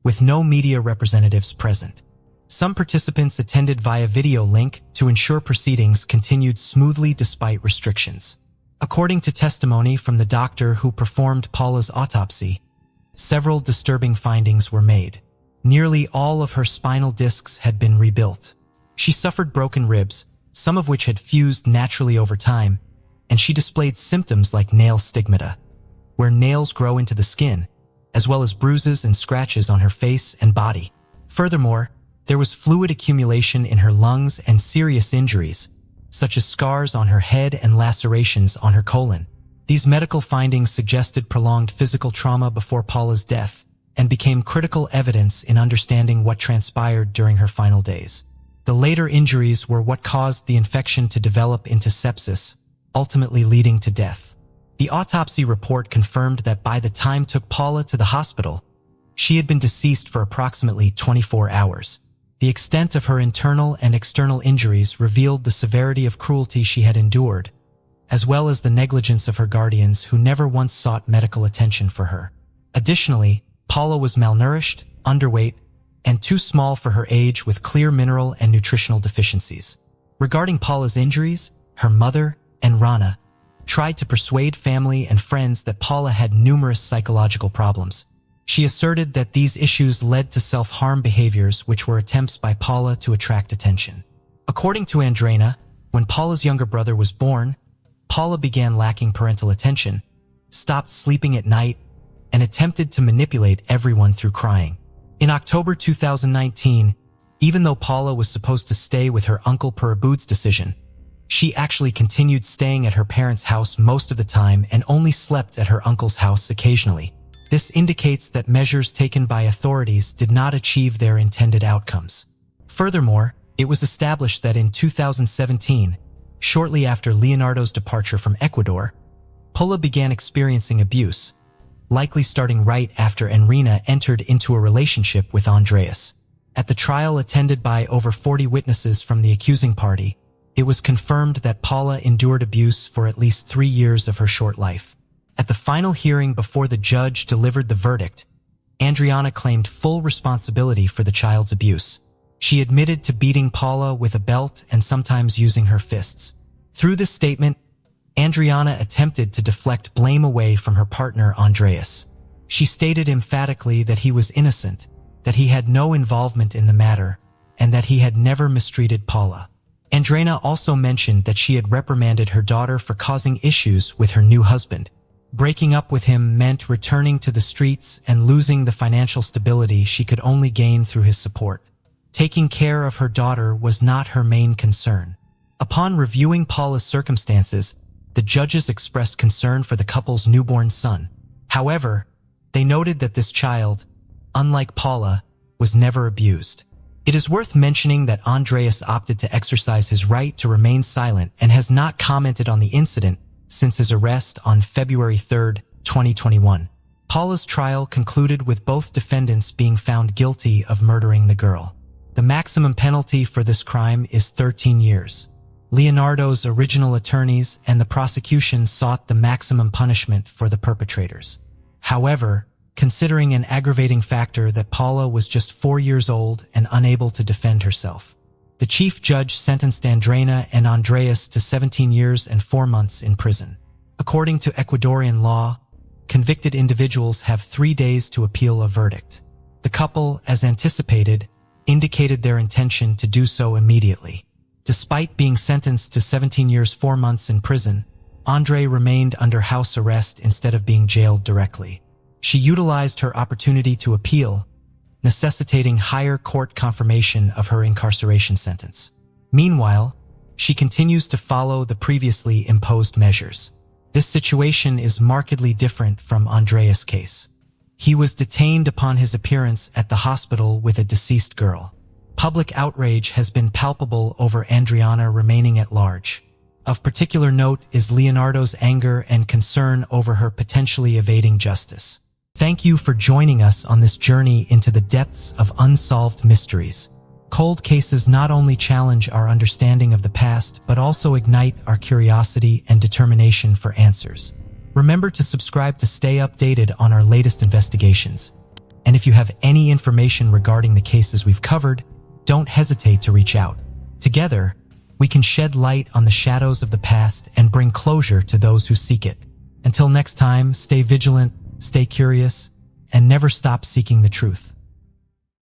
[SPEAKER 1] with no media representatives present. Some participants attended via video link to ensure proceedings continued smoothly despite restrictions. According to testimony from the doctor who performed Paula's autopsy, several disturbing findings were made. Nearly all of her spinal discs had been rebuilt. She suffered broken ribs, some of which had fused naturally over time, and she displayed symptoms like nail stigmata, where nails grow into the skin, as well as bruises and scratches on her face and body. Furthermore, there was fluid accumulation in her lungs and serious injuries, such as scars on her head and lacerations on her colon. These medical findings suggested prolonged physical trauma before Paula's death and became critical evidence in understanding what transpired during her final days. The later injuries were what caused the infection to develop into sepsis, ultimately leading to death. The autopsy report confirmed that by the time took Paula to the hospital, she had been deceased for approximately 24 hours. The extent of her internal and external injuries revealed the severity of cruelty she had endured, as well as the negligence of her guardians who never once sought medical attention for her. Additionally, Paula was malnourished, underweight, and too small for her age with clear mineral and nutritional deficiencies. Regarding Paula's injuries, her mother and Rana tried to persuade family and friends that Paula had numerous psychological problems. She asserted that these issues led to self-harm behaviors which were attempts by Paula to attract attention. According to Andrena, when Paula's younger brother was born, Paula began lacking parental attention, stopped sleeping at night, and attempted to manipulate everyone through crying. In October 2019, even though Paula was supposed to stay with her uncle per Aboud's decision, she actually continued staying at her parents' house most of the time and only slept at her uncle's house occasionally. This indicates that measures taken by authorities did not achieve their intended outcomes. Furthermore, it was established that in 2017, shortly after Leonardo's departure from Ecuador, Paula began experiencing abuse, likely starting right after Enrina entered into a relationship with Andreas. At the trial attended by over 40 witnesses from the accusing party, it was confirmed that Paula endured abuse for at least 3 years of her short life. At the final hearing before the judge delivered the verdict, Andriana claimed full responsibility for the child's abuse. She admitted to beating Paula with a belt and sometimes using her fists. Through this statement, Andriana attempted to deflect blame away from her partner Andreas. She stated emphatically that he was innocent, that he had no involvement in the matter, and that he had never mistreated Paula. Andrena also mentioned that she had reprimanded her daughter for causing issues with her new husband. Breaking up with him meant returning to the streets and losing the financial stability she could only gain through his support. Taking care of her daughter was not her main concern. Upon reviewing Paula's circumstances, the judges expressed concern for the couple's newborn son. However, they noted that this child, unlike Paula, was never abused. It is worth mentioning that Andreas opted to exercise his right to remain silent and has not commented on the incident since his arrest on February 3, 2021. Paula's trial concluded with both defendants being found guilty of murdering the girl. The maximum penalty for this crime is 13 years. Leonardo's original attorneys and the prosecution sought the maximum punishment for the perpetrators. However, considering an aggravating factor that Paula was just 4 years old and unable to defend herself, the chief judge sentenced Andrena and Andreas to 17 years and 4 months in prison. According to Ecuadorian law, convicted individuals have 3 days to appeal a verdict. The couple, as anticipated, indicated their intention to do so immediately. Despite being sentenced to 17 years 4 months in prison, Andre remained under house arrest instead of being jailed directly. She utilized her opportunity to appeal, necessitating higher court confirmation of her incarceration sentence. Meanwhile, she continues to follow the previously imposed measures. This situation is markedly different from Andreas' case. He was detained upon his appearance at the hospital with a deceased girl. Public outrage has been palpable over Andriana remaining at large. Of particular note is Leonardo's anger and concern over her potentially evading justice. Thank you for joining us on this journey into the depths of unsolved mysteries. Cold cases not only challenge our understanding of the past, but also ignite our curiosity and determination for answers. Remember to subscribe to stay updated on our latest investigations. And if you have any information regarding the cases we've covered, don't hesitate to reach out. Together, we can shed light on the shadows of the past and bring closure to those who seek it. Until next time, stay vigilant, stay curious, and never stop seeking the truth.